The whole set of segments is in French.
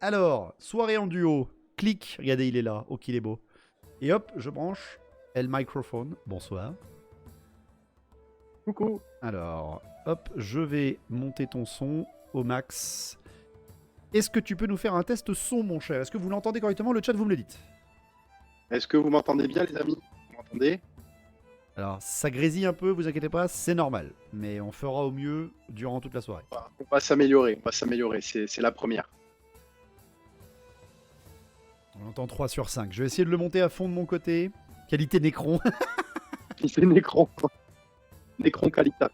Alors, soirée en duo. Clic, regardez, il est là. Oh, qu'il est beau. Et hop, je branche le microphone. Bonsoir. Coucou. Alors, hop, je vais monter ton son au max. Est-ce que tu peux nous faire un test son, mon cher? Est-ce que vous l'entendez correctement? Le chat, vous me le dites. Est-ce que vous m'entendez bien, les amis? Vous m'entendez? Alors, ça grésille un peu, vous inquiétez pas, c'est normal. Mais on fera au mieux durant toute la soirée. On va s'améliorer, c'est la première. On entend 3 sur 5. Je vais essayer de le monter à fond de mon côté. Qualité Necron. C'est Necron. Necron qualité.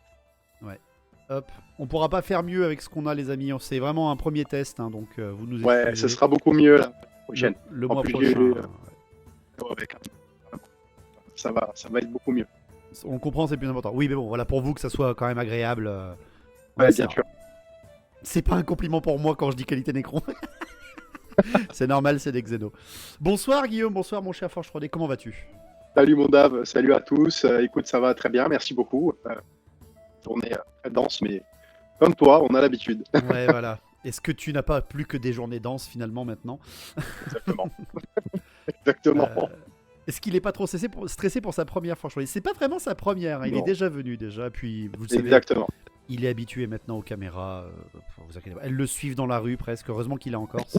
Hop. On pourra pas faire mieux avec ce qu'on a, les amis. C'est vraiment un premier test, hein, donc vous nous Ouais, excusez. ce sera beaucoup mieux la prochaine. Le En mois plus, prochain. Ça va être beaucoup mieux. On comprend, c'est le plus important. Oui, mais bon, voilà, pour vous que ça soit quand même agréable. Ouais, c'est bien sûr. C'est pas un compliment pour moi quand je dis qualité Necron. C'est normal, c'est des Xeno. Bonsoir Guillaume, bonsoir mon cher Forge 3D, comment vas-tu? Salut mon Dave, salut à tous. Écoute, ça va très bien, merci beaucoup. Journée très dense, mais comme toi, on a l'habitude. Ouais, voilà. Est-ce que tu n'as pas plus que des journées denses finalement maintenant? Exactement. Exactement. Est-ce qu'il est pas trop stressé pour sa première Forge 3D? C'est pas vraiment sa première, hein. Il est déjà venu déjà, puis vous le savez. Exactement. Il est habitué maintenant aux caméras. Vous inquiétez pas. Elles le suivent dans la rue presque. Heureusement qu'il est en Corse.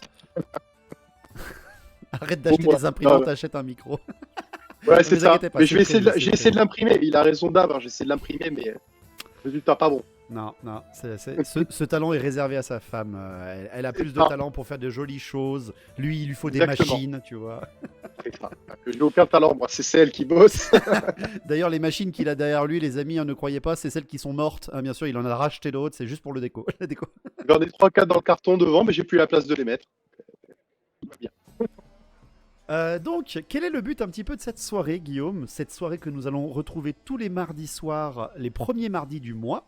Arrête d'acheter des imprimantes, achète un micro. Ouais, c'est ça. Pas, mais j'ai essayé de l'imprimer. Il a raison d'avant. J'ai essayé de l'imprimer, mais résultat pas bon. Non. Ce talent est réservé à sa femme. Elle a plus de talent pour faire de jolies choses. Lui, il lui faut des machines, tu vois. C'est ça. J'ai aucun talent, moi. C'est celle qui bosse. D'ailleurs, les machines qu'il a derrière lui, les amis, hein, ne croyez pas, c'est celles qui sont mortes. Hein, bien sûr, il en a racheté d'autres. C'est juste pour le déco. La déco. J'en ai 3-4 dans le carton devant, mais j'ai plus la place de les mettre. Tout va bien. Donc, quel est le but un petit peu de cette soirée, Guillaume? Cette soirée que nous allons retrouver tous les mardis soirs, les premiers mardis du mois.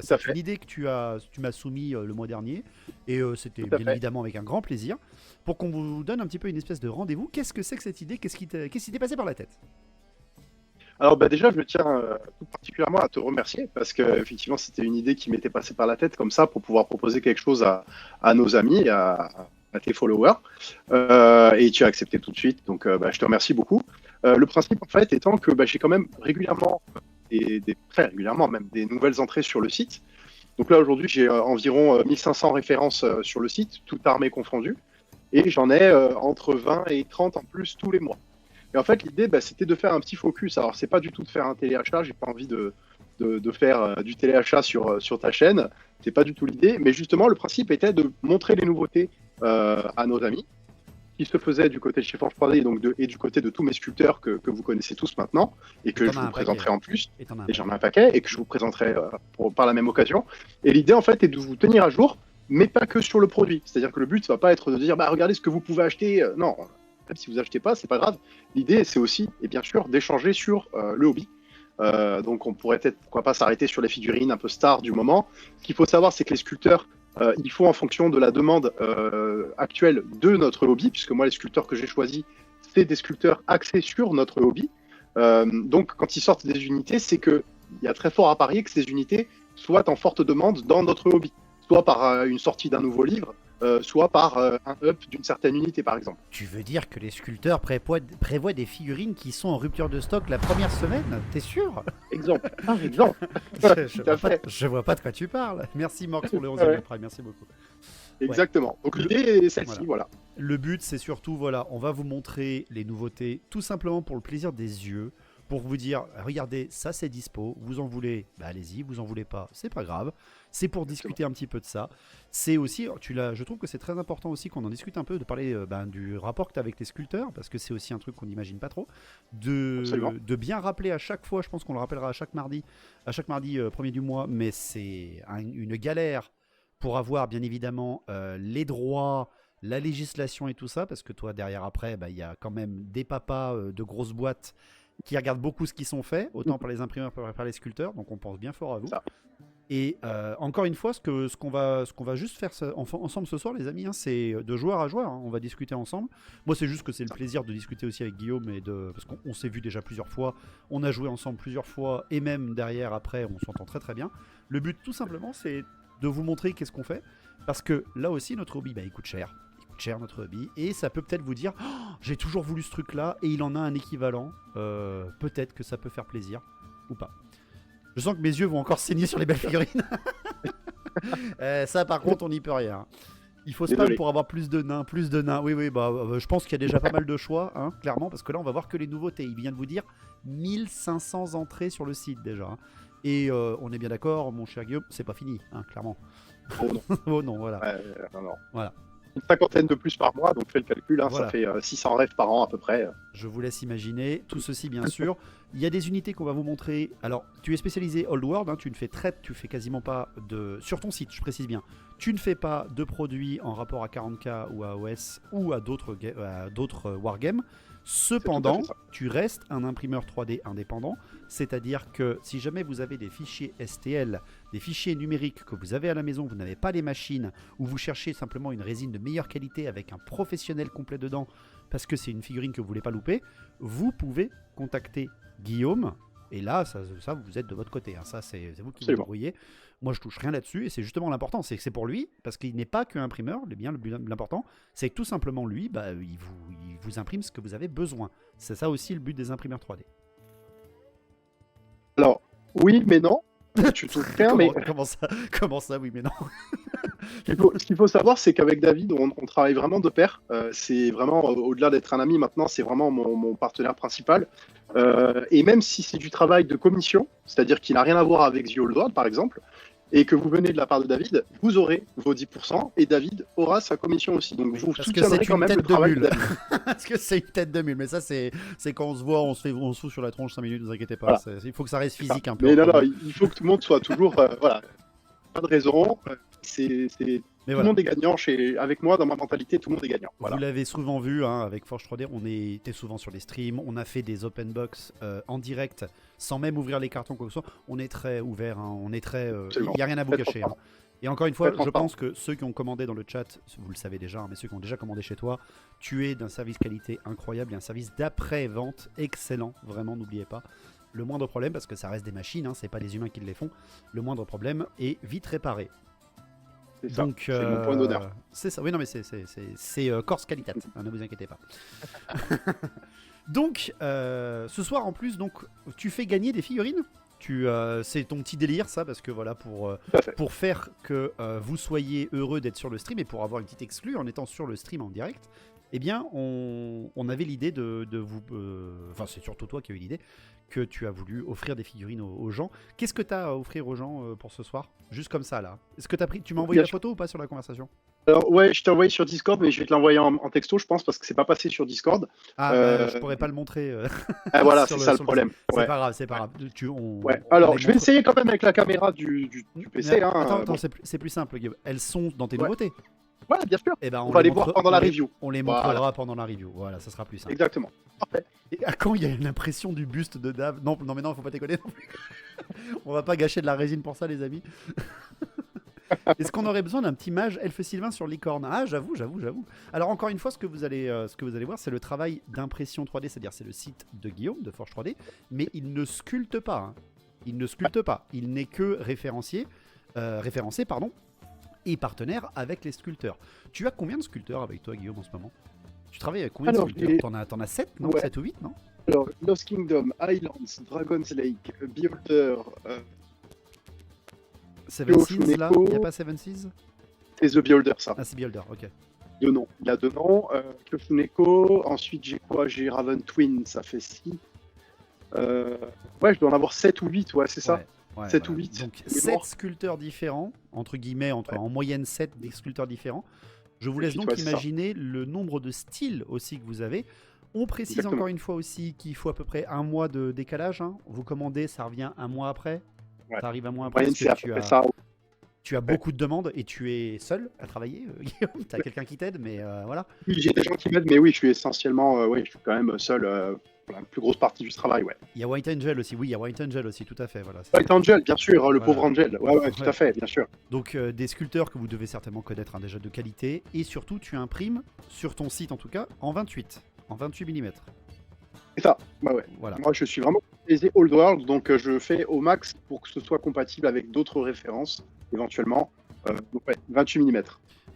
C'est une idée que tu m'as soumis le mois dernier. Et c'était bien évidemment avec un grand plaisir. Pour qu'on vous donne un petit peu une espèce de rendez-vous. Qu'est-ce que c'est que cette idée? Qu'est-ce qui t'est passé par la tête? Alors déjà, je tiens tout particulièrement à te remercier parce que effectivement, c'était une idée qui m'était passée par la tête comme ça pour pouvoir proposer quelque chose à nos amis, à tes followers. Et tu as accepté tout de suite, donc je te remercie beaucoup. Le principe en fait étant que j'ai quand même régulièrement, très régulièrement même, des nouvelles entrées sur le site. Donc là aujourd'hui, j'ai environ 1500 références sur le site, toutes armées confondues, et j'en ai entre 20 et 30 en plus tous les mois. Et en fait, l'idée, c'était de faire un petit focus. Alors, c'est pas du tout de faire un téléachat. J'ai pas envie de faire du téléachat sur ta chaîne. C'est pas du tout l'idée. Mais justement, le principe était de montrer les nouveautés à nos amis qui se faisaient du côté de chez Forge 3D et du côté de tous mes sculpteurs que vous connaissez tous maintenant et que je vous présenterai en plus. Et j'en ai un paquet et que je vous présenterai par la même occasion. Et l'idée, en fait, est de vous tenir à jour, mais pas que sur le produit. C'est-à-dire que le but, ça va pas être de dire, regardez ce que vous pouvez acheter. Non. Même si vous achetez pas, c'est pas grave. L'idée, c'est aussi, et bien sûr, d'échanger sur le hobby. Donc, on pourrait peut-être, pourquoi pas, s'arrêter sur les figurines un peu stars du moment. Ce qu'il faut savoir, c'est que les sculpteurs, il faut en fonction de la demande actuelle de notre hobby, puisque moi, les sculpteurs que j'ai choisis, c'est des sculpteurs axés sur notre hobby. Donc, quand ils sortent des unités, c'est qu'il y a très fort à parier que ces unités soient en forte demande dans notre hobby, soit par une sortie d'un nouveau livre, soit par un up d'une certaine unité, par exemple. Tu veux dire que les sculpteurs prévoient des figurines qui sont en rupture de stock la première semaine? T'es sûr? Exemple. Par exemple. Je vois pas de quoi tu parles. Merci Marc pour le 11e Prime, merci beaucoup. Exactement. Donc l'idée est celle-ci, voilà. Le but, c'est surtout, on va vous montrer les nouveautés, tout simplement pour le plaisir des yeux, pour vous dire, regardez, ça c'est dispo, vous en voulez, allez-y, vous en voulez pas, c'est pas grave. C'est pour discuter un petit peu de ça. C'est aussi, je trouve que c'est très important aussi qu'on en discute un peu, de parler du rapport que tu as avec tes sculpteurs, parce que c'est aussi un truc qu'on n'imagine pas trop, de bien rappeler à chaque fois, je pense qu'on le rappellera à chaque mardi premier du mois, mais c'est une galère pour avoir bien évidemment les droits, la législation et tout ça, parce que toi derrière après, il y a quand même des papas de grosses boîtes qui regardent beaucoup ce qui sont faits, autant par les imprimeurs que par les sculpteurs, donc on pense bien fort à vous. Ça. Et encore une fois, ce qu'on va juste faire ensemble ce soir, les amis, hein, c'est de joueur à joueur. Hein, on va discuter ensemble. Moi, c'est juste que c'est le plaisir de discuter aussi avec Guillaume parce qu'on s'est vu déjà plusieurs fois. On a joué ensemble plusieurs fois et même derrière, après, on s'entend très très bien. Le but, tout simplement, c'est de vous montrer qu'est-ce qu'on fait. Parce que là aussi, notre hobby, bah, il coûte cher. Il coûte cher, notre hobby. Et ça peut peut-être vous dire, oh, j'ai toujours voulu ce truc-là et il en a un équivalent. Peut-être que ça peut faire plaisir ou pas. Je sens que mes yeux vont encore saigner sur les belles figurines. Ça, par contre, on n'y peut rien. Il faut spam Désolé. pour avoir plus de nains, plus de nains. Oui, oui, bah, je pense qu'il y a déjà pas mal de choix, hein, clairement, parce que là, on va voir que les nouveautés. Il vient de vous dire 1500 entrées sur le site déjà, hein. Et on est bien d'accord, mon cher Guillaume, c'est pas fini, hein, clairement. Oh non. Oh non, voilà. Non, non. Voilà. Une cinquantaine de plus par mois, donc fais le calcul, hein, Voilà. ça fait 600 rêves par an à peu près. Je vous laisse imaginer. Tout ceci, bien sûr. Il y a des unités qu'on va vous montrer. Alors, tu es spécialisé Old World, hein, tu ne fais tu fais quasiment pas de... Sur ton site, je précise bien. Tu ne fais pas de produits en rapport à 40K ou à OS ou à d'autres wargames. Cependant, tout à fait ça. tu restes un imprimeur 3D indépendant. C'est-à-dire que si jamais vous avez des fichiers STL, des fichiers numériques que vous avez à la maison, vous n'avez pas les machines, ou vous cherchez simplement une résine de meilleure qualité avec un professionnel complet dedans, parce que c'est une figurine que vous ne voulez pas louper, vous pouvez contacter Guillaume. Et là, ça vous êtes de votre côté, hein. Ça, c'est vous qui vous Absolument. débrouillez. Moi, je touche rien là-dessus, et c'est justement l'important, c'est que c'est pour lui, parce qu'il n'est pas qu'un imprimeur. L'important, c'est que tout simplement lui, bah, il vous imprime ce que vous avez besoin. C'est ça aussi le but des imprimeurs 3D. Alors, oui, mais non. Tu touches rien, mais Comment ça, oui, mais non. ce qu'il faut savoir, c'est qu'avec David, on travaille vraiment de pair. C'est vraiment, au-delà d'être un ami maintenant, c'est vraiment mon partenaire principal. Et même si c'est du travail de commission, c'est-à-dire qu'il n'a rien à voir avec The Old World, par exemple, et que vous venez de la part de David, vous aurez vos 10% et David aura sa commission aussi. Donc vous Parce que soutiendrez c'est quand une même le tête de travail de mule. David. Parce que c'est une tête de mule. Mais ça, c'est quand on se voit, on se fout sur la tronche 5 minutes, ne vous inquiétez pas. Voilà. Il faut que ça reste physique un peu. Mais non, entre non, nous. il faut que tout le monde soit toujours... voilà, pas de raison. Mais Tout voilà. le monde est gagnant. Avec moi, dans ma mentalité, tout le monde est gagnant. Voilà. Vous l'avez souvent vu, hein, avec Forge 3D, on était souvent sur les streams, on a fait des open box en direct, sans même ouvrir les cartons, quoi que ce soit. On est très ouvert, hein, on est très... Il n'y a rien à vous Très cacher. Hein. transparent. Et encore une fois, Très je transparent. pense que ceux qui ont commandé dans le chat, vous le savez déjà, hein, mais ceux qui ont déjà commandé chez toi, tu es d'un service qualité incroyable et un service d'après-vente excellent, vraiment, n'oubliez pas. Le moindre problème, parce que ça reste des machines, hein, c'est pas des humains qui les font, le moindre problème est vite réparé. C'est ça. Donc, C'est mon point d'honneur. c'est ça, oui, non, mais c'est Corse Qualitat, hein, ne vous inquiétez pas. Donc, ce soir en plus, donc, tu fais gagner des figurines. C'est ton petit délire, ça, parce que voilà, Tout à fait. pour faire que vous soyez heureux d'être sur le stream et pour avoir une petite exclue en étant sur le stream en direct, eh bien, on avait l'idée de vous. Enfin, c'est surtout toi qui as eu l'idée, que tu as voulu offrir des figurines aux gens. Qu'est-ce que tu as à offrir aux gens pour ce soir? Juste comme ça, là. Est-ce que tu m'as envoyé Bien la sûr. photo ou pas sur la conversation? Alors, ouais, je t'ai envoyé sur Discord, mais je vais te l'envoyer en texto, je pense, parce que c'est pas passé sur Discord. Ah, bah, je pourrais pas le montrer. Voilà, sur c'est ça le sur problème. C'est Ouais. pas grave, c'est pas grave. Ouais. on Alors, les je vais montre. essayer quand même avec la caméra du PC. Hein. Attends, Bon. c'est plus simple, Guillaume. Elles sont dans tes Ouais. nouveautés. Voilà, bien sûr. Eh ben, On va les les voir pendant la review. On les Voilà. montrera pendant la review. Voilà, ça sera plus simple. Exactement. Parfait. Et à quand il y a l'impression du buste de Dave? Non, non, mais non, faut pas déconner non plus. On va pas gâcher de la résine pour ça, les amis. Est-ce qu'on aurait besoin d'un petit mage Elfe Sylvain sur licorne? Ah, j'avoue. Alors, encore une fois, ce que vous allez voir, c'est le travail d'impression 3D, c'est-à-dire c'est le site de Guillaume, de Forge 3D, mais il ne sculpte pas. Hein. Il ne sculpte pas. Il n'est que référencé, et partenaire avec les sculpteurs. Tu as combien de sculpteurs avec toi, Guillaume, en ce moment? Tu travailles avec combien Alors, de sculpteurs? T'en as 7, non? Ouais. 7 ou 8, non? Alors, Lost Kingdom, Highlands, Dragon's Lake, Beholder, Seven Yo, Seas, là? Shuneko. Il n'y a pas Seven Seas? c'est The Beholder, ça. Ah, c'est Beholder, ok. Deux noms. Il y a deux noms. Kyoshuneko, ensuite j'ai quoi? J'ai Raven Twin, ça fait 6. Ouais, je dois en avoir 7 ou 8, ouais, c'est ça. Ouais, 7 voilà. ou 8. Donc, Mais 7 bon. sculpteurs différents, entre guillemets, en moyenne 7 des sculpteurs différents. Je vous laisse donc Ouais, c'est ça. imaginer le nombre de styles aussi que vous avez. On précise Exactement. encore une fois aussi qu'il faut à peu près un mois de décalage. Hein. Vous commandez, ça revient un mois après. Ouais. Ça arrive un mois après Moyenne, parce c'est à que peu près ça. tu as beaucoup de demandes et tu es seul à travailler, Guillaume. Tu as quelqu'un qui t'aide, mais voilà. Oui, j'ai des gens qui m'aident, mais oui, je suis essentiellement, ouais, je suis quand même seul pour la plus grosse partie du travail, ouais. Il y a White Angel aussi, oui, il y a White Angel aussi, tout à fait. Voilà, c'est White ça. Angel, bien sûr, le Voilà. pauvre Angel. Ouais, tout Ouais. à fait, bien sûr. Donc des sculpteurs que vous devez certainement connaître, hein, déjà de qualité, et surtout tu imprimes, sur ton site en tout cas, en 28 mm. C'est ça, bah ouais. Voilà. Moi, je suis vraiment spécialisé Old World, donc je fais au max pour que ce soit compatible avec d'autres références, éventuellement. Donc, ouais, 28 mm.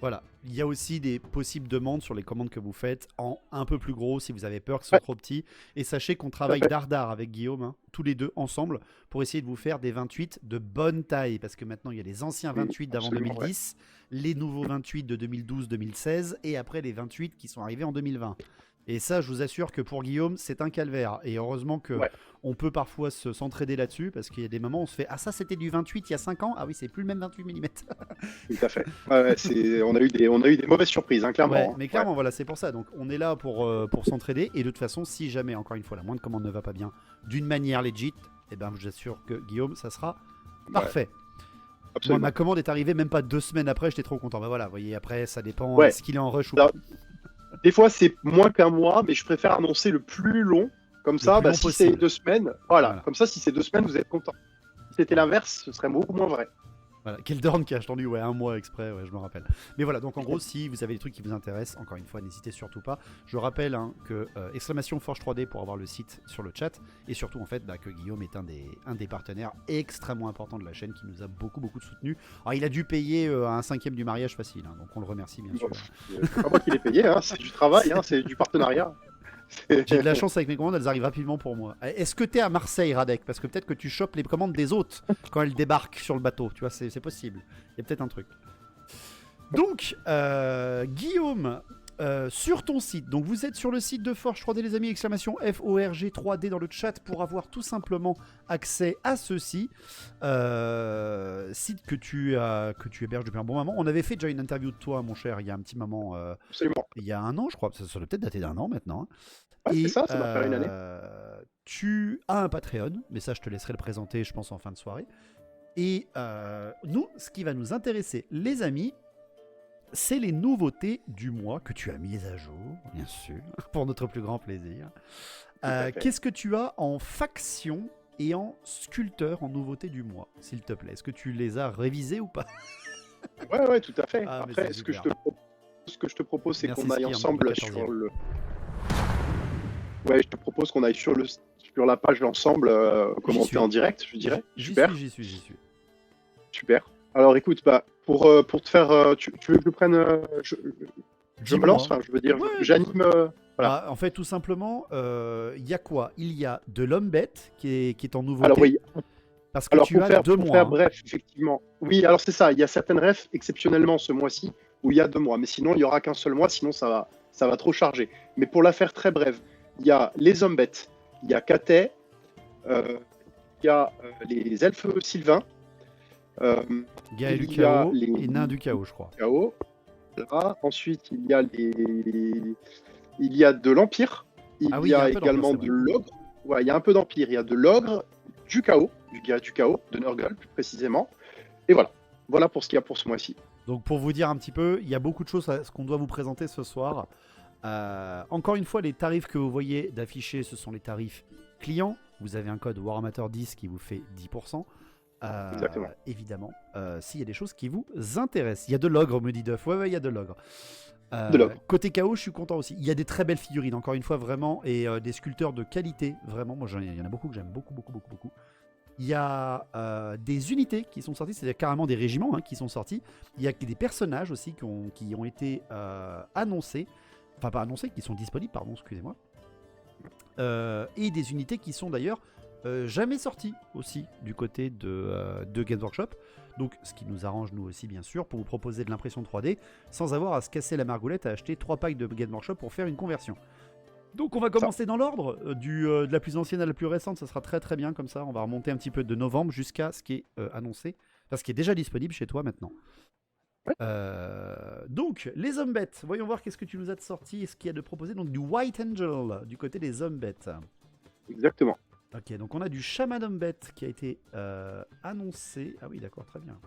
Voilà. Il y a aussi des possibles demandes sur les commandes que vous faites en un peu plus gros si vous avez peur que ce soit Ouais, trop petit. Et sachez qu'on tout à travaille fait. dardard avec Guillaume, hein, tous les deux ensemble, pour essayer de vous faire des 28 de bonne taille. Parce que maintenant, il y a les anciens Oui, 28 d'avant absolument, ouais. 2010, les nouveaux 28 de 2012-2016 et après les 28 qui sont arrivés en 2020. Et ça, je vous assure que pour Guillaume, c'est un calvaire. Et heureusement que Ouais, on peut parfois s'entraider là-dessus, parce qu'il y a des moments où on se fait ah ça c'était du 28 il y a 5 ans, ah oui c'est plus le même 28 mm. tout à fait. Ouais, ouais, on a eu des mauvaises surprises, hein, Ouais, clairement, mais hein. Ouais, clairement, voilà, c'est pour ça. Donc, on est là pour s'entraider. Et de toute façon, si jamais, encore une fois, la moindre commande ne va pas bien d'une manière legit, eh ben, je vous assure que Guillaume, ça sera ouais, parfait. Moi, ma absolument. commande est arrivée même pas 2 semaines après, j'étais trop content. Bah voilà, vous voyez, après, ça dépend, Ouais. est-ce qu'il est en rush ou pas. Alors, des fois, c'est moins qu'un mois, mais je préfère annoncer le plus long. Comme Le ça, plus bah, long si c'est possible. 2 semaines, voilà. Voilà. Comme ça, si c'est 2 semaines, vous êtes content. Si c'était l'inverse, ce serait beaucoup moins vrai. Voilà. Keldorn qui a attendu ouais, un mois exprès, ouais, je me rappelle. Mais voilà, donc en gros, si vous avez des trucs qui vous intéressent, encore une fois, n'hésitez surtout pas. Je rappelle hein, que exclamation Forge 3D pour avoir le site sur le chat. Et surtout, en fait, bah, que Guillaume est un des partenaires extrêmement importants de la chaîne qui nous a beaucoup, beaucoup soutenu. Alors, il a dû payer un cinquième du mariage facile, hein, donc on le remercie bien Bon, sûr. c'est pas moi qui l'ai payé, hein, c'est du travail, hein, c'est du partenariat. J'ai de la chance avec mes commandes, elles arrivent rapidement pour moi. Est-ce que t'es à Marseille, Radek? Parce que peut-être que tu chopes les commandes des autres quand elles débarquent sur le bateau. Tu vois, c'est possible. Il y a peut-être un truc. Donc, Guillaume, sur ton site, donc vous êtes sur le site de Forge 3D, les amis, exclamation FORG 3D dans le chat pour avoir tout simplement accès à ceci. Site que tu héberges depuis un bon moment. On avait fait déjà une interview de toi, mon cher, il y a un petit moment, Absolument. il y a un an, je crois. Ça doit peut-être dater d'un an maintenant, hein. Ouais, c'est Et ça, ça doit faire une année. tu as un Patreon, mais ça je te laisserai le présenter, je pense, en fin de soirée. Et nous, ce qui va nous intéresser, les amis, c'est les nouveautés du mois que tu as mises à jour, bien sûr, pour notre plus grand plaisir. Tout à fait. Qu'est-ce que tu as en faction et en sculpteur en nouveauté du mois, s'il te plaît? Est-ce que tu les as révisés ou pas? Ouais, ouais, tout à fait. Ah, mais c'est Après, super. ce que je te propose, c'est Merci qu'on aille Spire pour le ensemble 14e. sur le. Ouais, je te propose qu'on aille sur la page l'ensemble, J'y commenter en suis. direct, je dirais. J'y Super, suis, j'y suis, j'y suis. super. Alors, écoute, bah, pour te faire, tu veux que je prenne, je me lance, Dis-moi. enfin, je veux dire, Ouais. j'anime. Voilà. Bah, en fait, tout simplement, il y a quoi? Il y a de l'homme bête qui est en Alors nouveauté. oui. Parce que Alors tu as 2 mois. pour faire Hein. bref, effectivement. Oui, alors c'est ça. Il y a certaines refs exceptionnellement ce mois-ci où il y a 2 mois, mais sinon il y aura qu'un seul mois, sinon ça va trop charger. Mais pour la faire très brève, il y a les hommes bêtes, il y a Katé, il y a les elfes sylvains, euh, Gaël du il y a chaos les et nain du chaos, je crois. chaos. Voilà. Ensuite, il y a de l'empire, Ah il oui, y il y a a un peu d'empire, également c'est de vrai. l'ogre. Ouais, il y a un peu d'empire, il y a de l'ogre, du chaos, du gars du chaos, de Nurgle plus précisément. Et voilà. Voilà pour ce qu'il y a pour ce mois-ci. Donc pour vous dire un petit peu, il y a beaucoup de choses à ce qu'on doit vous présenter ce soir. Encore une fois, les tarifs que vous voyez d'afficher, ce sont les tarifs clients. Vous avez un code WarAmateur10 qui vous fait 10%. Exactement. Évidemment, s'il y a des choses qui vous intéressent. Il y a de l'ogre, me dit Duff. Ouais, il y a de l'ogre. De l'ogre. Côté chaos, je suis content aussi. Il y a des très belles figurines, encore une fois, vraiment, et des sculpteurs de qualité, vraiment. Moi, il y en a beaucoup que j'aime beaucoup, beaucoup, beaucoup, beaucoup. Il y a des unités qui sont sorties, c'est-à-dire carrément des régiments hein, qui sont sortis. Il y a des personnages aussi qui ont été annoncés, enfin pas annoncés, qui sont disponibles, pardon, excusez-moi. Et des unités qui sont d'ailleurs jamais sorties aussi du côté de Games Workshop. Donc ce qui nous arrange nous aussi bien sûr pour vous proposer de l'impression 3D sans avoir à se casser la margoulette à acheter 3 packs de Games Workshop pour faire une conversion. Donc on va commencer dans l'ordre, de la plus ancienne à la plus récente, ça sera très très bien comme ça, on va remonter un petit peu de novembre jusqu'à ce qui est annoncé, enfin ce qui est déjà disponible chez toi maintenant. Donc les hommes bêtes, voyons voir qu'est-ce que tu nous as de sorti et ce qu'il y a de proposé, donc du White Angel du côté des hommes bêtes. Exactement. Ok, donc on a du Shaman homme bête qui a été annoncé, ah oui d'accord, très bien.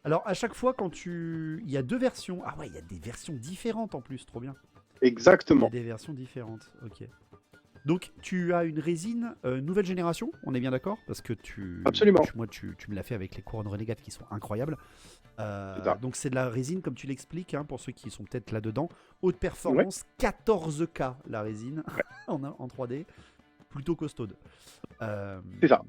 Alors à chaque fois il y a 2 versions, ah ouais il y a des versions différentes en plus, trop bien. Il y a Exactement. des versions différentes, ok. Donc tu as une résine nouvelle génération, on est bien d'accord? Parce que Absolument. moi tu me l'as fait avec les couronnes renégates qui sont incroyables. C'est ça. Donc c'est de la résine comme tu l'expliques, hein, pour ceux qui sont peut-être là-dedans. Haute Ouais. performance, 14K la résine en 3D, plutôt costaude. C'est ça.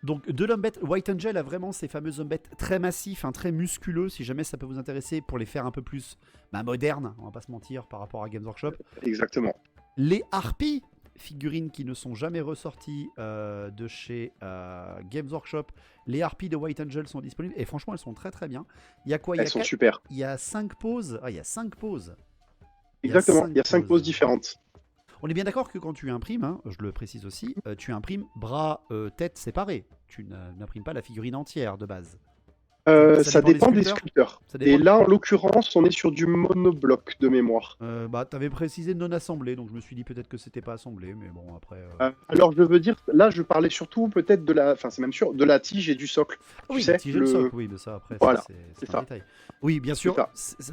Donc de l'Umbet, White Angel a vraiment ces fameux Umbet très massifs, hein, très musculeux, si jamais ça peut vous intéresser, pour les faire un peu plus modernes, on va pas se mentir, par rapport à Games Workshop. Exactement. Les Harpies, figurines qui ne sont jamais ressorties de chez Games Workshop, les Harpies de White Angel sont disponibles, et franchement elles sont très très bien. Il y a quoi? Elles sont super. Il y a 5 poses. Ah, il y a 5 poses. Exactement, il y a 5 poses différentes. On est bien d'accord que quand tu imprimes, hein, je le précise aussi, tu imprimes bras, tête séparés. Tu n'imprimes pas la figurine entière de base. Ça dépend des sculpteurs. Et là, en l'occurrence, on est sur du monobloc de mémoire. T'avais précisé non assemblé, donc je me suis dit peut-être que c'était pas assemblé, mais bon, après... Alors, je veux dire, là, je parlais surtout peut-être de la... Enfin, c'est même sûr, de la tige et du socle. Oui, la tige et le socle, oui, mais ça, après, voilà, c'est un détail. Oui, bien sûr,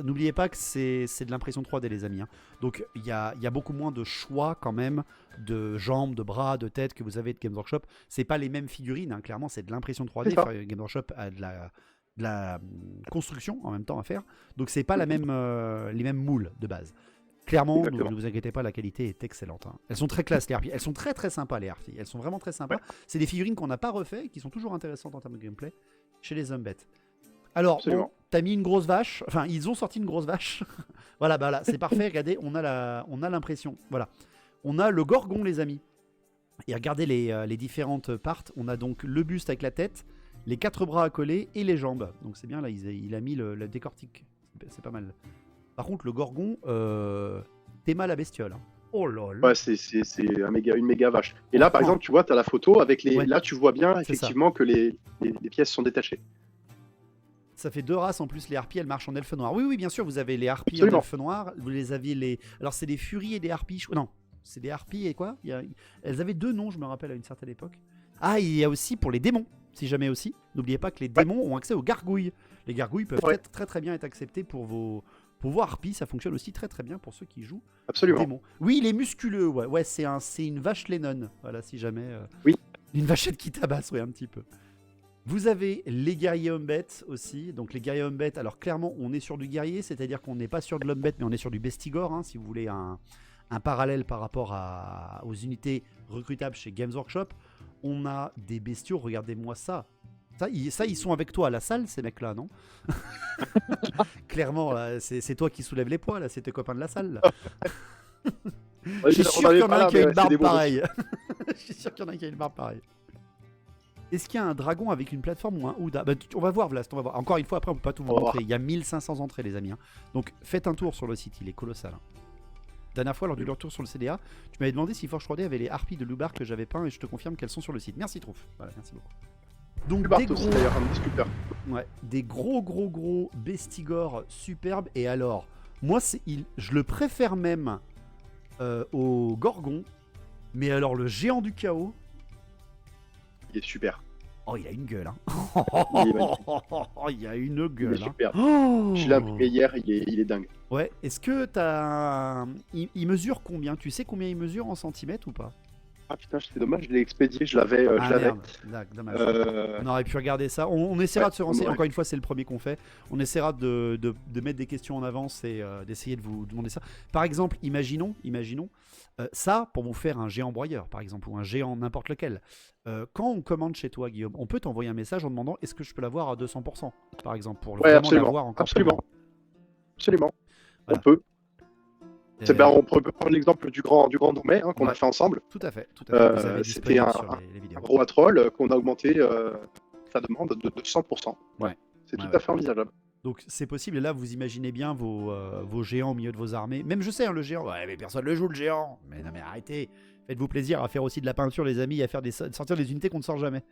n'oubliez pas que c'est de l'impression 3D, les amis. Hein. Donc, il y a beaucoup moins de choix, quand même, de jambes, de bras, de tête que vous avez de Games Workshop. C'est pas les mêmes figurines, hein, clairement, c'est de l'impression 3D. Games Workshop a de la construction en même temps à faire, donc c'est pas les mêmes moules de base. Clairement, ne vous inquiétez pas, la qualité est excellente. Hein. Elles sont très classe, les harpies. Elles sont très très sympas, les harpies. Elles sont vraiment très sympas. Ouais. C'est des figurines qu'on n'a pas refait et qui sont toujours intéressantes en termes de gameplay chez les Umbet. Alors, bon, t'as mis une grosse vache. Enfin, ils ont sorti une grosse vache. voilà, bah là, c'est parfait. Regardez, on a l'impression. Voilà, on a le gorgon, les amis. Et regardez les différentes parts. On a donc le buste avec la tête, les 4 bras à coller et les jambes. Donc c'est bien, là, il a mis le décortique. C'est pas mal. Par contre, le gorgon, t'es mal à bestiole. Hein. Oh là là. Ouais, c'est une méga vache. Et là, par exemple, tu vois, t'as la photo avec les. Ouais. Là, tu vois bien effectivement que les pièces sont détachées. Ça fait 2 races en plus, les harpies, elles marchent en elfe noir. Oui, oui, bien sûr, vous avez les harpies en elfe noir. Vous les aviez les. Alors, c'est des furies et des harpies. Non, c'est des harpies et quoi Elles avaient 2 noms, je me rappelle, à une certaine époque. Ah, il y a aussi pour les démons, si jamais aussi. N'oubliez pas que les démons ont accès aux gargouilles. Les gargouilles peuvent très très bien être acceptées pour vos harpies. Ça fonctionne aussi très très bien pour ceux qui jouent démons. Oui, il est musculeux, ouais c'est une vache Lennon. Voilà, si jamais. Oui. Une vachette qui tabasse, un petit peu. Vous avez les guerriers Umbet aussi. Donc les guerriers Umbet, alors clairement, on est sur du guerrier, c'est-à-dire qu'on n'est pas sur de l'Umbet, mais on est sur du Bestigor, hein, si vous voulez un parallèle par rapport aux unités recrutables chez Games Workshop. On a des bestiaux, regardez-moi ça. Ça, ils sont avec toi à la salle, ces mecs-là, non? Clairement, c'est toi qui soulèves les poids, là, c'est tes copains de la salle. Je suis sûr qu'il y en a un qui a une barbe pareille. Je suis sûr qu'il y en a un qui a une barbe pareille. Est-ce qu'il y a un dragon avec une plateforme ou un Ouda? On va voir, Vlast, on va voir. Encore une fois, après, on peut pas tout vous montrer. Il y a 1500 entrées, les amis. Hein. Donc, faites un tour sur le site, il est colossal. Hein. Dernière fois, lors du retour sur le CDA, tu m'avais demandé si Forge 3D avait les harpies de Lubar que j'avais peint et je te confirme qu'elles sont sur le site. Merci Trouf. Voilà, merci beaucoup. Donc des gros bestigors superbes. Et alors, moi, je le préfère même au Gorgon. Mais alors, le géant du chaos... Il est super. Oh, il a une gueule, hein. Il a une gueule. Il est super. Hein. Je l'ai imprimé hier, il est dingue. Ouais, est-ce que t'as... Il mesure combien? Tu sais combien il mesure en centimètres ou pas? Ah putain, c'est dommage, je l'ai expédié, je l'avais. Dommage. On aurait pu regarder ça. On essaiera de se renseigner. Encore une fois, c'est le premier qu'on fait. On essaiera de mettre des questions en avance et d'essayer de vous demander ça. Par exemple, imaginons ça pour vous faire un géant broyeur, par exemple, ou un géant n'importe lequel. Quand on commande chez toi, Guillaume, on peut t'envoyer un message en demandant est-ce que je peux l'avoir à 200%, par exemple, pour vraiment l'avoir encore. Absolument. Voilà. On peut. On peut prendre l'exemple du grand Dormet qu'on a fait ensemble. Tout à fait. C'était un gros à troll qu'on a augmenté sa demande de 100%. Ouais. C'est tout à fait envisageable. Donc c'est possible, et là vous imaginez bien vos géants au milieu de vos armées. Même je sais, hein, le géant, ouais mais personne le joue le géant. Mais non mais arrêtez, faites-vous plaisir à faire aussi de la peinture les amis, à faire sortir des unités qu'on ne sort jamais.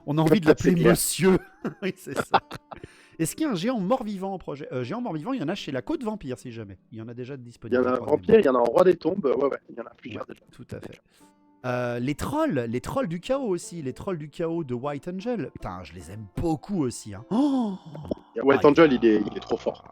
On a envie de l'appeler monsieur. Oui c'est ça. Est-ce qu'il y a un géant mort-vivant en projet? Géant mort-vivant, il y en a chez la Côte Vampire si jamais. Il y en a déjà disponible. Il y en a un Vampire, il y en a un Roi des Tombes, ouais, il y en a plusieurs déjà. Tout à fait. Les trolls du chaos aussi, les trolls du chaos de White Angel. Putain, je les aime beaucoup aussi. Hein. White Angel, il est trop fort.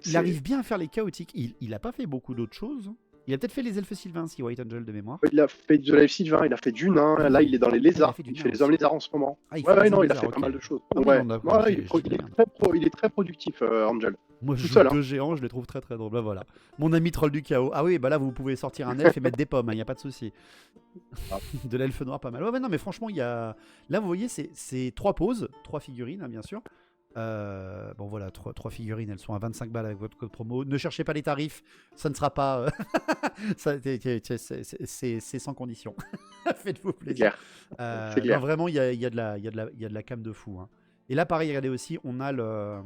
Il arrive bien à faire les chaotiques. Il a pas fait beaucoup d'autres choses. Il a peut-être fait les elfes sylvains, si White Angel de mémoire. Il a fait de l'AFC 20, il a fait du nain, là il est dans les lézards, fait du il nain fait les aussi. hommes lézards en ce moment. Ah, il fait Ouais, les non, hommes il a lézards, fait pas mal ok. de choses. Ah oui, Ouais. non, d'accord, Ouais, j'ai- il, j'ai dit rien. il est très productif, Angel. Moi, je Tout joue seul, hein. deux géants, je les trouve très très drôles. Bah voilà. Mon ami troll du chaos. Ah oui, bah là, vous pouvez sortir un elfe et mettre des pommes, il n'y a pas de souci. Ah. De l'elfe noir, pas mal. Ouais, non, mais franchement, il y a. Là, vous voyez, c'est 3 poses, 3 figurines, hein, bien sûr. Bon, voilà, 3 figurines, elles sont à 25 balles avec votre code promo. Ne cherchez pas les tarifs, ça ne sera pas. C'est sans condition. Faites-vous C'est plaisir. clair. C'est clair. Non, vraiment, il y a de la cam de fou. Hein. Et là, pareil, regardez aussi, on a le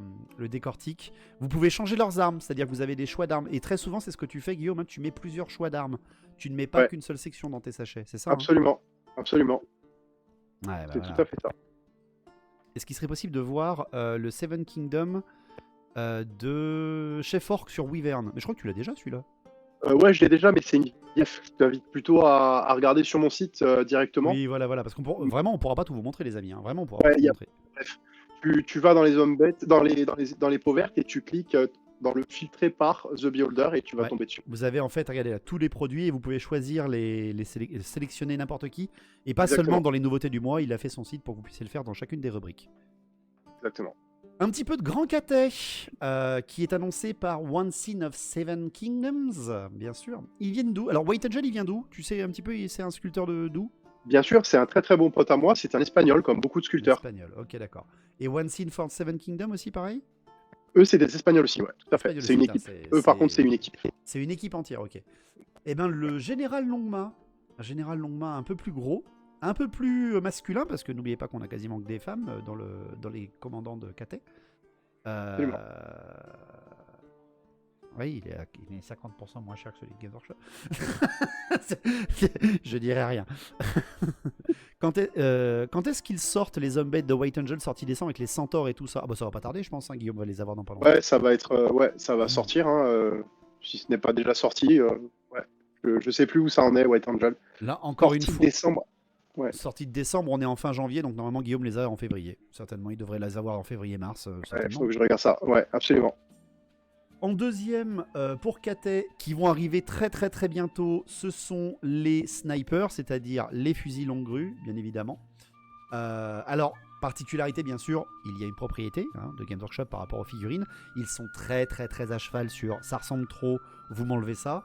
décortique. Vous pouvez changer leurs armes, c'est-à-dire que vous avez des choix d'armes. Et très souvent, c'est ce que tu fais, Guillaume, hein, tu mets plusieurs choix d'armes. Tu ne mets pas Ouais. qu'une seule section dans tes sachets, c'est ça? Hein Absolument. Absolument. Ouais, bah C'est voilà. tout à fait ça. Est-ce qu'il serait possible de voir le Seven Kingdom de Chef Orc sur Wyvern? Mais je crois que tu l'as déjà celui-là. Ouais, je l'ai déjà, mais c'est une PDF. Je t'invite plutôt à regarder sur mon site directement. Oui, voilà, parce qu'on vraiment, on pourra pas tout vous montrer, les amis. Hein. Vraiment, on pourra Ouais, pas tout y a- montrer. Bref, tu vas dans les hommes bêtes, dans les peaux vertes et tu cliques dans le filtré par The Beholder et tu vas Ouais. tomber dessus. Vous avez en fait, regardez là, tous les produits et vous pouvez choisir sélectionner n'importe qui. Et pas Exactement. seulement dans les nouveautés du mois, il a fait son site pour que vous puissiez le faire dans chacune des rubriques. Exactement. Un petit peu de Grand Catet, qui est annoncé par One Scene of Seven Kingdoms, bien sûr. Ils viennent d'où? Alors, White Angel, il vient d'où? Tu sais un petit peu, c'est un sculpteur d'où? Bien sûr, c'est un très très bon pote à moi. C'est un espagnol, comme beaucoup de sculpteurs. Espagnol, ok, d'accord. Et One Scene for Seven Kingdoms aussi, pareil? Eux, c'est des espagnols aussi, ouais, tout à fait. Espagnol C'est une aussi, équipe. putain, Eux, par contre, c'est une équipe. C'est une équipe entière, ok. Eh bien, le Général Longma, un peu plus gros, un peu plus masculin, parce que n'oubliez pas qu'on a quasiment que des femmes dans les commandants de Catet. Absolument. Oui, il est 50% moins cher que celui de Games Workshop. Je dirais rien. Quand est-ce qu'ils sortent les hommes bêtes de White Angel sortis décembre avec les centaures et tout ça? Ah bah ça va pas tarder, je pense. Hein, Guillaume va les avoir dans pas longtemps. Ouais, ça va être, ça va sortir. Hein, si ce n'est pas déjà sorti, ouais. Je sais plus où ça en est, White Angel. Là, encore une Sorti fois. décembre. Ouais. Sortie de décembre, on est en fin janvier, donc normalement Guillaume les a en février. Certainement, il devrait les avoir en février-mars. Ouais, Certainement. faut que je regarde ça. Ouais, absolument. En deuxième, pour Catet, qui vont arriver très très très bientôt, ce sont les snipers, c'est-à-dire les fusils longue grue, bien évidemment. Alors, particularité bien sûr, il y a une propriété de Games Workshop par rapport aux figurines. Ils sont très très très à cheval sur ça ressemble trop, vous m'enlevez ça.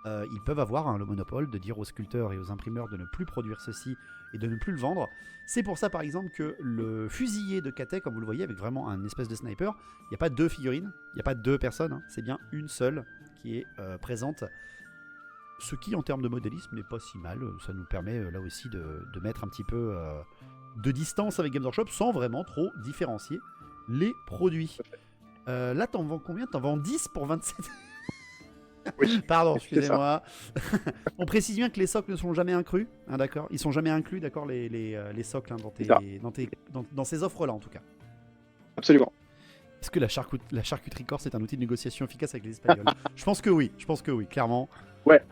Ils peuvent avoir le monopole de dire aux sculpteurs et aux imprimeurs de ne plus produire ceci et de ne plus le vendre. C'est pour ça par exemple que le fusilier de Catet, comme vous le voyez avec vraiment un espèce de sniper, il n'y a pas deux figurines, il n'y a pas deux personnes, hein, c'est bien une seule qui est présente. Ce qui en termes de modélisme n'est pas si mal, ça nous permet là aussi de mettre un petit peu de distance avec Games Workshop sans vraiment trop différencier les produits. Là t'en vends combien? T'en vends 10 pour 27. Oui, pardon, c'est excusez-moi. On précise bien que les socles ne sont jamais inclus, hein, d'accord? Ils sont jamais inclus, d'accord, les socles hein, dans ces offres-là en tout cas. Absolument. Est-ce que la charcuterie corse est un outil de négociation efficace avec les Espagnols? Je pense que oui, clairement. Ouais.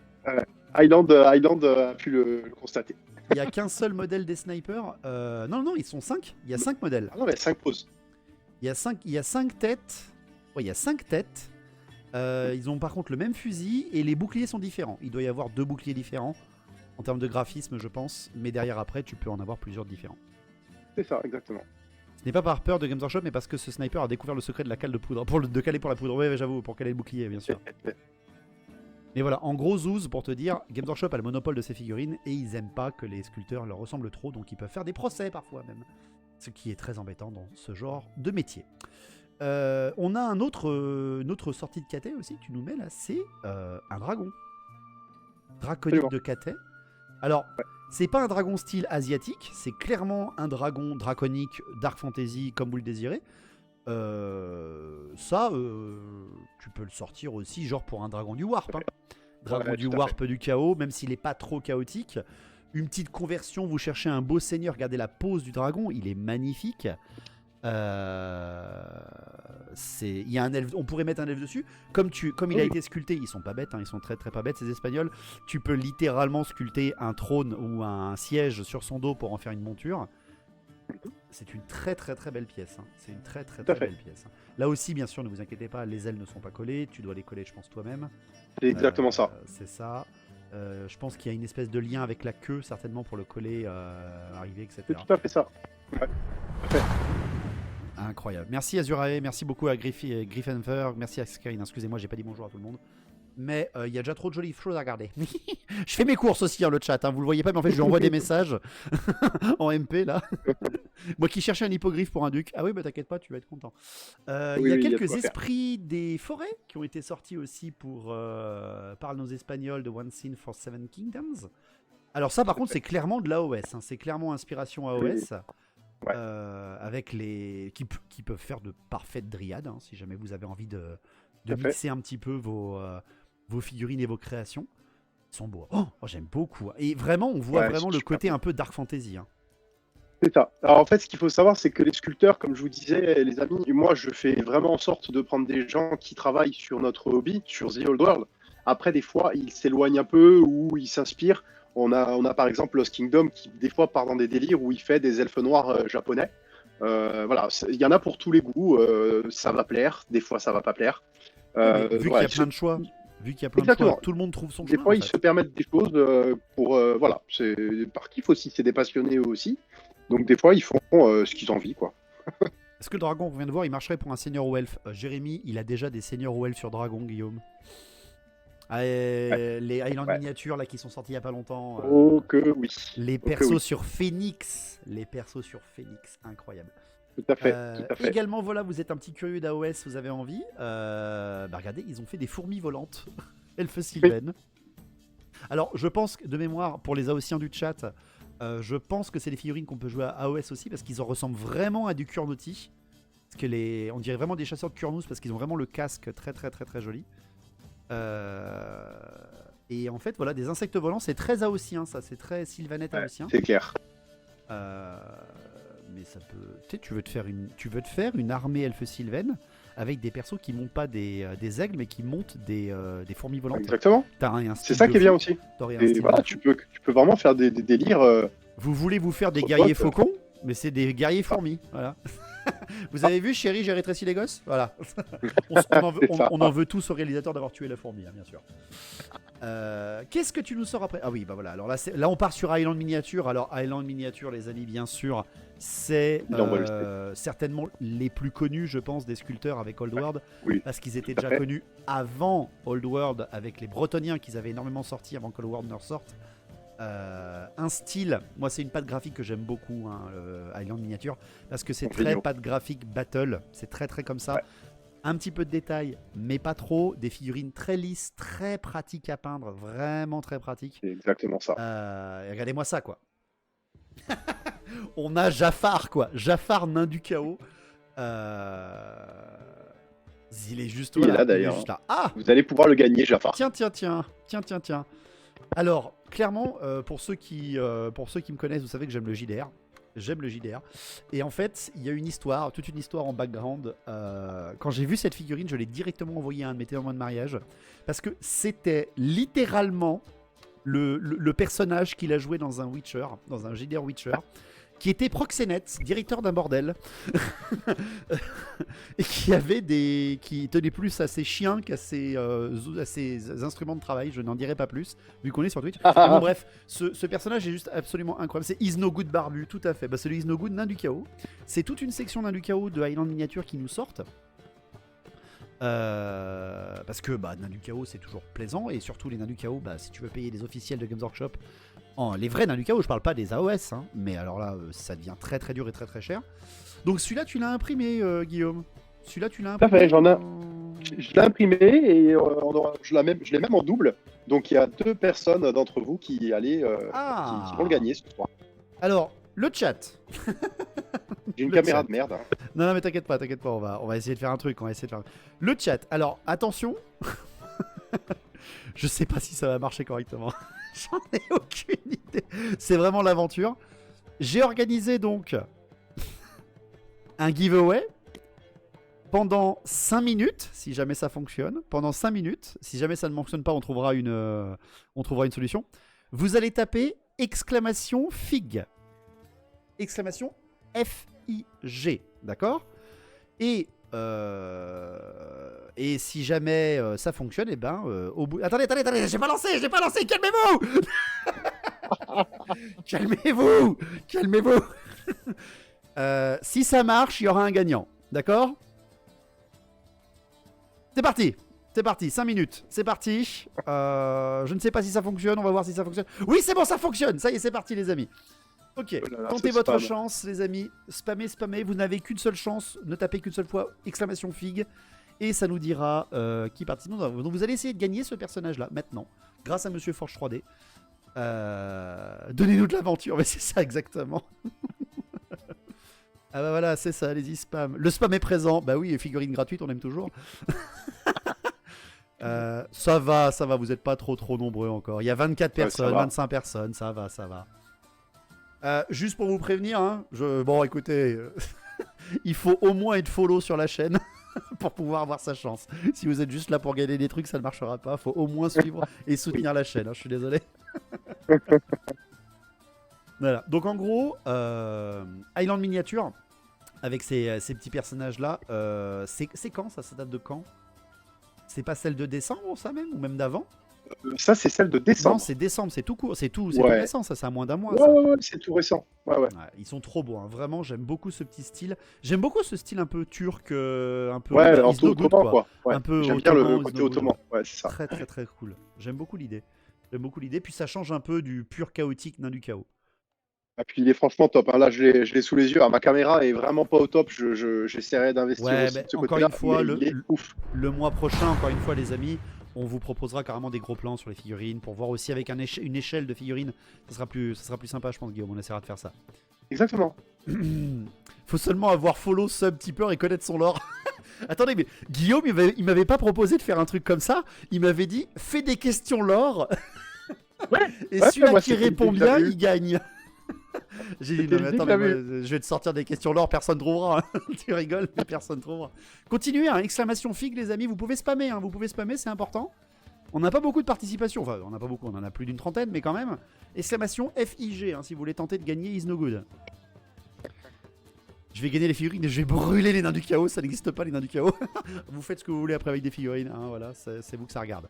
Highland a pu le constater. Il n'y a qu'un seul modèle des snipers. Non, ils sont 5. Il y a 5 modèles. Ah non, mais 5 poses. Il y a 5 têtes. Ouais, il y a 5 têtes. Ils ont par contre le même fusil et les boucliers sont différents. Il doit y avoir 2 boucliers différents en termes de graphisme, je pense. Mais derrière, après, tu peux en avoir plusieurs différents. C'est ça, exactement. Ce n'est pas par peur de Games Workshop, mais parce que ce sniper a découvert le secret de la cale de poudre. De caler pour la poudre. Ouais, j'avoue, pour caler le bouclier, bien sûr. Mais voilà, en gros, Zouz, pour te dire, Games Workshop a le monopole de ces figurines et ils aiment pas que les sculpteurs leur ressemblent trop, donc ils peuvent faire des procès parfois même. Ce qui est très embêtant dans ce genre de métier. On a une autre sortie de Catet aussi que tu nous mets là, c'est un dragon. Draconique de Catet. Alors, c'est pas un dragon style asiatique, c'est clairement un dragon draconique, dark fantasy comme vous le désirez. Tu peux le sortir aussi genre pour un dragon du warp. Hein. Dragon du warp du chaos, même s'il n'est pas trop chaotique. Une petite conversion, vous cherchez un beau seigneur, regardez la pose du dragon, il est magnifique. Il y a un elfe, on pourrait mettre un elfe dessus. Comme il a été sculpté, ils sont pas bêtes, hein, ils sont très très pas bêtes ces Espagnols. Tu peux littéralement sculpter un trône ou un siège sur son dos pour en faire une monture. C'est une très très très belle pièce. Hein. C'est une très très très belle pièce. Hein. Là aussi, bien sûr, ne vous inquiétez pas, les ailes ne sont pas collées. Tu dois les coller, je pense, toi-même. C'est exactement ça. C'est ça. Je pense qu'il y a une espèce de lien avec la queue, certainement, pour le coller, arriver, etc. C'est tout à fait ça. Ouais. Parfait. Incroyable. Merci Azurae, merci beaucoup à Griffenfer, merci à Skyrim. Excusez-moi, j'ai pas dit bonjour à tout le monde. Mais il y a déjà trop de jolies choses à regarder. Je fais mes courses aussi, le chat. Vous le voyez pas, mais en fait, je lui envoie des messages en MP là. Moi qui cherchais un hippogriffe pour un duc. Ah oui, bah t'inquiète pas, tu vas être content. Il y a quelques esprits des forêts qui ont été sortis aussi pour par nos Espagnols de One Scene for Seven Kingdoms. Alors ça, par contre, c'est clairement de l'AOS. C'est clairement inspiration AOS. Ouais. Avec les qui peuvent faire de parfaites dryades, si jamais vous avez envie de mixer un petit peu vos figurines et vos créations. Ils sont beaux. Oh, j'aime beaucoup. Et vraiment, on voit vraiment le côté un peu dark fantasy. C'est ça. Alors en fait, ce qu'il faut savoir, c'est que les sculpteurs, comme je vous disais, les amis, moi, je fais vraiment en sorte de prendre des gens qui travaillent sur notre hobby, sur The Old World. Après, des fois, ils s'éloignent un peu ou ils s'inspirent. On a par exemple Lost Kingdom qui, des fois, part dans des délires où il fait des elfes noirs japonais. Voilà, il y en a pour tous les goûts. Ça va plaire, des fois, ça va pas plaire. Vu qu'il y a plein de choix. Vu qu'il y a plein de choix, tout le monde trouve son chemin. Des fois, ils se permettent des choses pour... voilà, c'est par kiff aussi, c'est des passionnés aussi. Donc des fois, ils font ce qu'ils ont envie, quoi. Est-ce que le dragon qu'on vient de voir, il marcherait pour un seigneur ou elfe Jérémy, il a déjà des seigneurs ou elfes sur dragon, Guillaume. Les Highland miniatures là qui sont sortis il y a pas longtemps. Oh que oui. Les persos sur Phoenix. Les persos sur Phoenix, incroyable. Tout à fait, tout à fait. Également, voilà, vous êtes un petit curieux d'AOS, vous avez envie. Regardez, ils ont fait des fourmis volantes. Elfe Sylvaine. Alors, je pense que, de mémoire, pour les AOSiens du chat, je pense que c'est des figurines qu'on peut jouer à AOS aussi, parce qu'ils en ressemblent vraiment à du Kurnouti. Parce que on dirait vraiment des chasseurs de Kurnous, parce qu'ils ont vraiment le casque très très très très joli. Et en fait, voilà, des insectes volants, c'est très AOSien, ça, c'est très Sylvanette AOSien. C'est clair. Mais ça peut. Tu sais, tu veux te faire une armée elfe sylvaine avec des persos qui montent pas des aigles, mais qui montent des fourmis volantes. Exactement. C'est ça qui est bien aussi. Et voilà, tu peux vraiment faire des délires. Vous voulez vous faire des guerriers faucons, mais c'est des guerriers fourmis. Voilà. Vous avez vu, chérie, j'ai rétréci les gosses. Voilà. on en veut tous au réalisateur d'avoir tué la fourmi, bien sûr. Qu'est-ce que tu nous sors après? Ah oui, bah voilà. Alors là, on part sur Highland Miniature. Alors Highland Miniature, les amis, bien sûr, c'est certainement les plus connus, je pense, des sculpteurs avec Old World, parce qu'ils étaient déjà connus avant Old World avec les Bretoniens qu'ils avaient énormément sortis avant qu'Old World ne ressorte. Un style, moi c'est une patte graphique que j'aime beaucoup, Highland Miniature, parce que c'est très patte graphique battle, c'est très très comme ça. Un petit peu de détails, mais pas trop. Des figurines très lisses, très pratiques à peindre, vraiment très pratiques. C'est exactement ça. Regardez-moi ça, quoi. On a Jafar, quoi. Jafar, nain du chaos. Il est juste là, d'ailleurs. Ah, vous allez pouvoir le gagner, Jafar. Tiens. Alors, clairement, pour ceux qui me connaissent, vous savez que j'aime le JDR. J'aime le JDR. Et en fait, il y a une histoire, toute une histoire en background. Quand j'ai vu cette figurine, je l'ai directement envoyée à un de mes témoins de mariage. Parce que c'était littéralement le personnage qu'il a joué dans un Witcher, dans un JDR Witcher, qui était proxénète, directeur d'un bordel, et qui tenait plus à ses chiens qu'à ses instruments de travail. Je n'en dirai pas plus, vu qu'on est sur Twitch. Bon, bref, ce personnage est juste absolument incroyable. C'est Isnogood Barbu, tout à fait. C'est le Isnogood Nain du Chaos. C'est toute une section Nain du Chaos de Highland Miniature qui nous sortent. Parce que Nain du Chaos, c'est toujours plaisant. Et surtout, les Nains du Chaos, si tu veux payer des officiels de Games Workshop, les vrais Nains du Chaos, je parle pas des AOS, mais alors là, ça devient très très dur et très très cher. Donc celui-là, tu l'as imprimé, Guillaume. Celui-là, tu l'as imprimé. Je l'ai imprimé et je l'ai même en double. Donc il y a 2 personnes d'entre vous qui qui vont le gagner ce soir. Alors, le chat. J'ai une caméra de merde. Non, mais t'inquiète pas, on va essayer de faire un truc. Le chat. Alors, attention. Je sais pas si ça va marcher correctement. J'en ai aucune idée. C'est vraiment l'aventure. J'ai organisé donc un giveaway pendant 5 minutes, si jamais ça fonctionne. Pendant 5 minutes. Si jamais ça ne fonctionne pas, on trouvera une solution. Vous allez taper exclamation FIG. Exclamation FIG. D'accord? Et Et si jamais ça fonctionne, et ben au bout. Attendez, j'ai pas lancé, calmez-vous. Calmez-vous. Si ça marche, il y aura un gagnant. D'accord? C'est parti, 5 minutes. C'est parti. Je ne sais pas si ça fonctionne, on va voir si ça fonctionne. Oui, c'est bon, ça fonctionne. Ça y est, c'est parti, les amis. Ok, tentez votre chance, les amis. Spammez. Vous n'avez qu'une seule chance. Ne tapez qu'une seule fois. Exclamation FIG. Et ça nous dira qui participe. Donc vous allez essayer de gagner ce personnage-là maintenant, grâce à Monsieur Forge 3D. Donnez-nous de l'aventure, mais c'est ça exactement. Ah bah voilà, c'est ça, allez-y, spam. Le spam est présent. Bah oui, figurine gratuite, on aime toujours. Ça va, vous n'êtes pas trop nombreux encore. Il y a 24 personnes, 25 personnes, ça va. Juste pour vous prévenir, hein, bon écoutez, il faut au moins être follow sur la chaîne pour pouvoir avoir sa chance. Si vous êtes juste là pour gagner des trucs, ça ne marchera pas. Il faut au moins suivre et soutenir la chaîne, hein, je suis désolé. Voilà, donc en gros, Island Miniature, avec ces petits personnages-là, c'est quand ça date de quand? C'est pas celle de décembre, ça même? Ou même d'avant? Ça, c'est celle de décembre. Non, c'est décembre, c'est tout court, c'est tout récent, ça, c'est à moins d'un mois. Ouais, c'est tout récent. Ouais. Ils sont trop beaux, hein. Vraiment, j'aime beaucoup ce petit style. J'aime beaucoup ce style un peu turc, un peu ottoman, quoi. Ouais. Un peu j'aime bien le côté ottoman, ouais, c'est ça. Très cool. J'aime beaucoup l'idée. Puis ça change un peu du pur chaotique nain du chaos. Et puis il est franchement top, hein. Là, je l'ai sous les yeux. Ma caméra est vraiment pas au top. J'essaierai d'investir aussi de ce encore côté-là. Une fois, le mois prochain, encore une fois, les amis, on vous proposera carrément des gros plans sur les figurines pour voir aussi avec une échelle de figurines. Ça sera plus sympa, je pense, Guillaume. On essaiera de faire ça. Exactement. Faut seulement avoir follow, sub, tipper et connaître son lore. Attendez, mais Guillaume, il m'avait pas proposé de faire un truc comme ça. Il m'avait dit, fais des questions lore. Et celui-là qui répond bien, il gagne. J'ai dit, non, mais attends, je vais te sortir des questions lore, personne trouvera. Hein. Tu rigoles, mais personne trouvera. Continuez, hein, exclamation FIG, les amis, vous pouvez spammer, c'est important. On n'a pas beaucoup de participation, enfin, on n'a pas beaucoup, on en a plus d'une trentaine, mais quand même. Exclamation FIG, hein, si vous voulez tenter de gagner Is No Good. Je vais gagner les figurines et je vais brûler les nains du chaos, ça n'existe pas les nains du chaos. Vous faites ce que vous voulez après avec des figurines, hein, voilà, c'est vous que ça regarde.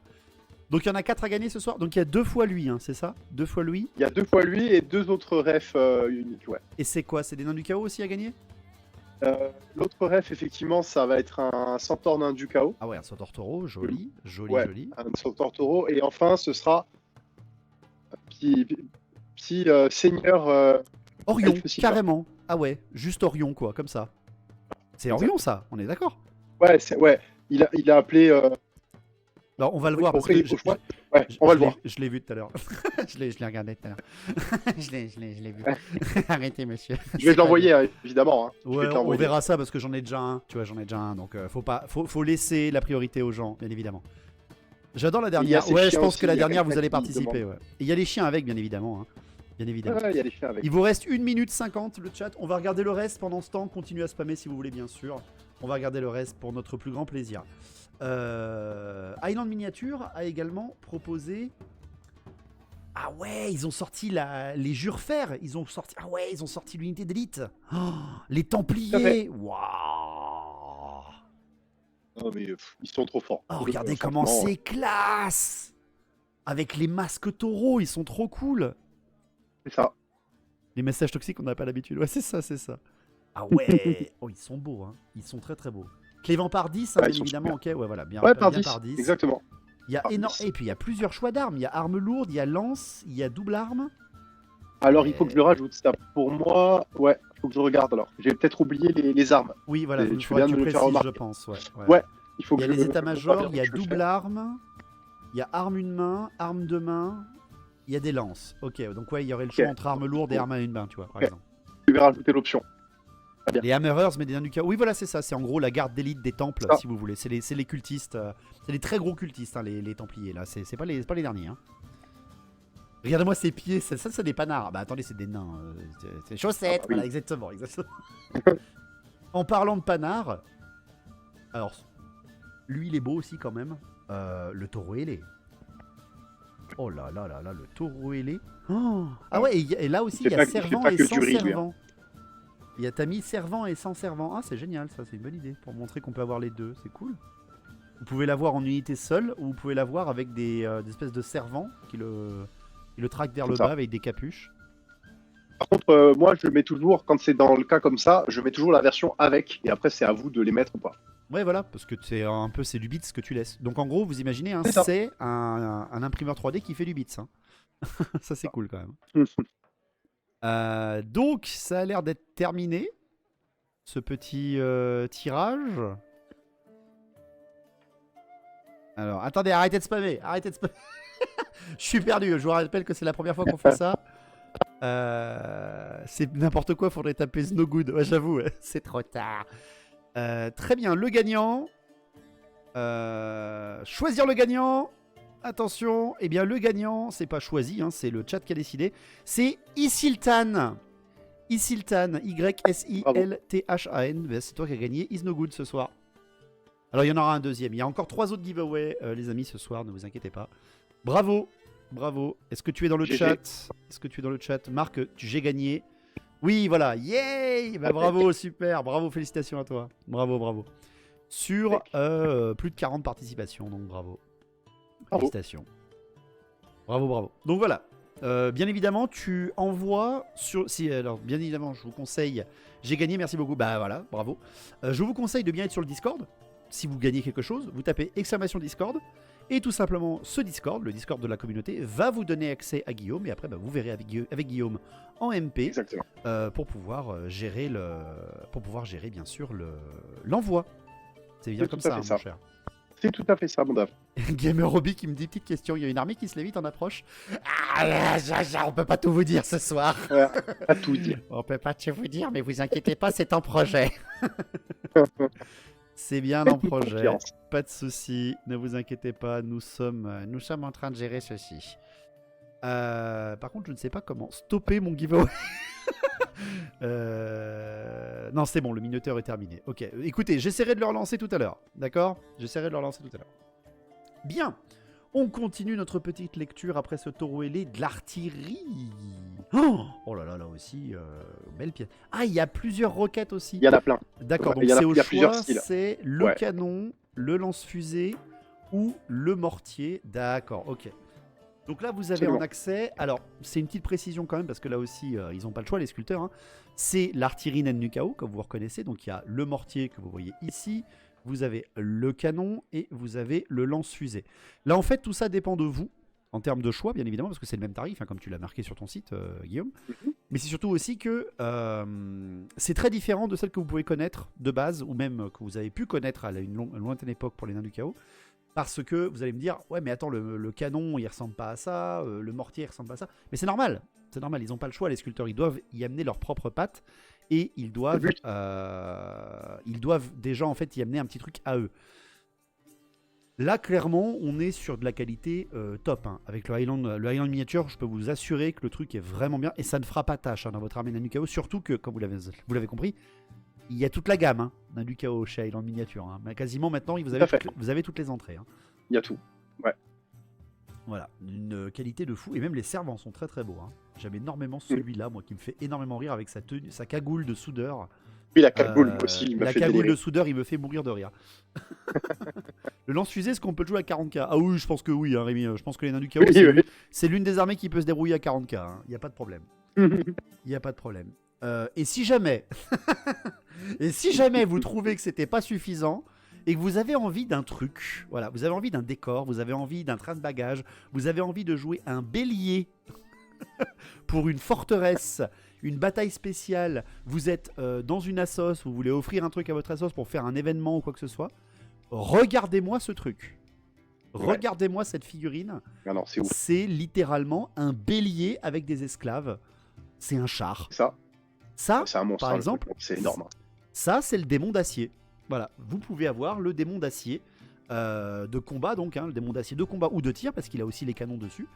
Donc il y en a 4 à gagner ce soir. Donc il y a 2 fois lui, hein, c'est ça? 2 fois lui. Il y a 2 fois lui et 2 autres refs uniques, ouais. Et c'est quoi? C'est des nains du chaos aussi à gagner? L'autre ref, effectivement, ça va être un centaure nain du chaos. Ah ouais, un centaure taureau, joli. Un centaure taureau. Et enfin, ce sera petit seigneur... Orion, carrément. Ah ouais, juste Orion, quoi, comme ça. C'est Orion, ça, on est d'accord? Ouais, il a appelé... Alors, on va le voir parce que on va le voir. Je l'ai vu tout à l'heure. je l'ai regardé tout à l'heure. je l'ai vu. Arrêtez, monsieur. Je vais te l'envoyer, évidemment. Hein. Ouais, on verra ça parce que j'en ai déjà un. Tu vois, donc faut laisser la priorité aux gens, bien évidemment. J'adore la dernière. Ouais, je pense que la dernière, vous allez participer. Ouais. Il y a les chiens avec, bien évidemment. Hein. Bien évidemment. Ouais, il y a les chiens avec. Il vous reste 1 minute 50 le chat. On va regarder le reste pendant ce temps. Continuez à spammer si vous voulez, bien sûr. On va regarder le reste pour notre plus grand plaisir. Island Miniature a également proposé. Ah ouais, ils ont sorti les Jurfers. Ils ont sorti l'unité d'élite. Oh, les Templiers. Waouh. Oh, mais ils sont trop forts. Oh, regardez comment c'est classe. Avec les masques taureaux, ils sont trop cool. C'est ça. Les messages toxiques, on n'a pas l'habitude. Ouais, c'est ça. Ah ouais. Oh, ils sont beaux, hein. Ils sont très très beaux. Clément par 10, hein, bien évidemment, ok, ouais, voilà, bien, par 10, exactement. Il y a et puis il y a plusieurs choix d'armes. Il y a arme lourde, il y a lance, il y a double arme. Alors il faut que je le rajoute, ça. Pour moi, ouais, il faut que je regarde alors. J'ai peut-être oublié les armes. Oui, voilà, tu viens de me le faire remarquer. Je pense, ouais. Il faut y a les états-majors, il y a double arme, il y a arme une main, arme deux mains, il y a des lances. Ok, donc ouais, il y aurait le choix entre arme lourde et arme à une main, tu vois, par exemple. Je vais rajouter l'option. Les Hammerers, mais des nains du chaos. Oui, voilà, c'est ça. C'est en gros la garde d'élite des temples, si vous voulez. C'est les cultistes. C'est les très gros cultistes, hein, les Templiers, là. C'est pas les derniers. Hein. Regardez-moi ces pieds. Ça, c'est des panards. Bah, attendez, c'est des nains. C'est des chaussettes. Voilà, exactement. En parlant de panards, alors, lui, il est beau aussi, quand même. Le taureau ailé. Oh là là là là, le taureau ailé. Oh ah ouais, et là aussi, il y a servant et sans servant. T'as mis servant et sans servant. Ah, c'est génial, ça, c'est une bonne idée pour montrer qu'on peut avoir les deux. C'est cool. Vous pouvez l'avoir en unité seule ou vous pouvez l'avoir avec des espèces de servants qui le traquent vers Comme le ça. bas avec des capuches. Par contre, moi, je mets toujours, quand c'est dans le cas comme ça, je mets toujours la version avec, et après, c'est à vous de les mettre ou pas. Ouais, voilà, parce que c'est du bits que tu laisses. Donc en gros, vous imaginez, hein, C'est ça. c'est un imprimeur 3D qui fait du bits. Hein. Ça, c'est cool quand même. Donc, ça a l'air d'être terminé, ce petit tirage. Alors, attendez, arrêtez de spammer. Je suis perdu, je vous rappelle que c'est la première fois qu'on fait ça. C'est n'importe quoi, faudrait taper No Good. Ouais, j'avoue, ouais, c'est trop tard. Très bien, le gagnant. Choisir le gagnant. Attention, eh bien le gagnant, c'est pas choisi, hein, c'est le chat qui a décidé. C'est Isiltan. Isiltan, Y-S-I-L-T-H-A-N. Ben, c'est toi qui as gagné Is No Good ce soir. Alors il y en aura un deuxième. Il y a encore 3 autres giveaways, les amis, ce soir, ne vous inquiétez pas. Bravo, bravo. Est-ce que tu es dans le chat? Est-ce que tu es dans le chat? Marc, j'ai gagné. Oui, voilà, yay! Bah, bravo, super, bravo, félicitations à toi. Bravo, bravo. Sur plus de 40 participations, donc bravo. Félicitations. Bravo, bravo. Donc voilà. Bien évidemment, tu envoies sur. Si, alors, bien évidemment, je vous conseille. J'ai gagné, merci beaucoup. Bah voilà, bravo. Je vous conseille de bien être sur le Discord. Si vous gagnez quelque chose, vous tapez exclamation Discord. Et tout simplement, ce Discord, le Discord de la communauté, va vous donner accès à Guillaume. Et après, bah, vous verrez avec Guillaume en MP pour pouvoir gérer bien sûr l'envoi. C'est bien comme ça, hein, mon cher. C'est tout à fait ça, mon Dave. Gamer Hobby qui me dit petite question, il y a une armée qui se lévite en approche. Ah, on peut pas tout vous dire ce soir. Ouais, pas tout dire. On peut pas tout vous dire, mais vous inquiétez pas, c'est en projet. C'est bien en projet. Pas de souci, ne vous inquiétez pas, nous sommes en train de gérer ceci. Par contre, je ne sais pas comment stopper mon giveaway. Non, c'est bon, le minuteur est terminé. Ok, écoutez, j'essaierai de le relancer tout à l'heure. D'accord? J'essaierai de le relancer tout à l'heure. Bien, on continue notre petite lecture après ce taureau ailé de l'artillerie. Oh là là, là aussi, belle pièce. Ah, il y a plusieurs roquettes aussi. Il y en a plein. D'accord, Ouais, donc c'est au choix, styles. c'est le canon, le lance-fusée ou le mortier. D'accord, ok. Donc là, vous avez en accès. Alors, c'est une petite précision quand même, parce que là aussi, ils n'ont pas le choix, les sculpteurs. Hein. C'est l'artillerie Nennukao, comme vous reconnaissez. Donc, il y a le mortier que vous voyez ici. Vous avez le canon et vous avez le lance-fusée. Là, en fait, tout ça dépend de vous, en termes de choix, bien évidemment, parce que c'est le même tarif, hein, comme tu l'as marqué sur ton site, Guillaume. Mais c'est surtout aussi que c'est très différent de celle que vous pouvez connaître de base, ou même que vous avez pu connaître à une lointaine époque pour les nains du chaos. Parce que vous allez me dire, ouais, mais attends, le canon, il ressemble pas à ça, le mortier, il ressemble pas à ça. Mais c'est normal, ils n'ont pas le choix, les sculpteurs, ils doivent y amener leurs propres pattes et ils doivent déjà en fait y amener un petit truc à eux. Là, clairement, on est sur de la qualité top. Hein. Avec le Highland miniature, je peux vous assurer que le truc est vraiment bien et ça ne fera pas tâche dans votre armée Nennukao, surtout que, comme vous l'avez compris, il y a toute la gamme hein, d'un du chaos chez Highland Miniature. Hein. Mais quasiment maintenant, vous avez toutes les entrées. Hein. Il y a tout. Ouais. Voilà, une qualité de fou. Et même les servants sont très très beaux. Hein. J'aime énormément celui-là, moi, qui me fait énormément rire avec sa cagoule de soudeur. Oui, la cagoule aussi, il me fait La cagoule délirer. de soudeur, il me fait mourir de rire. Le lance-fusée, est-ce qu'on peut le jouer à 40k? Ah oui, je pense que oui, hein, Rémi. Je pense que les nains du chaos, c'est l'une des armées qui peut se débrouiller à 40k. Hein. Il n'y a pas de problème. Il n'y a pas de problème. Et si jamais vous trouvez que c'était pas suffisant et que vous avez envie d'un truc, voilà, vous avez envie d'un décor, vous avez envie d'un train de bagages, vous avez envie de jouer un bélier pour une forteresse, une bataille spéciale, vous êtes dans une assos, vous voulez offrir un truc à votre assos pour faire un événement ou quoi que ce soit, regardez-moi ce truc. Regardez-moi cette figurine. Ah non, c'est ouf. C'est littéralement un bélier avec des esclaves. C'est un char. Ça, c'est un monstre, par exemple, c'est énorme. Ça, c'est le démon d'acier. Voilà, vous pouvez avoir le démon d'acier de combat, donc hein, le démon d'acier de combat ou de tir, parce qu'il a aussi les canons dessus.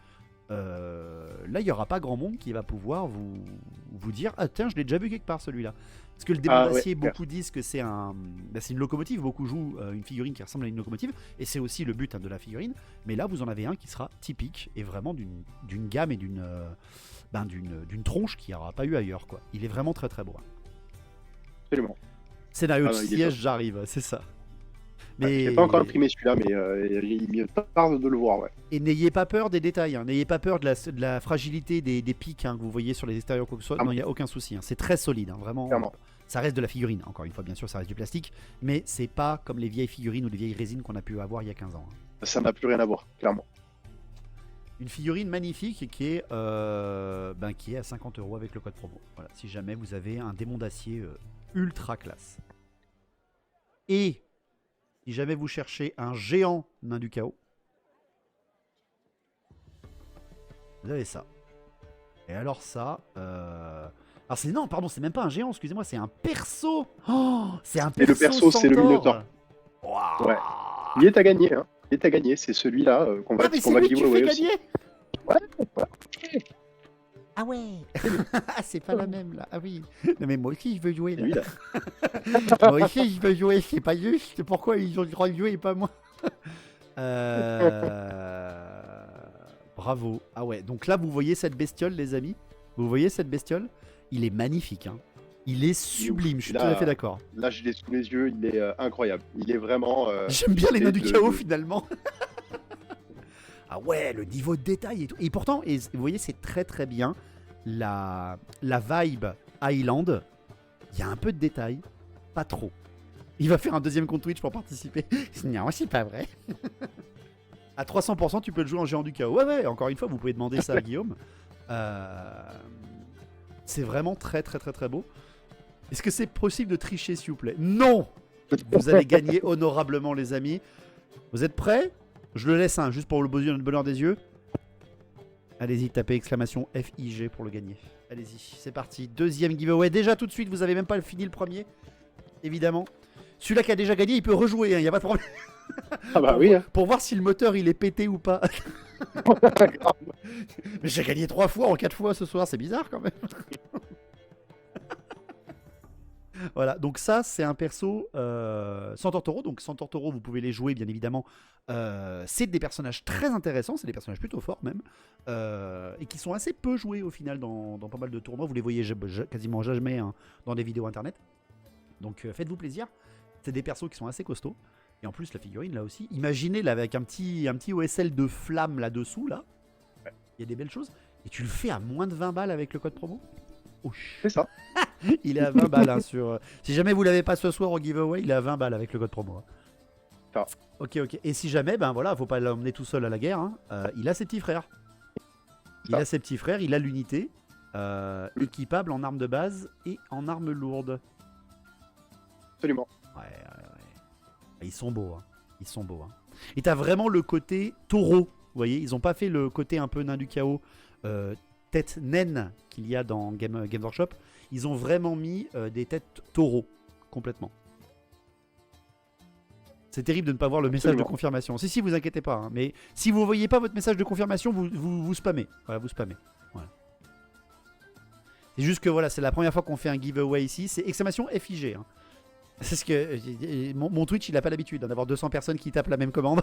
Là, il n'y aura pas grand monde qui va pouvoir vous dire « Ah tiens, je l'ai déjà vu quelque part celui-là ». Parce que le démon d'acier, beaucoup disent que c'est c'est une locomotive, beaucoup jouent une figurine qui ressemble à une locomotive, et c'est aussi le but hein, de la figurine. Mais là, vous en avez un qui sera typique, et vraiment d'une gamme et d'une tronche qu'il n'y aura pas eu ailleurs. Quoi. Il est vraiment très très beau. Absolument. Scénario de non, il est siège, top. j'arrive, c'est ça. Je Mais l'ai pas encore imprimé celui-là, mais il me tarde de le voir, ouais. et n'ayez pas peur des détails, hein. N'ayez pas peur de la fragilité des pics, hein, que vous voyez sur les extérieurs quoi que ce soit. Non, il n'y a aucun souci, hein. C'est très solide, hein, vraiment. Clairement. Ça reste de la figurine, encore une fois, bien sûr, ça reste du plastique, mais c'est pas comme les vieilles figurines ou les vieilles résines qu'on a pu avoir il y a 15 ans, hein. Ça n'a plus rien à voir, clairement. Une figurine magnifique qui est à 50 € avec le code promo. Voilà, si jamais vous avez un démon d'acier ultra classe. Et si jamais vous cherchez un géant nain du chaos, vous avez ça. Et alors ça... Alors c'est non, pardon, c'est même pas un géant, excusez-moi, c'est un perso. Oh, c'est un Et perso. le perso, c'est le centaure. Minotaur. Waouh. Ouais. Il est à gagner, hein. Il est à gagner, c'est celui-là qu'on va, Ah mais qu'on c'est va lui que tu fais giveaway aussi. gagner. Ouais, voilà. Ah ouais. Ah c'est pas la même là. Ah oui. Non mais moi aussi je veux jouer C'est là. lui, là. Moi aussi je veux jouer, c'est pas juste. Pourquoi ils ont le droit de jouer et pas moi? Bravo. Ah ouais, donc là vous voyez cette bestiole les amis. Vous voyez cette bestiole? Il est magnifique, hein. Il est sublime, je suis Là- tout à fait d'accord. Là, je l'ai sous les yeux, il est incroyable. Il est vraiment. J'aime bien les nains du le- chaos le- finalement. Ah ouais, le niveau de détail et tout. Et pourtant, et vous voyez, c'est très très bien la vibe Highland. Il y a un peu de détail, pas trop. Il va faire un deuxième compte Twitch pour participer. Non, c'est pas vrai. À 300%, tu peux le jouer en géant du chaos. Ouais, ouais, encore une fois, vous pouvez demander ça à Guillaume. C'est vraiment très très très très beau. Est-ce que c'est possible de tricher, s'il vous plaît? Non. Vous allez gagner honorablement, les amis. Vous êtes prêts? Je le laisse, hein, juste pour le bonheur des yeux. Allez-y, tapez exclamation FIG pour le gagner. Allez-y, c'est parti. Deuxième giveaway. Déjà tout de suite, vous avez même pas fini le premier. Évidemment. Celui-là qui a déjà gagné, il peut rejouer, il n'y a pas de problème. Ah bah oui, hein. Pour voir si le moteur il est pété ou pas. Mais j'ai gagné 3 fois en 4 fois ce soir, c'est bizarre quand même. Voilà, donc ça c'est un perso Centaure Taureau. Donc Centaure Taureau, vous pouvez les jouer bien évidemment. C'est des personnages très intéressants, c'est des personnages plutôt forts même. Et qui sont assez peu joués au final dans pas mal de tournois. Vous les voyez quasiment jamais, hein, dans des vidéos internet. Donc faites-vous plaisir. C'est des persos qui sont assez costauds. Et en plus la figurine là aussi. Imaginez là avec un petit OSL de flamme là-dessous là. Il y a des belles choses. Et tu le fais à moins de 20 balles avec le code promo. C'est ça. Il est à 20 balles, hein, sur... Si jamais vous l'avez pas ce soir au giveaway, il est à 20 balles avec le code promo, hein. Ça. Ok. Et si jamais, ben voilà, faut pas l'emmener tout seul à la guerre, hein, il a ses petits frères. Il a ses petits frères, il a l'unité, équipable en armes de base et en armes lourdes. Absolument. Ouais. Ils sont beaux, hein. Ils sont beaux, hein. Et t'as vraiment le côté taureau, vous voyez, ils ont pas fait le côté un peu nain du chaos, tête naine qu'il y a dans Game Workshop. Ils ont vraiment mis des têtes taureaux, complètement. C'est terrible de ne pas voir le message de confirmation. Si, vous inquiétez pas, hein, mais si vous ne voyez pas votre message de confirmation, vous spammez. Voilà, vous spammez. Voilà. C'est juste que voilà, c'est la première fois qu'on fait un giveaway ici. C'est exclamation FIG, hein. C'est ce que mon Twitch, il a pas l'habitude d'avoir 200 personnes qui tapent la même commande.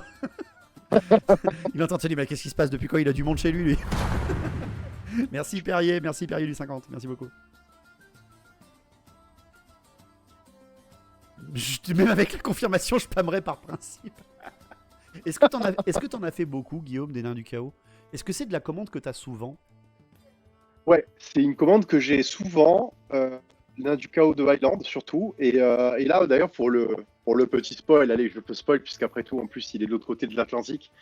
Il entend se dire, mais qu'est-ce qui se passe depuis quand il a du monde chez lui. Merci Perrier du 50, merci beaucoup. Même avec la confirmation, je spammerai par principe. Est-ce que t'en as fait beaucoup, Guillaume, des nains du chaos? Est-ce que c'est de la commande que t'as souvent? Ouais, c'est une commande que j'ai souvent, l'un du chaos de Highland surtout. Et là, d'ailleurs, pour le petit spoil, allez, je peux spoil, puisqu'après tout, en plus, il est de l'autre côté de l'Atlantique.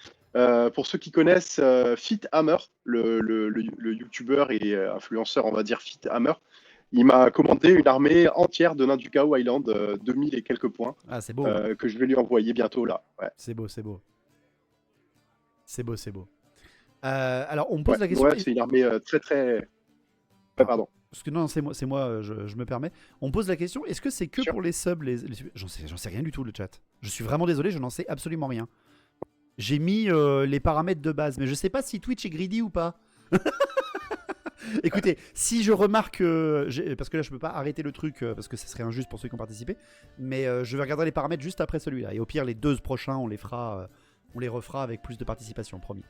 Pour ceux qui connaissent Fit Hammer, le youtubeur et influenceur, on va dire Fit Hammer, il m'a commandé une armée entière de nains du chaos Highland, 2000 et quelques points. Ah, c'est beau. Que je vais lui envoyer bientôt là. Ouais. C'est beau. Alors, on me pose la question. Ouais, c'est une armée très très. Ouais, pardon. Parce que non, c'est moi, je me permets. On me pose la question, est-ce que c'est que Sûr. pour les subs J'en sais rien du tout, le chat. Je suis vraiment désolé, je n'en sais absolument rien. J'ai mis les paramètres de base, mais je sais pas si Twitch est greedy ou pas. Écoutez, si je remarque, parce que là je peux pas arrêter le truc parce que ça serait injuste pour ceux qui ont participé, mais je vais regarder les paramètres juste après celui-là. Et au pire, les 2 prochains, on les refera avec plus de participation, promis.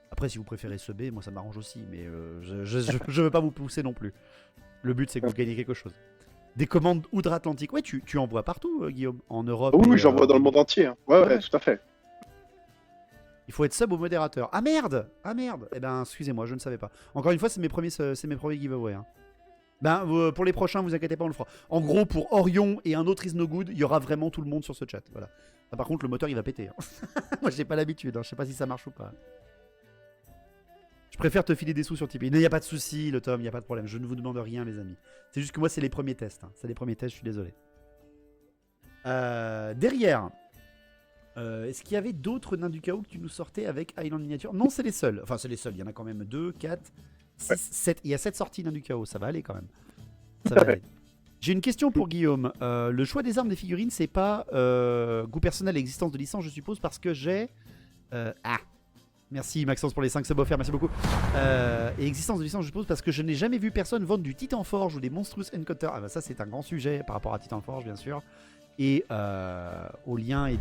Après, si vous préférez subber, moi ça m'arrange aussi, mais je veux pas vous pousser non plus. Le but c'est que vous gagnez quelque chose. Des commandes outre-Atlantique. Ouais, tu envoies partout, Guillaume, en Europe. Oui, et, oui, j'envoie dans le monde entier. Hein. Ouais, ouais, tout à fait. Il faut être sub au modérateur. Ah merde! Ah merde! Eh ben, excusez-moi, je ne savais pas. Encore une fois, c'est mes premiers giveaways. Hein. Ben, pour les prochains, vous inquiétez pas, on le fera. En gros, pour Orion et un autre Is No Good, il y aura vraiment tout le monde sur ce chat. Voilà. Ah, par contre, le moteur, il va péter. Hein. Moi, j'ai pas l'habitude. Hein. Je sais pas si ça marche ou pas. Je préfère te filer des sous sur Tipeee. Il n'y a pas de souci, le Tom, il n'y a pas de problème. Je ne vous demande rien, les amis. C'est juste que moi, c'est les premiers tests. Hein. C'est les premiers tests, je suis désolé. Derrière, est-ce qu'il y avait d'autres nains du chaos que tu nous sortais avec Island Miniature? Non, c'est les seuls. Enfin, c'est les seuls. Il y en a quand même 2, 4, 6, 7. Il y a 7 sorties nains du chaos. Ça va aller quand même. Ça va aller. J'ai une question pour Guillaume. Le choix des armes des figurines, c'est pas goût personnel et existence de licence, je suppose, parce que j'ai... Merci Maxence pour les 5 subs offerts, merci beaucoup. Et existence de licence, je suppose, parce que je n'ai jamais vu personne vendre du Titan Forge ou des Monstrous Encounter. Ah bah ça, c'est un grand sujet par rapport à Titan Forge, bien sûr. Et aux liens et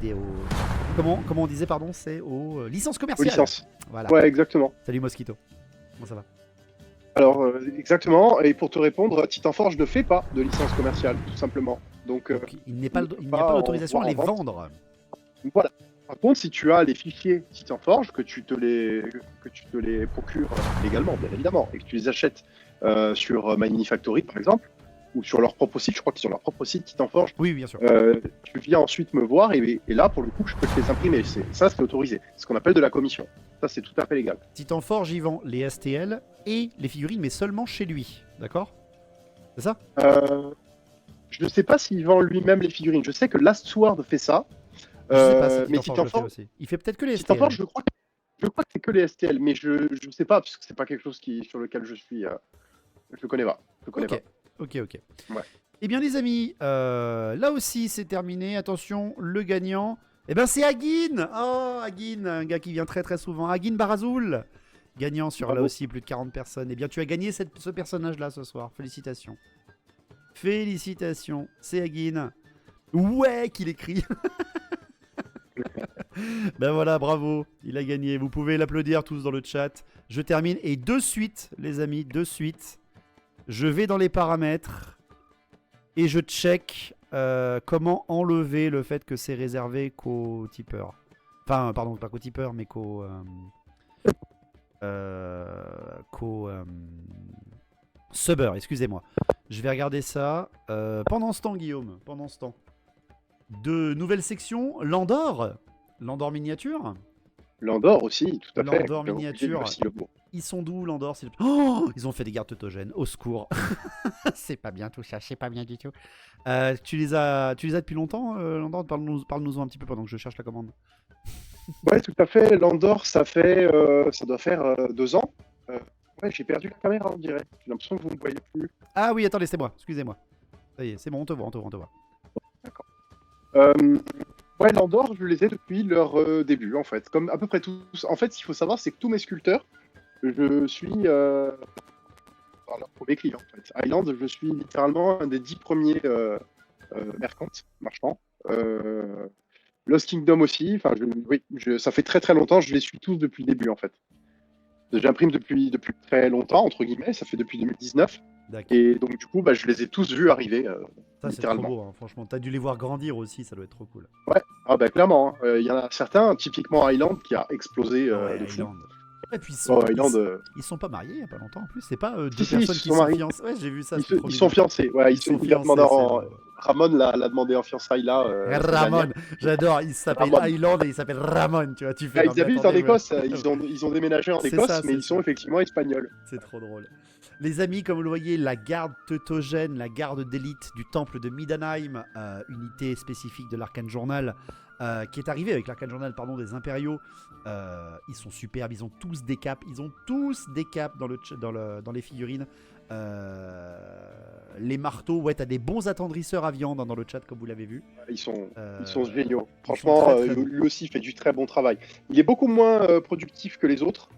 Comment on disait, pardon, c'est aux licences commerciales. Aux licences. Voilà. Ouais, exactement. Salut Mosquito. Comment ça va? Alors, exactement. Et pour te répondre, Titan Forge ne fait pas de licence commerciale, tout simplement. Donc, il n'y a pas d'autorisation à les vendre. Voilà. Par contre, si tu as les fichiers Titan Forge, que tu te les procures légalement, bien évidemment, et que tu les achètes sur My Mini Factory, par exemple, ou sur leur propre site, je crois qu'ils ont leur propre site Titan Forge. Oui, bien sûr. Tu viens ensuite me voir et là, pour le coup, je peux te les imprimer. Ça, c'est autorisé. C'est ce qu'on appelle de la commission. Ça, c'est tout à fait légal. Titan Forge, il vend les STL et les figurines, mais seulement chez lui. D'accord? C'est ça? Je ne sais pas s'il vend lui-même les figurines. Je sais que Last Sword fait ça. Je sais pas si mais Titan Forge le fait aussi. Il fait peut-être que les STL. Titan Forge, je crois que c'est que les STL, mais je ne sais pas, parce que c'est pas quelque chose sur lequel je suis. Je le connais pas. Ok. Ouais. Eh bien, les amis, là aussi, c'est terminé. Attention, le gagnant, eh ben, c'est Agin. Oh, Agin, un gars qui vient très très souvent. Agin Barazoul, gagnant sur là aussi plus de 40 personnes. Eh bien, tu as gagné ce personnage-là ce soir. Félicitations. Félicitations, c'est Agin. Ouais, qu'il écrit. Ben voilà, bravo, il a gagné. Vous pouvez l'applaudir tous dans le chat. Je termine et de suite, les amis, de suite, je vais dans les paramètres et je check comment enlever le fait que c'est réservé qu'aux tipeurs. Enfin, pardon, pas qu'aux tipeurs, mais qu'aux subbers, excusez-moi. Je vais regarder ça. Pendant ce temps, Guillaume, pendant ce temps. De nouvelles sections, Landor miniature. Landor aussi, tout à fait. Landor miniature. Ils sont d'où, Landor? Oh, ils ont fait des gardes tautogènes, au secours. C'est pas bien tout ça, c'est pas bien du tout. Tu les as depuis longtemps, Landor? Parle-nous-en un petit peu pendant que je cherche la commande. Ouais, tout à fait. Landor, ça doit faire 2 ans. Ouais, j'ai perdu la caméra, on dirait. J'ai l'impression que vous ne me voyez plus. Ah oui, attends, laissez-moi, excusez-moi. Ça y est, c'est bon, on te voit. D'accord. Ouais, Landor, je les ai depuis leur début, en fait. Comme à peu près tous. En fait, ce qu'il faut savoir, c'est que tous mes sculpteurs, je suis leur premier client, en fait. Island, je suis littéralement un des 10 premiers marchands. Lost Kingdom aussi. Enfin, ça fait très très longtemps. Je les suis tous depuis le début, en fait. J'imprime depuis très longtemps, entre guillemets. Ça fait depuis 2019. Et donc, du coup, je les ai tous vus arriver. Ça, c'est trop beau, hein, franchement. T'as dû les voir grandir aussi, ça doit être trop cool. Ouais, clairement. Il y en a certains, typiquement Island, qui a explosé de fou. Et puis ils sont pas mariés il y a pas longtemps en plus. C'est pas deux personnes qui sont fiancées. Ouais, j'ai vu ça. Ils sont fiancés. Ouais, Ramon l'a demandé en fiançailles là. Ramon, j'adore. Il s'appelle Island et il s'appelle Ramon. Tu vois, ils habitent en Écosse. Ils ont déménagé en Écosse, mais ils sont effectivement espagnols. C'est trop drôle. Les amis, comme vous le voyez, la garde teutogène, la garde d'élite du temple de Midanheim, unité spécifique de l'Arcane Journal, qui est arrivée avec l'Arcane Journal, des Impériaux. Ils sont superbes, ils ont tous des capes, dans les figurines. Les marteaux, ouais, t'as des bons attendrisseurs à viande dans le chat, comme vous l'avez vu. Ils sont géniaux. Franchement, lui aussi fait du très bon travail. Il est beaucoup moins productif que les autres.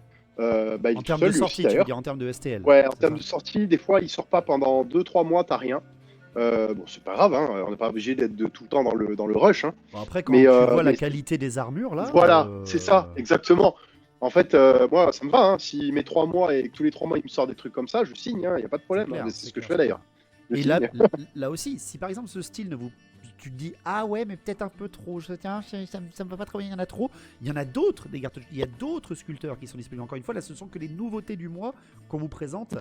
En termes de sortie, tu veux dire, en termes de STL. Ouais, en termes de sortie, des fois, il sort pas pendant 2-3 mois, t'as rien. Bon, c'est pas grave, hein, on n'est pas obligé d'être tout le temps dans le rush. Hein. Bon, après, quand tu vois la qualité des armures, là... Voilà, c'est ça, exactement. En fait, moi, ça me va. Hein. S'il met 3 mois et que tous les 3 mois, il me sort des trucs comme ça, je signe, il n'y a pas de problème. C'est ce que je fais d'ailleurs. Et là, signe. là aussi, si par exemple ce style ne vous... Tu te dis, ah ouais, mais peut-être un peu trop, tiens, ça me va pas trop bien, il y en a trop. Il y en a d'autres, il y a d'autres sculpteurs qui sont disponibles. Encore une fois, là, ce sont que les nouveautés du mois qu'on vous présente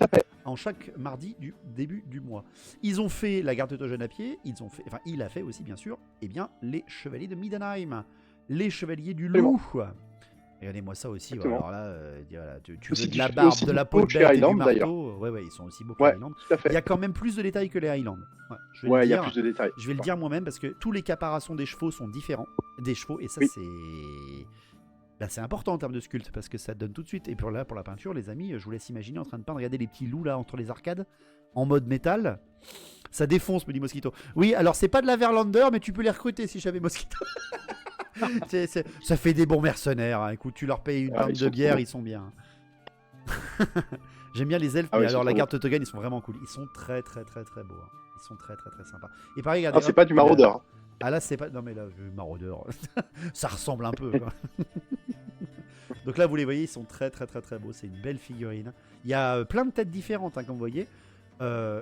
en chaque mardi du début du mois. Ils ont fait la garde autogène à pied, il a fait aussi, bien sûr, les chevaliers de Middenheim, les chevaliers du loup. Regardez-moi ça aussi. Exactement. Alors là, voilà, tu veux Aussi de la du- barbe, aussi de du la peau de beau chez bête et du Highland, d'ailleurs. marteau. Ouais, ils sont aussi beaux que Ouais, Highland. tout à Il fait. y a quand même plus de détails que les Highland. Ouais, je vais Ouais, le il y a dire. plus de détails. Je vais le dire moi-même parce que tous les caparaçons des chevaux sont différents. Des chevaux, et ça, Oui. c'est important en termes de sculpte parce que ça donne tout de suite. Et pour la peinture, les amis, je vous laisse imaginer en train de peindre. Regardez les petits loups là entre les arcades en mode métal. Ça défonce, me dit Mosquito. Oui, alors c'est pas de la Verlander, mais tu peux les recruter si j'avais Mosquito. Ça fait des bons mercenaires. Hein. Écoute, tu leur payes une pinte de bière, ils sont bien. J'aime bien les elfes, mais alors la garde Totoghan, ils sont vraiment cool. Ils sont très très très très beaux. Hein. Ils sont très très très sympas. Et pareil, regardez. C'est pas du maraudeur. Ah là, c'est pas. Non, mais là, maraudeur. Ça ressemble un peu. Quoi. Donc là, vous les voyez, ils sont très très très très beaux. C'est une belle figurine. Il y a plein de têtes différentes, hein, comme vous voyez.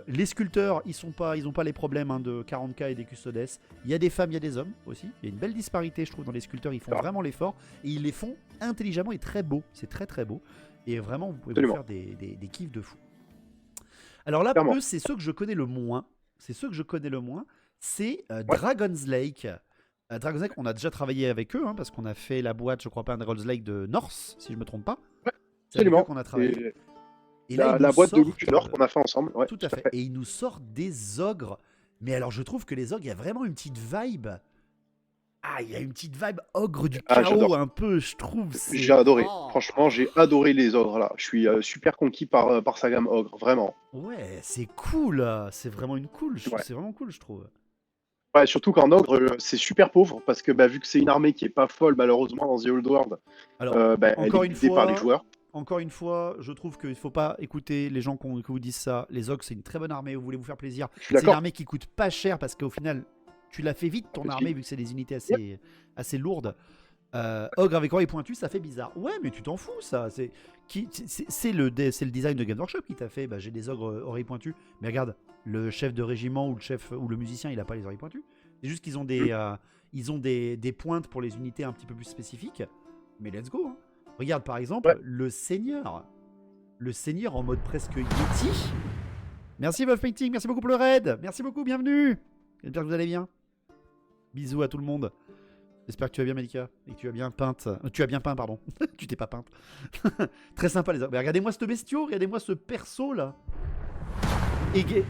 Les sculpteurs, ils ont pas les problèmes de 40K et des custodes. Il y a des femmes, il y a des hommes aussi. Il y a une belle disparité, je trouve, dans les sculpteurs. Ils font vraiment l'effort et ils les font intelligemment et très beau. C'est très très beau. Et vraiment, vous pouvez vous faire des kiffs de fou. Alors là, eux, c'est ceux que je connais le moins. C'est Dragon's Lake. Dragon's Lake, on a déjà travaillé avec eux, hein, parce qu'on a fait la boîte, je crois pas, un Dragon's Lake de Norse, si je me trompe pas. Ouais, c'est avec eux qu'on a travaillé. Et là, la boîte de loup du Nord qu'on a fait ensemble. Ouais, tout à fait. Et ils nous sortent des ogres. Mais alors, je trouve que les ogres, il y a vraiment une petite vibe. Ah, il y a une petite vibe ogre du chaos, un peu, je trouve. J'ai adoré. Franchement, j'ai adoré les ogres là. Je suis super conquis par sa gamme ogre, vraiment. Ouais, c'est cool. C'est vraiment c'est vraiment cool, je trouve. Ouais, surtout qu'en ogre, c'est super pauvre parce que vu que c'est une armée qui est pas folle malheureusement dans The Old World, alors, elle est guidée par les joueurs. Encore une fois, je trouve qu'il ne faut pas écouter les gens qui vous disent ça. Les ogres, c'est une très bonne armée, vous voulez vous faire plaisir. C'est une armée qui coûte pas cher parce qu'au final, tu l'as fait vite ton armée vu que c'est des unités assez lourdes. Ogre avec oreille pointue, ça fait bizarre. Ouais, mais tu t'en fous, ça. C'est le design de Games Workshop qui t'a fait. J'ai des ogres oreilles pointues. Mais regarde, le chef de régiment ou le musicien, il a pas les oreilles pointues. C'est juste qu'ils ont des pointes pour les unités un petit peu plus spécifiques. Mais let's go. Hein. Regarde par exemple le seigneur en mode presque Yeti. Merci Wolf Painting, merci beaucoup pour le raid. Merci beaucoup, bienvenue. J'espère que vous allez bien. Bisous à tout le monde. J'espère que tu vas bien, Malika, et que tu as bien peinte. Tu as bien peint, pardon. Tu t'es pas peinte. Très sympa les ogres. Mais regardez-moi ce bestiau, regardez-moi ce perso là.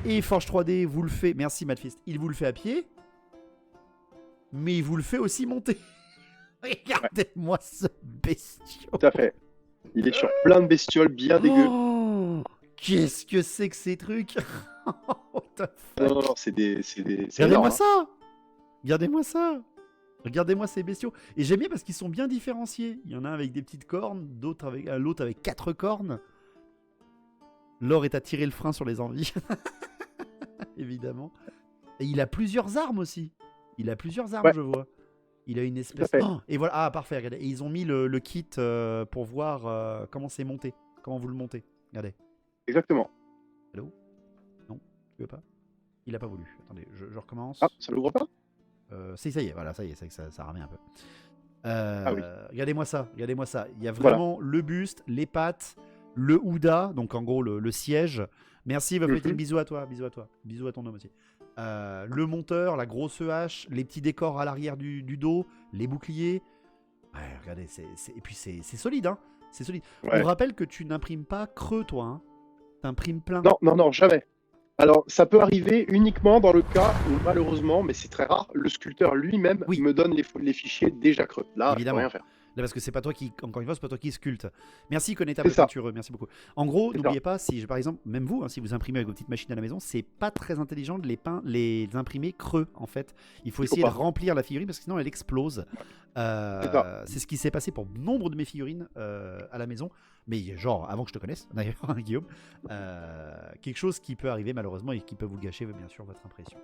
Et Forge 3D vous le fait. Merci Madfist. Il vous le fait à pied, mais il vous le fait aussi monter. Regardez-moi ce bestiau. Tout à fait. Il est sur plein de bestioles bien dégueu. Qu'est-ce que c'est que ces trucs? Non, c'est des. Regardez-moi ça. Regardez-moi ça. Regardez-moi ces bestiaux. Et j'aime bien parce qu'ils sont bien différenciés. Il y en a un avec des petites cornes, l'autre avec 4 cornes. L'or est à tirer le frein sur les envies. Évidemment. Et il a plusieurs armes aussi. Je vois. Il a une espèce... et voilà, parfait, regardez. Et ils ont mis le kit pour voir comment c'est monté. Comment vous le montez. Regardez. Exactement. Allô? Non, tu veux pas? Il a pas voulu. Attendez, je recommence. Ah, ça l'ouvre pas? Ça y est, voilà, ça y est, ça remet un peu. Oui. Regardez-moi ça. Il y a vraiment le buste, les pattes, le houda, donc en gros le siège. Merci, bisous à toi. Bisous à ton homme aussi. Le monteur, la grosse hache, les petits décors à l'arrière du dos, les boucliers. Ouais, regardez, et puis c'est solide, hein. C'est solide. Ouais. On me rappelle que tu n'imprimes pas creux, toi. Hein. T'imprimes plein. Non, jamais. Alors, ça peut arriver uniquement dans le cas où, malheureusement, mais c'est très rare, le sculpteur lui-même me donne les fichiers déjà creux. Là, je peux rien faire. Là, parce que c'est pas toi qui, encore une fois, c'est pas toi qui sculpte. Merci, Connétable Peintureux, merci beaucoup. En gros, n'oubliez pas, par exemple, même vous, hein, si vous imprimez avec vos petites machines à la maison, c'est pas très intelligent de les imprimer creux, en fait. Il faut essayer de remplir la figurine parce que sinon elle explose. C'est ce qui s'est passé pour nombre de mes figurines à la maison. Mais genre, avant que je te connaisse, d'ailleurs, Guillaume, quelque chose qui peut arriver malheureusement et qui peut vous gâcher, bien sûr, votre impression.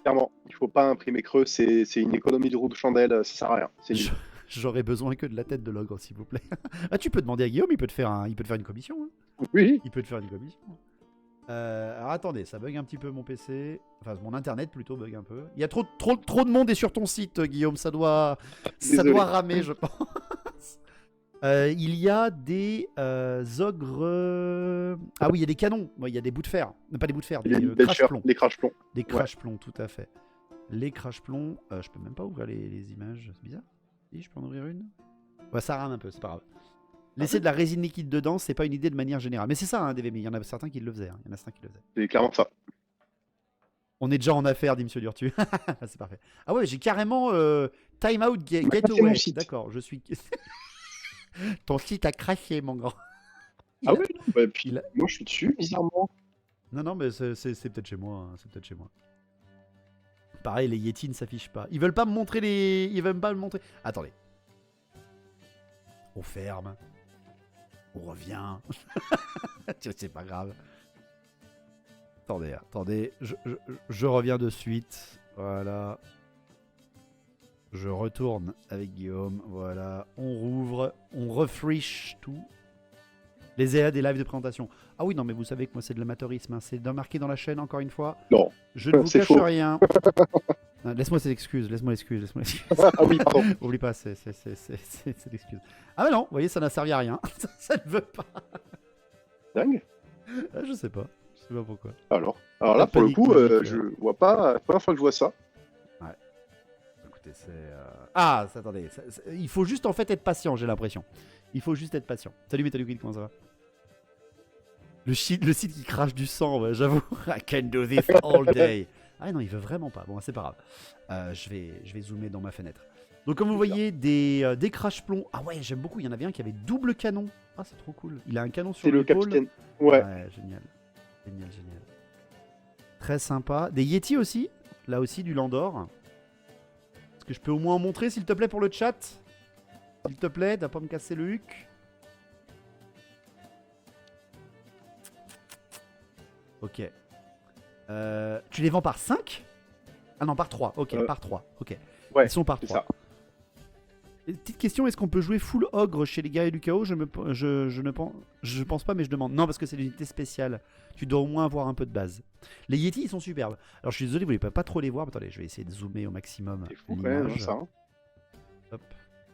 Clairement, il faut pas imprimer creux, c'est une économie de roue de chandelle, ça sert à rien. J'aurais besoin que de la tête de l'ogre, s'il vous plaît. Tu peux demander à Guillaume, il peut te faire une commission. Hein. Oui. Il peut te faire une commission. Alors attendez, ça bug un petit peu mon PC. Enfin, mon internet plutôt bug un peu. Il y a trop de monde est sur ton site, Guillaume. Ça doit Désolé. ramer, je pense. Il y a des ogres. Ah oui, il y a des canons. Ouais, il y a des bouts de fer. Pas des bouts de fer, Il y a des une belle chair, crash-plombs. les crash-plombs. Des crash-plombs, tout à fait. Les crash-plombs. Je peux même pas ouvrir les images. C'est bizarre. Si, je peux en ouvrir une. Ouais, ça rame un peu, c'est pas grave. Laisser de la résine liquide dedans, c'est pas une idée de manière générale. Mais c'est ça, hein, DVM. Il y en a certains qui le faisaient. Il y en a certains qui le faisaient. C'est clairement ça. On est déjà en affaire, dit Monsieur Durtu. C'est parfait. Ah ouais, j'ai carrément time out c'est getaway. mon site. D'accord, je suis. Ton site a craché, mon grand. Ah oui, bah, puis il a- moi je suis dessus, bizarrement. Non, mais c'est peut-être chez moi. Hein, c'est peut-être chez moi. Pareil, les Yeti ne s'affichent pas. Ils veulent pas me montrer les. Ils veulent pas me montrer. Attendez. On ferme. On revient. C'est pas grave. Attendez. Je reviens de suite. Voilà. Je retourne avec Guillaume. Voilà. On rouvre. On refresh tout. Les EA des lives de présentation. Ah oui, non, mais vous savez que moi, c'est de l'amateurisme. Hein. C'est marqué dans la chaîne, encore une fois. Non. Je ne vous C'est cache faux. rien. Non, laisse-moi cette excuse. Laisse-moi l'excuse. Ah oui, pardon. Oublie pas, c'est l'excuse. Ah mais non, vous voyez, ça n'a servi à rien. Ça ne veut pas. Dingue. Je sais pas. Je sais pas pourquoi. Alors La là, pour le panique coup, magique, je vois pas. La première fois que je vois ça. Écoutez, c'est... Ah, attendez. Il faut juste en fait être patient, j'ai l'impression. Il faut juste être patient. Salut Metal Liquid, comment ça va? Le site qui crache du sang, ouais, j'avoue. I can do this all day. Ah non, il veut vraiment pas. Bon, c'est pas grave. Je vais zoomer dans ma fenêtre. Donc comme vous voyez, des crash-plombs. Ah ouais, j'aime beaucoup. Il y en avait un qui avait double canon. Ah, c'est trop cool. Il a un canon sur C'est le l'épaule. capitaine. Ouais. Génial. Génial. Très sympa. Des Yeti aussi. Là aussi, du Landor. Est-ce que je peux au moins en montrer, s'il te plaît, pour le chat? S'il te plaît, t'as pas me casser le huc. Ok. Tu les vends par 5? Ah non, par 3. Ok, par 3. Ok. Ouais, Ils sont par c'est 3. ça. Et petite question, est-ce qu'on peut jouer full ogre chez les guerriers du chaos? Je ne pense pas, mais je demande. Non, parce que c'est l'unité spéciale. Tu dois au moins avoir un peu de base. Les Yeti, ils sont superbes. Alors, je suis désolé, vous ne pouvez pas trop les voir. Attendez, je vais essayer de zoomer au maximum C'est fou quand même, l'image. ça. Hein. Hop.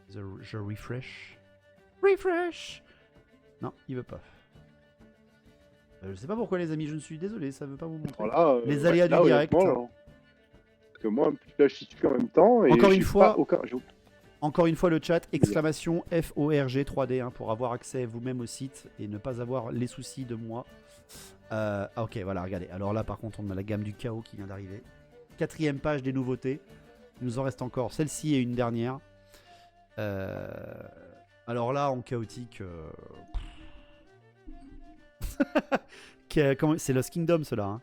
Je refresh. Refresh. Non, il veut pas. Je sais pas pourquoi, les amis, je suis désolé, ça veut pas vous montrer. Voilà, Les aléas du là, direct. honnêtement, parce que moi, là, je suis dessus en même temps. Et Encore une j'ai fois- pas aucun... Encore une fois, le chat, exclamation FORG 3D hein, pour avoir accès vous-même au site et ne pas avoir les soucis de moi. Ok, voilà, regardez. Alors là, par contre, on a la gamme du chaos qui vient d'arriver. 4e page des nouveautés. Il nous en reste encore celle-ci et une dernière. Alors là, en chaotique... C'est Lost Kingdom, cela. Hein.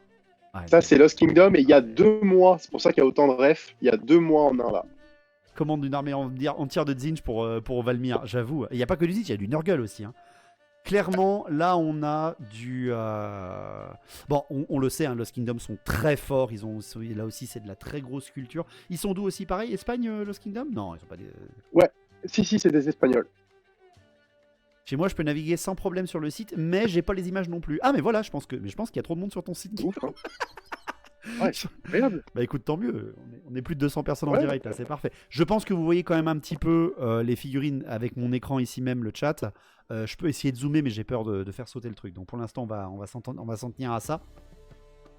Ouais, Ça, c'est Lost Kingdom, et il y a 2 mois, c'est pour ça qu'il y a autant de refs, il y a 2 mois en un là. commande d'une armée entière de Zinj pour Valmir, j'avoue. Il n'y a pas que du Zinj, il y a du Nurgle aussi. Hein. Clairement, là, on a du... Bon, on le sait, hein, Lost Kingdom sont très forts. Là aussi, c'est de la très grosse culture. Ils sont d'où aussi, pareil? Espagne, Lost Kingdom? Non, ils sont pas des... Si, c'est des Espagnols. Chez moi, je peux naviguer sans problème sur le site, mais j'ai pas les images non plus. Ah, mais voilà, je pense qu'il y a trop de monde sur ton site. Ouf, hein. Ouais, incroyable. Bah écoute, tant mieux. On est plus de 200 personnes en Ouais. direct, là, c'est parfait. Je pense que vous voyez quand même un petit peu les figurines avec mon écran ici même, le chat. Je peux essayer de zoomer, mais j'ai peur de faire sauter le truc. Donc pour l'instant, on va s'en tenir à ça.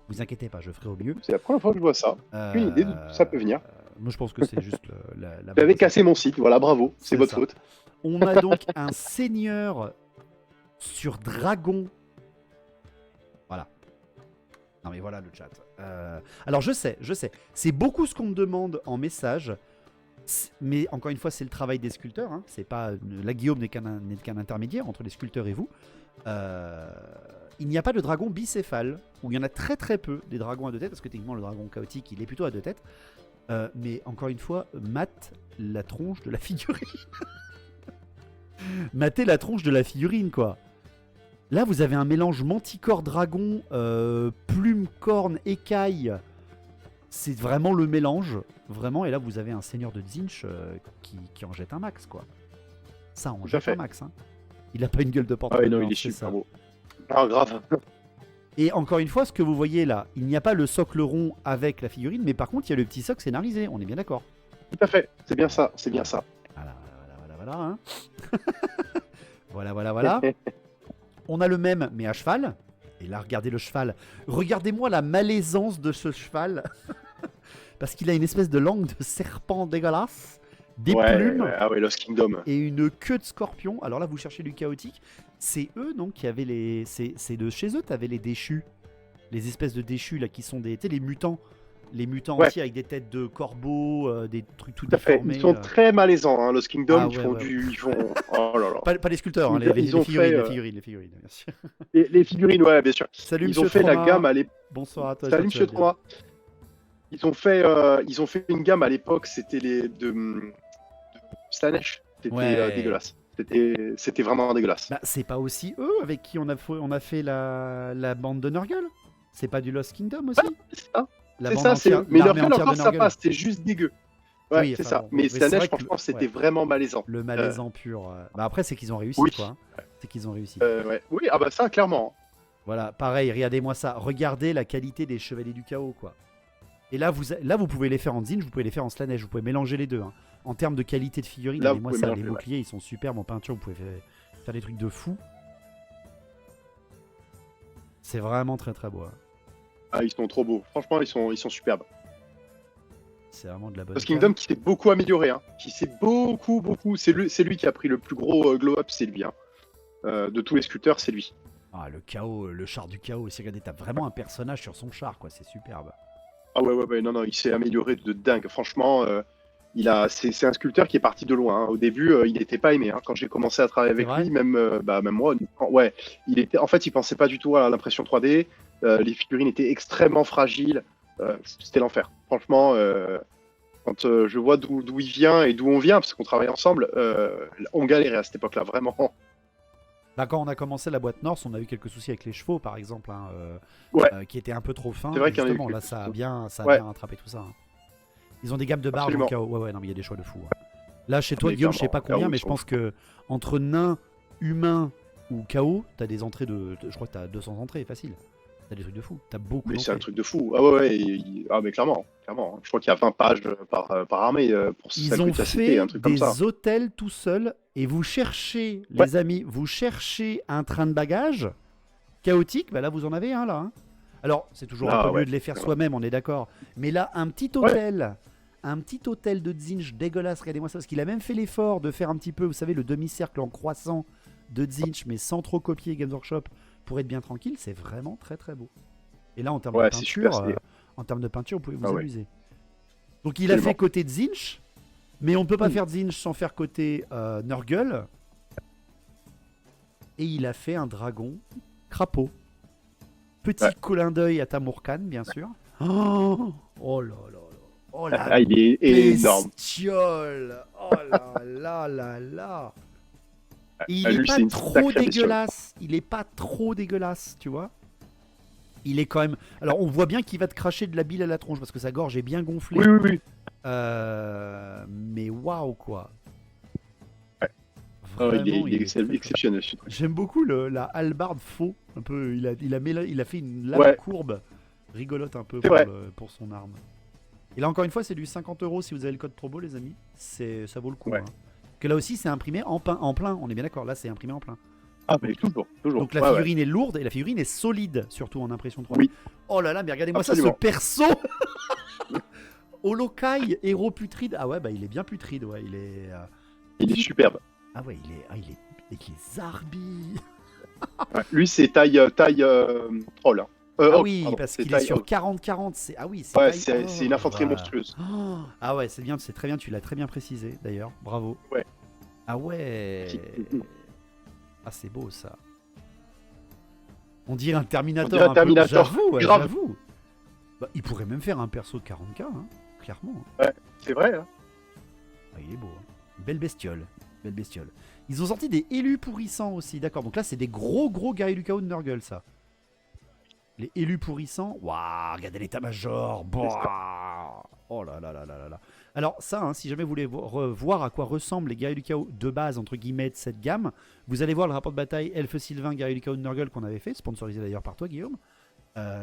Vous inquiétez pas, je ferai au mieux. C'est la première fois que je vois ça. Une idée d'où ça peut venir. Moi, je pense que c'est juste la J'avais cassé mon site, voilà, bravo, c'est votre ça. faute. On a donc un seigneur sur dragon. Voilà. Non mais voilà le chat. Alors je sais, c'est beaucoup ce qu'on me demande en message, mais encore une fois c'est le travail des sculpteurs. Hein. C'est pas la Guillaume n'est qu'un intermédiaire entre les sculpteurs et vous. Il n'y a pas de dragon bicéphale, où il y en a très très peu des dragons à 2 têtes, parce que techniquement le dragon chaotique il est plutôt à 2 têtes. Mais encore une fois, mate la tronche de la figurine. Matez la tronche de la figurine quoi. Là, vous avez un mélange manticore dragon, plume, corne, écaille. C'est vraiment le mélange. Vraiment, et là, vous avez un seigneur de Zinch qui en jette un max, quoi. Ça en jette un max. Hein. Il a pas une gueule de porte. Ah oui, non, il est super beau. Ah, grave. Et encore une fois, ce que vous voyez là, il n'y a pas le socle rond avec la figurine, mais par contre, il y a le petit socle scénarisé. On est bien d'accord. Tout à fait, c'est bien ça, c'est bien ça. Voilà, hein. Voilà. On a le même, mais à cheval. Et là, regardez le cheval. Regardez-moi la malaisance de ce cheval. Parce qu'il a une espèce de langue de serpent dégueulasse, des plumes Ah ouais, Lost Kingdom. et une queue de scorpion. Alors là, vous cherchez du chaotique. C'est eux, donc, qui avaient les... C'est de chez eux, t'avais les déchus. Les espèces de déchus, là, qui sont des... Tu sais, les mutants. Les mutants entiers avec des têtes de corbeaux, des trucs tout déformés. Ils sont très malaisants, hein, Lost Kingdom. Ils font... Oh là là. Pas les sculpteurs, hein, les figurines, bien sûr. Les figurines, ouais, bien sûr. Salut, ils monsieur ont fait Trauma. la gamme à l'époque. Bonsoir à toi. Salut, monsieur Trauma. Ils ont fait une gamme à l'époque, c'était de Slanesh. C'était dégueulasse. C'était vraiment dégueulasse. Bah, c'est pas aussi eux avec qui on a fait la bande de Nurgle. C'est pas du Lost Kingdom aussi. C'est ça. Mais Nurgle encore ça passe, c'était juste dégueu. Ouais, oui, c'est ça. Bon, mais Slanesh, franchement, c'était vraiment malaisant. Le malaisant pur. Bah après, c'est qu'ils ont réussi, quoi. C'est qu'ils ont réussi. Ouais. Oui, ah bah ça, clairement. Voilà, pareil, regardez-moi ça. Regardez la qualité des Chevaliers du Chaos, quoi. Et là, vous pouvez les faire en Zinj, vous pouvez les faire en Slanesh, vous pouvez mélanger les deux. Hein. En termes de qualité de figurines, regardez-moi ça. Les boucliers, ils sont superbes en peinture, vous pouvez faire des trucs de fou. C'est vraiment très très beau. Hein. Ah, ils sont trop beaux. Franchement, ils sont superbes. C'est vraiment de la bonne. Lost Kingdom qui s'est beaucoup amélioré, hein. Qui s'est beaucoup. C'est lui qui a pris le plus gros glow-up, c'est lui. Hein. De tous les sculpteurs, c'est lui. Ah, le chaos, le char du chaos. Regardez, t'as vraiment un personnage sur son char, quoi. C'est superbe. Ah ouais, non, il s'est amélioré de dingue. Franchement, c'est un sculpteur qui est parti de loin. Hein. Au début, il n'était pas aimé. Hein. Quand j'ai commencé à travailler avec lui, même moi, ouais, en fait, il pensait pas du tout à l'impression 3D. Les figurines étaient extrêmement fragiles. C'était l'enfer. Franchement, quand je vois d'où il vient et d'où on vient, parce qu'on travaille ensemble, on galérait à cette époque-là, vraiment. Bah, quand on a commencé la boîte Norse, on a eu quelques soucis avec les chevaux, par exemple, hein, qui étaient un peu trop fins. C'est vrai justement, là, ça a bien rattrapé tout ça. Hein. Ils ont des gammes de barres dans le chaos. Ouais, non, mais il y a des choix de fou. Hein. Là, chez toi, Guillaume, je sais pas combien, mais je pense que entre nains, humains ou chaos, t'as des entrées je crois que t'as 200 entrées, facile. T'as des trucs de fou. T'as beaucoup. Mais c'est un truc de fou. Ah ouais. Mais clairement. Je crois qu'il y a 20 pages par armée pour ils ont fait un truc des hôtels tout seuls et vous cherchez, les amis, vous cherchez un train de bagages chaotique. Bah là, vous en avez un là. Hein. Alors, c'est toujours un peu mieux de les faire soi-même, on est d'accord. Mais là, un petit hôtel. Un petit hôtel de Zinj dégueulasse, regardez-moi ça, parce qu'il a même fait l'effort de faire un petit peu, vous savez, le demi-cercle en croissant de Zinj, mais sans trop copier Games Workshop pour être bien tranquille, c'est vraiment très très beau. Et là, en termes de peinture, vous pouvez vous amuser. Donc il a fait côté de Zinj, mais on ne peut pas faire Zinj sans faire côté Nurgle. Et il a fait un dragon crapaud. Petit clin d'œil à Tamurkhan, bien sûr. Oh là là. Oh la il est énorme. Bestiole. Oh là. Il est pas trop dégueulasse. Il est pas trop dégueulasse, tu vois. Il est quand même. Alors on voit bien qu'il va te cracher de la bile à la tronche parce que sa gorge est bien gonflée. Oui. Mais waouh quoi. Vraiment, il est exceptionnel. J'aime beaucoup la hallebarde faux. Un peu. Il a fait une lame courbe rigolote un peu pour son arme. Et là encore une fois c'est du 50 € si vous avez le code promo les amis. Ça vaut le coup. Hein. Que là aussi c'est imprimé en plein. On est bien d'accord. Là c'est imprimé en plein. Ah mais toujours. Donc la figurine est lourde et la figurine est solide surtout en impression 3D. Oui. Oh là là mais regardez-moi ça, ce perso. Holokai héros putride. Ah ouais bah il est bien putride ouais. Il est superbe. Ah ouais il est zarbi. Lui c'est taille troll. Hein. Oui, parce qu'il est sur 40-40. C'est une infanterie monstrueuse. Ah ouais, c'est bien, c'est très bien, tu l'as très bien précisé d'ailleurs. Bravo. Ouais. Ah ouais. Ah c'est beau ça. On dirait un Terminator. J'avoue. Bah, il pourrait même faire un perso de 40K, hein, clairement. Ouais, c'est vrai. Hein. Ah, il est beau. Hein. Belle bestiole. Ils ont sorti des élus pourrissants aussi, d'accord. Donc là, c'est des gros guerriers du chaos de Nurgle, ça. Les élus pourrissants. Waouh, regardez l'état-major. Oh là là. Alors ça, hein, si jamais vous voulez voir à quoi ressemblent les guerriers du chaos de base, entre guillemets, de cette gamme, vous allez voir le rapport de bataille Elfe Sylvain, guerrier du chaos de Nurgle qu'on avait fait, sponsorisé d'ailleurs par toi, Guillaume.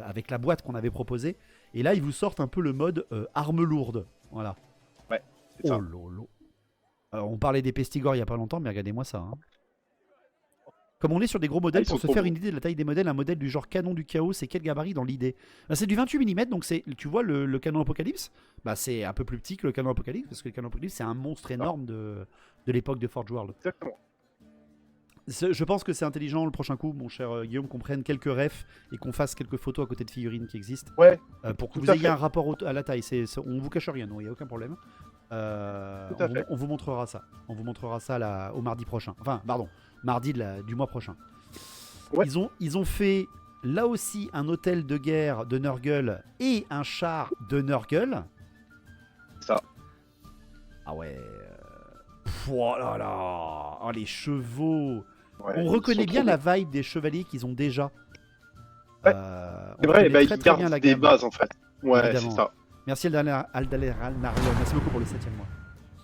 avec la boîte qu'on avait proposée. Et là, ils vous sortent un peu le mode arme lourde. Voilà. Ouais, c'est ça. Oh lolo. On parlait des pestigores il n'y a pas longtemps, mais regardez-moi ça. Hein. Comme on est sur des gros modèles, Ils pour sont se trop faire beaux. une idée de la taille des modèles, un modèle du genre canon du chaos, c'est quel gabarit dans l'idée? C'est du 28 mm, donc tu vois le canon Apocalypse, c'est un peu plus petit que le canon Apocalypse, parce que le canon Apocalypse, c'est un monstre énorme de l'époque de Forge World. Exactement. Je pense que c'est intelligent le prochain coup, mon cher Guillaume, qu'on prenne quelques refs et qu'on fasse quelques photos à côté de figurines qui existent, Ouais, pour que tout vous à ayez fait. un rapport à la taille. On vous cache rien, non, il n'y a aucun problème. Tout à fait. On vous montrera ça. On vous montrera ça au mardi prochain. Enfin, pardon, mardi du mois prochain. Ouais. Ils ont fait là aussi un hôtel de guerre de Nurgle et un char de Nurgle. Ça. Ah ouais. Oh là là. Oh, les chevaux. Ouais, On ils reconnaît sont bien trop la vibe des chevaliers qu'ils ont déjà. Ouais. On C'est vrai, reconnaît ils très, très bien gardent la des gamme. bases en fait. Ouais, Évidemment. c'est ça. Merci Aldalernarion, merci beaucoup pour le 7e mois.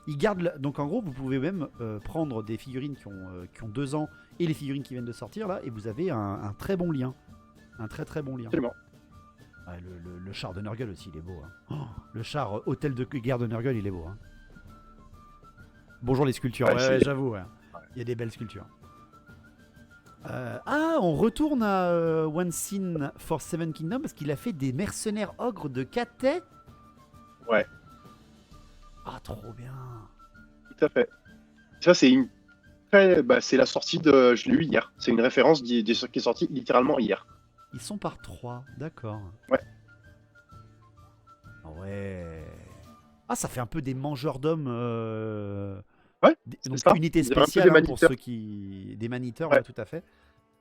Ils gardent donc en gros, vous pouvez même prendre des figurines qui ont 2 ans et les figurines qui viennent de sortir là, et vous avez un très bon lien. Un très très bon lien. Absolument. Ouais, le char de Nurgle aussi, il est beau. Hein. Oh, le char hôtel de guerre de Nurgle, il est beau. Hein. Bonjour les sculptures, Ouais, j'avoue, ouais. Il y a des belles sculptures. On retourne à One Scene for Seven Kingdoms parce qu'il a fait des mercenaires ogres de Cathay. Ouais, Ah, trop bien. tout à fait. Ça, c'est une. C'est la sortie de. Je l'ai eu hier. C'est une référence qui est sortie littéralement hier. Ils sont par 3, d'accord. Ouais. Ouais. Ah, ça fait un peu des mangeurs d'hommes. Ouais, Donc ça. unité On dirait un peu spéciale des hein, pour maniteurs. ceux qui. Des maniteurs, Ouais. ouais, tout à fait.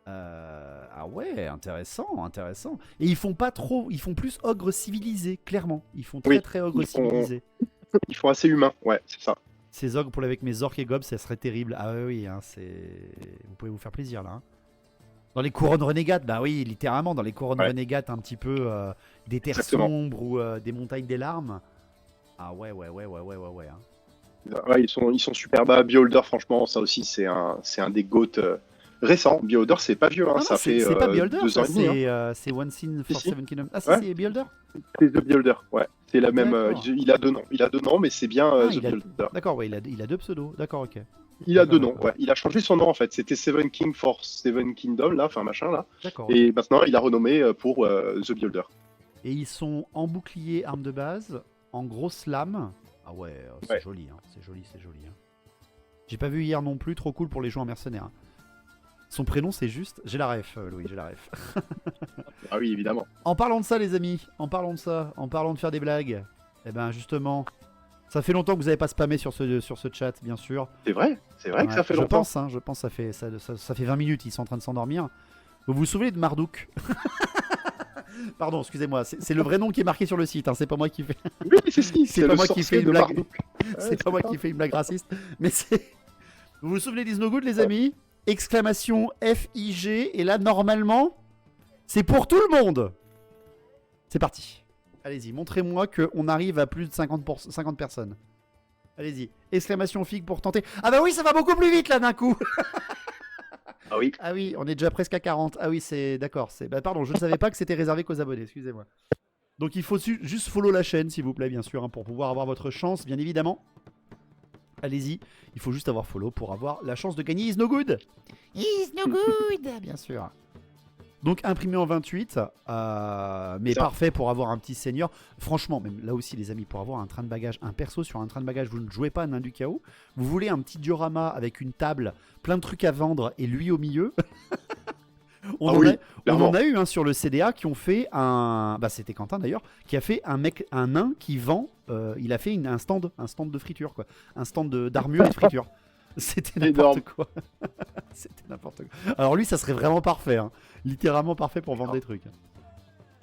Ah ouais, intéressant, intéressant. Et ils font pas trop, ils font plus ogre civilisé, clairement. Ils font très Oui, très ogre ils font- civilisé. Ils font assez humain. Ouais, c'est ça. Ces ogres pour avec mes orques et gobs, ça serait terrible. Ah oui, hein, vous pouvez vous faire plaisir là. Hein. Dans les couronnes renégates, bah oui, littéralement, dans les couronnes Ouais. renégates un petit peu des terres Exactement. sombres ou des montagnes des larmes. Ah ouais. Hein. Ouais, ils sont super bas. Beholder, franchement, ça aussi, c'est un des GOAT récents. Beholder, c'est pas vieux, hein. Ah non, Ça fait c'est pas Beholder, 2 ans ça et demi. Hein. c'est One Scene for Si. Seven Kingdoms. Ah si, Ouais. c'est Beholder. C'est The Beholder, ouais. C'est la même. D'accord. Il a 2 noms. Il a 2 noms, mais c'est bien Ah, The Beholder. D'accord, ouais, il a 2 pseudos. D'accord, ok. Il a 2 D'accord, noms, ouais. Il a changé son nom en fait. C'était Seven King for Seven Kingdom, là, enfin machin, là. D'accord. Et maintenant, il a renommé pour The Beholder. Et ils sont en bouclier, arme de base, en grosse lame. Ah ouais, c'est Ouais. joli, hein. C'est joli. Hein. J'ai pas vu hier non plus, trop cool pour les joueurs mercenaires. Hein. Son prénom c'est juste. J'ai la ref, Louis, j'ai la ref. Ah oui, évidemment. En parlant de ça, les amis, en parlant de faire des blagues, eh ben justement, ça fait longtemps que vous n'avez pas spammé sur ce chat, bien sûr. C'est vrai que Ouais, ça fait longtemps. Je pense, ça fait 20 minutes, ils sont en train de s'endormir. Vous vous souvenez de Marduk? Pardon, excusez-moi, c'est le vrai nom qui est marqué sur le site, hein, c'est pas moi qui fais. Oui, c'est C'est pas le moi qui sorcier fais une de blague. Marduk. C'est pas moi qui fais une blague raciste, mais c'est. Vous vous souvenez d'Is No Good, les Ouais. amis? Exclamation FIG, et là, normalement, c'est pour tout le monde. C'est parti. Allez-y, montrez-moi qu'on arrive à plus de 50 personnes. Allez-y. Exclamation FIG pour tenter. Ah bah oui, ça va beaucoup plus vite là d'un coup. Ah oui. Ah oui, on est déjà presque à 40. Ah oui, c'est d'accord. Bah, pardon, je ne savais pas que c'était réservé qu'aux abonnés, excusez-moi. Donc il faut juste follow la chaîne, s'il vous plaît, bien sûr, hein, pour pouvoir avoir votre chance, bien évidemment. Allez-y, il faut juste avoir follow pour avoir la chance de gagner Is No Good. Is No Good, bien sûr. Donc imprimé en 28, mais Ça. parfait pour avoir un petit senior. Franchement, même là aussi les amis, pour avoir un train de bagages, un perso sur un train de bagages, vous ne jouez pas à Nain du Chaos. Vous voulez un petit diorama avec une table, plein de trucs à vendre et lui au milieu. On en a eu hein, sur le CDA qui ont fait un... Bah c'était Quentin d'ailleurs, qui a fait un nain qui vend... il a fait un stand de friture, quoi. Un stand d'armure et de friture. C'était n'importe quoi. C'était n'importe quoi. Alors lui, ça serait vraiment parfait. Hein. Littéralement parfait pour vendre des trucs.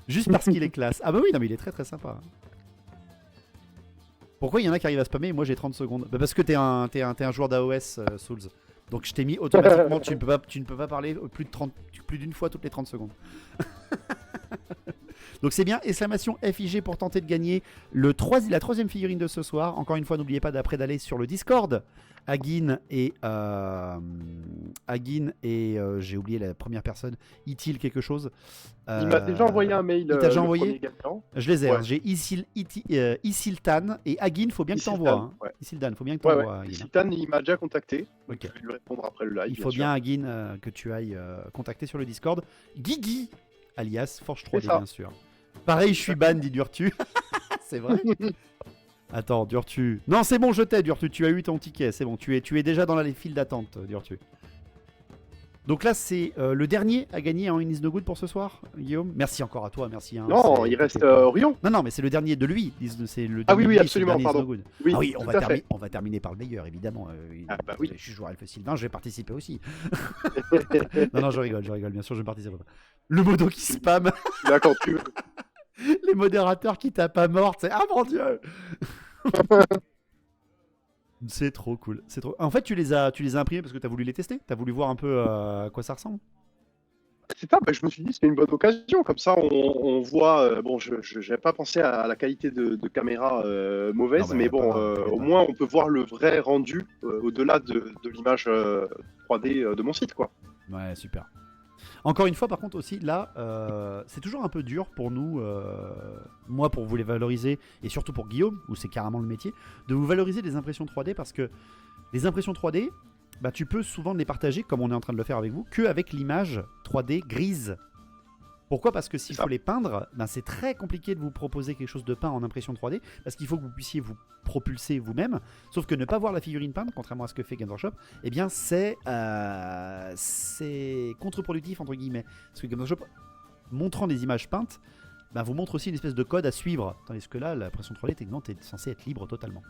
Juste parce qu'il est classe. Ah bah oui, non mais il est très très sympa. Pourquoi il y en a qui arrivent à spammer et moi j'ai 30 secondes? Bah parce que t'es un joueur d'AOS, Souls. Donc je t'ai mis automatiquement, tu ne peux pas parler plus d'une fois toutes les 30 secondes. Donc c'est bien, exclamation FIG pour tenter de gagner la 3e figurine de ce soir. Encore une fois, n'oubliez pas d'aller sur le Discord. Agin Agin et j'ai oublié la première personne, Itil quelque chose. Il m'a déjà envoyé un mail. Il t'a déjà le envoyé? premier gagnant. Je les ai, Ouais. hein. J'ai Isiltan et Agin, faut bien que t'envoies. Isiltan, Hein. ouais. Isiltan, faut bien que Ouais, ouais. t'envoies. Agin, hein. Isiltan, il m'a déjà contacté. Donc Ok. je vais lui répondre après le live. Il bien faut sûr. bien, Agin, que tu ailles contacter sur le Discord. Guigui, alias Forge 3D, C'est ça. bien sûr. Pareil, je suis ban, dit Durtu. C'est vrai. Attends, Durtu. Non, c'est bon, je t'ai, Durtu. Tu as eu ton ticket. C'est bon, tu es déjà dans la file d'attente, Durtu. Donc là, c'est le dernier à gagner en Is No Good pour ce soir, Guillaume. Merci encore à toi, merci. Hein, Non, il reste Orion. Non, mais c'est le dernier de lui. C'est le Ah oui, dernier de oui, lui, absolument, c'est le dernier Is pardon. No Good. Oui, Ah oui, tout à fait. on va terminer par le meilleur, évidemment. Ah bah oui. Je suis joueur Alpha Sylvain, je vais participer aussi. Non, je rigole, bien sûr, je ne participerai pas. Le modo qui spam, D'accord, tu veux. les modérateurs qui tapent à mort, c'est ah mon dieu. C'est trop cool. C'est trop. En fait, tu les as imprimés parce que tu as voulu les tester. Tu as voulu voir un peu à quoi ça ressemble. C'est ça, bah, je me suis dit c'est une bonne occasion, comme ça on voit, bon je n'avais pas pensé à la qualité de caméra mauvaise, Non, bah, mais bon t'inquiète au pas. moins on peut voir le vrai rendu au-delà de l'image 3D de mon site quoi. Ouais, super. Encore une fois, par contre, aussi, là, c'est toujours un peu dur pour nous, moi, pour vous les valoriser, et surtout pour Guillaume, où c'est carrément le métier, de vous valoriser les impressions 3D, parce que les impressions 3D, bah, tu peux souvent les partager, comme on est en train de le faire avec vous, qu'avec l'image 3D grise. Pourquoi? Parce que s'il faut les peindre, ben c'est très compliqué de vous proposer quelque chose de peint en impression 3D, parce qu'il faut que vous puissiez vous propulser vous-même. Sauf que ne pas voir la figurine peinte, contrairement à ce que fait Games Workshop, eh bien c'est contre-productif entre guillemets. Parce que Games Workshop, montrant des images peintes, ben vous montre aussi une espèce de code à suivre. Tandis que là, l'impression 3D, techniquement, t'es censé être libre totalement.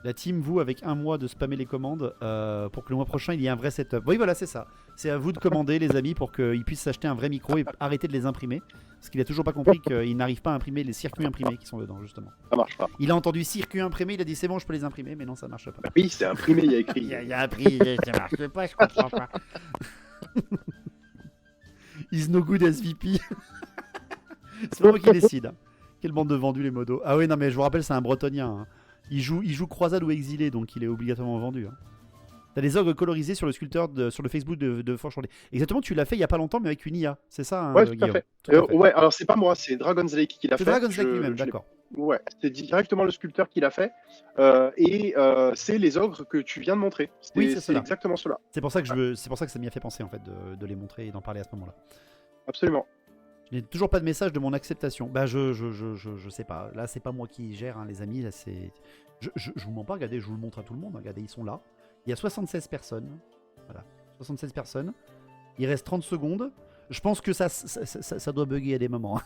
La team, vous, avec un mois de spammer les commandes pour que le mois prochain, il y ait un vrai setup. Oui, voilà, c'est ça. C'est à vous de commander, les amis, pour qu'ils puissent s'acheter un vrai micro et arrêter de les imprimer. Parce qu'il a toujours pas compris qu'il n'arrive pas à imprimer les circuits imprimés qui sont dedans, justement. Ça marche pas. Il a entendu circuits imprimés, il a dit c'est bon, je peux les imprimer, mais non, ça marche pas. Bah oui, c'est imprimé, il y a écrit. Il y a un prix, ça marche pas, je comprends pas. Is no good SVP. C'est pas moi qui décide. Hein. Quelle bande de vendus, les modos. Ah oui, non, mais je vous rappelle, c'est un bretonien. Hein. Il joue croisade ou exilé, donc il est obligatoirement vendu. Hein. T'as des ogres colorisés sur le sculpteur, sur le Facebook de Forge 3D. Exactement, tu l'as fait il y a pas longtemps, mais avec une IA. C'est ça, hein, Ouais, tout à Guillaume. fait. Tout à fait. Ouais, alors c'est pas moi, c'est Dragon's Lake qui l'a fait. C'est Dragon's Lake lui-même, d'accord. Ouais, c'est directement le sculpteur qui l'a fait. Et c'est les ogres que tu viens de montrer. Oui, c'est exactement cela. C'est pour ça que c'est pour ça que ça m'y a fait penser en fait de les montrer et d'en parler à ce moment-là. Absolument. Je n'ai toujours pas de message de mon acceptation. Bah je sais pas. Là c'est pas moi qui gère hein, les amis. Là c'est. Je vous mens pas. Regardez, je vous le montre à tout le monde. Regardez, ils sont là. Il y a 76 personnes. Voilà, 76 personnes. Il reste 30 secondes. Je pense que ça doit bugger à des moments.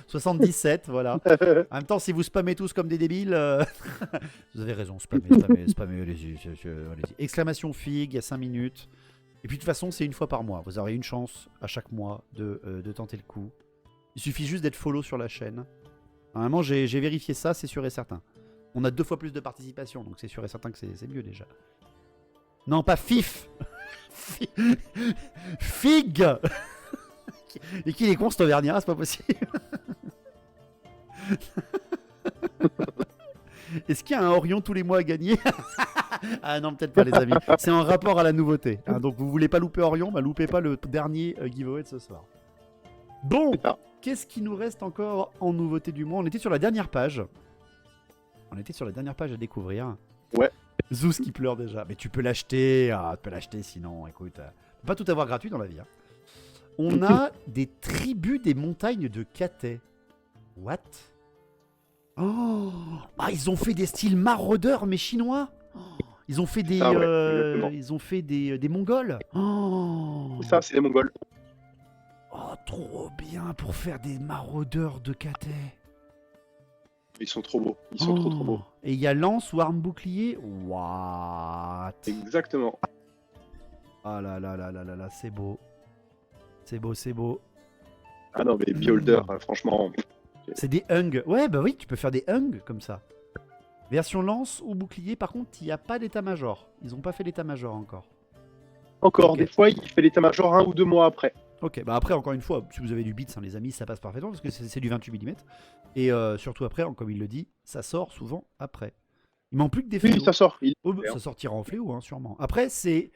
77, voilà. En même temps, si vous spammez tous comme des débiles, vous avez raison, spammez, allez-y. Exclamation FIG, il y a 5 minutes. Et puis de toute façon, c'est une fois par mois. Vous aurez une chance à chaque mois de tenter le coup. Il suffit juste d'être follow sur la chaîne. Normalement, j'ai vérifié ça, c'est sûr et certain. On a 2 fois plus de participation, donc c'est sûr et certain que c'est mieux déjà. Non, pas FIF. FIG. Et qu'il est con, cet Auvergnat, c'est pas possible. Est-ce qu'il y a un Orion tous les mois à gagner? Ah non, peut-être pas, les amis. C'est en rapport à la nouveauté. Hein, donc, vous voulez pas louper Orion, bah loupez pas le dernier giveaway de ce soir. Bon, qu'est-ce qui nous reste encore en nouveauté du mois? On était sur la dernière page. On était sur la dernière page à découvrir. Ouais. Zeus qui pleure déjà. Mais tu peux l'acheter. Ah, tu peux l'acheter sinon, écoute. Tu peux pas tout avoir gratuit dans la vie. Hein. On a des tribus des montagnes de Cathay. What? Oh, ah, ils ont fait des styles maraudeurs mais chinois. Oh, ils ont fait des, des Mongols. Oh. C'est ça, c'est les Mongols. Oh, trop bien pour faire des maraudeurs de Cathay. Ils sont trop beaux. Ils sont trop beaux. Et il y a lance ou arme bouclier. What? Exactement. Ah là là là là là là, c'est beau. C'est beau, c'est beau. Ah non, mais Beholder, franchement. C'est des hung. Ouais, bah oui, tu peux faire des hung comme ça. Version lance ou bouclier, par contre, il n'y a pas d'état-major. Ils n'ont pas fait l'état-major encore. Encore, okay. Des fois, il fait l'état-major 1 ou 2 mois après. Ok, bah après, encore une fois, si vous avez du bits, hein, les amis, ça passe parfaitement parce que c'est du 28 mm. Et surtout après, comme il le dit, ça sort souvent après. Il manque plus que des Oui, fléaux. ça sort. Oh, ça sortira en fléau, hein, sûrement. Après, c'est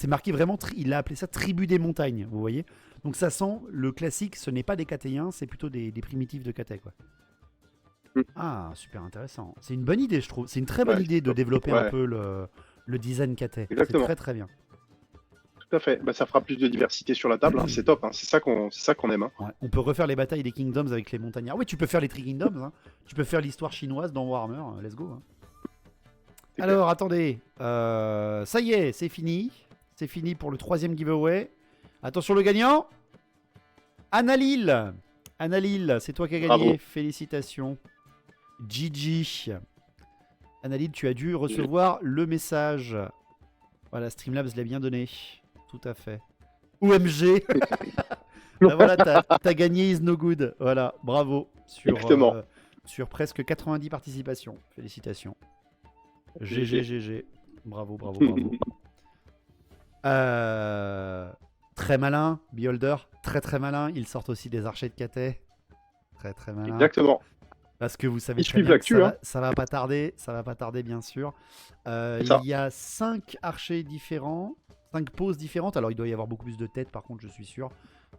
marqué vraiment, il a appelé ça tribu des montagnes, vous voyez. Donc ça sent le classique, ce n'est pas des catéens, c'est plutôt des primitifs de caté, quoi. Mm. Ah, super intéressant. C'est une bonne idée, je trouve. C'est une très bonne Ouais, idée de développer un ouais, peu le design caté. C'est exactement. très très bien. Tout à fait. Bah, ça fera plus de diversité sur la table. Hein. C'est top. Hein. C'est ça qu'on aime. Hein. Ouais. On peut refaire les batailles des Kingdoms avec les montagnards. Oui, tu peux faire les Three Kingdoms. Hein. Tu peux faire l'histoire chinoise dans Warhammer. Let's go. Hein. C'est Alors, attendez. Ça y est, c'est fini. C'est fini pour le 3e giveaway. Attention le gagnant. Annalil. Annalil, c'est toi qui as gagné. Bravo. Félicitations. GG. Annalil, tu as dû recevoir le message. Voilà, Streamlabs l'a bien donné. Tout à fait. OMG. Ben voilà, t'as gagné Is No Good. Voilà, bravo. Exactement. Sur presque 90 participations. Félicitations. GG, GG. Bravo, bravo, bravo. Très malin, Beholder. Très, très malin. Ils sortent aussi des archers de Cathay. Très, très malin. Exactement. Parce que vous savez Ils très suivent bien l'actu, que hein. ça va pas tarder. Ça va pas tarder, bien sûr. ça. Il y a 5 archers différents. 5 poses différentes. Alors, il doit y avoir beaucoup plus de têtes, par contre, je suis sûr.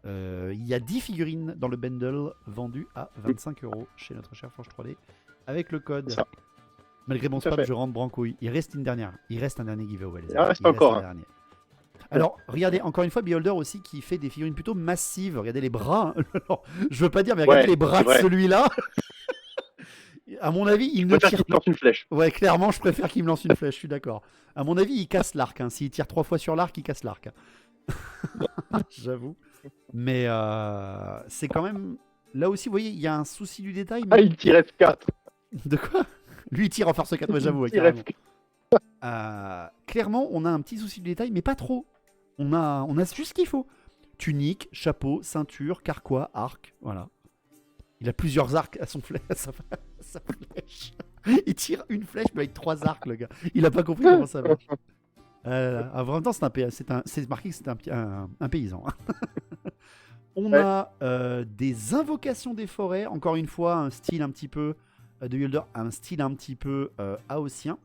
Il y a 10 figurines dans le bundle vendues à 25 € chez notre cher Forge 3D. Avec le code. Ça. Malgré mon Tout à spam, fait. je rentre brancouille. Il reste un dernier giveaway. Les Il amis. reste encore, un hein. dernier. Alors, regardez, encore une fois, Beholder aussi qui fait des figurines plutôt massives. Regardez les bras. Hein. Alors, je veux pas dire, mais regardez Ouais, les bras c'est de vrai. celui-là. À mon avis, il ne Peut-être tire qu'il lance une flèche. Ouais, clairement, je préfère qu'il me lance une flèche, je suis d'accord. À mon avis, il casse l'arc. Hein. S'il tire 3 fois sur l'arc, il casse l'arc. J'avoue. Mais c'est quand même... Là aussi, vous voyez, il y a un souci du détail. Ah, Mais... il tire F4. De quoi? Lui, il tire en force 4, ouais, j'avoue. Ouais, Il tire carrément. F4. Clairement, on a un petit souci du détail, mais pas trop. On a juste ce qu'il faut. Tunique, chapeau, ceinture, carquois, arc. Voilà. Il a plusieurs arcs à son sa flèche. Il tire une flèche, mais avec 3 arcs, le gars. Il a pas compris comment ça marche. En même temps, c'est marqué que c'est un paysan. On a des invocations des forêts. Encore une fois, un style un petit peu de Beholder, un style un petit peu haussien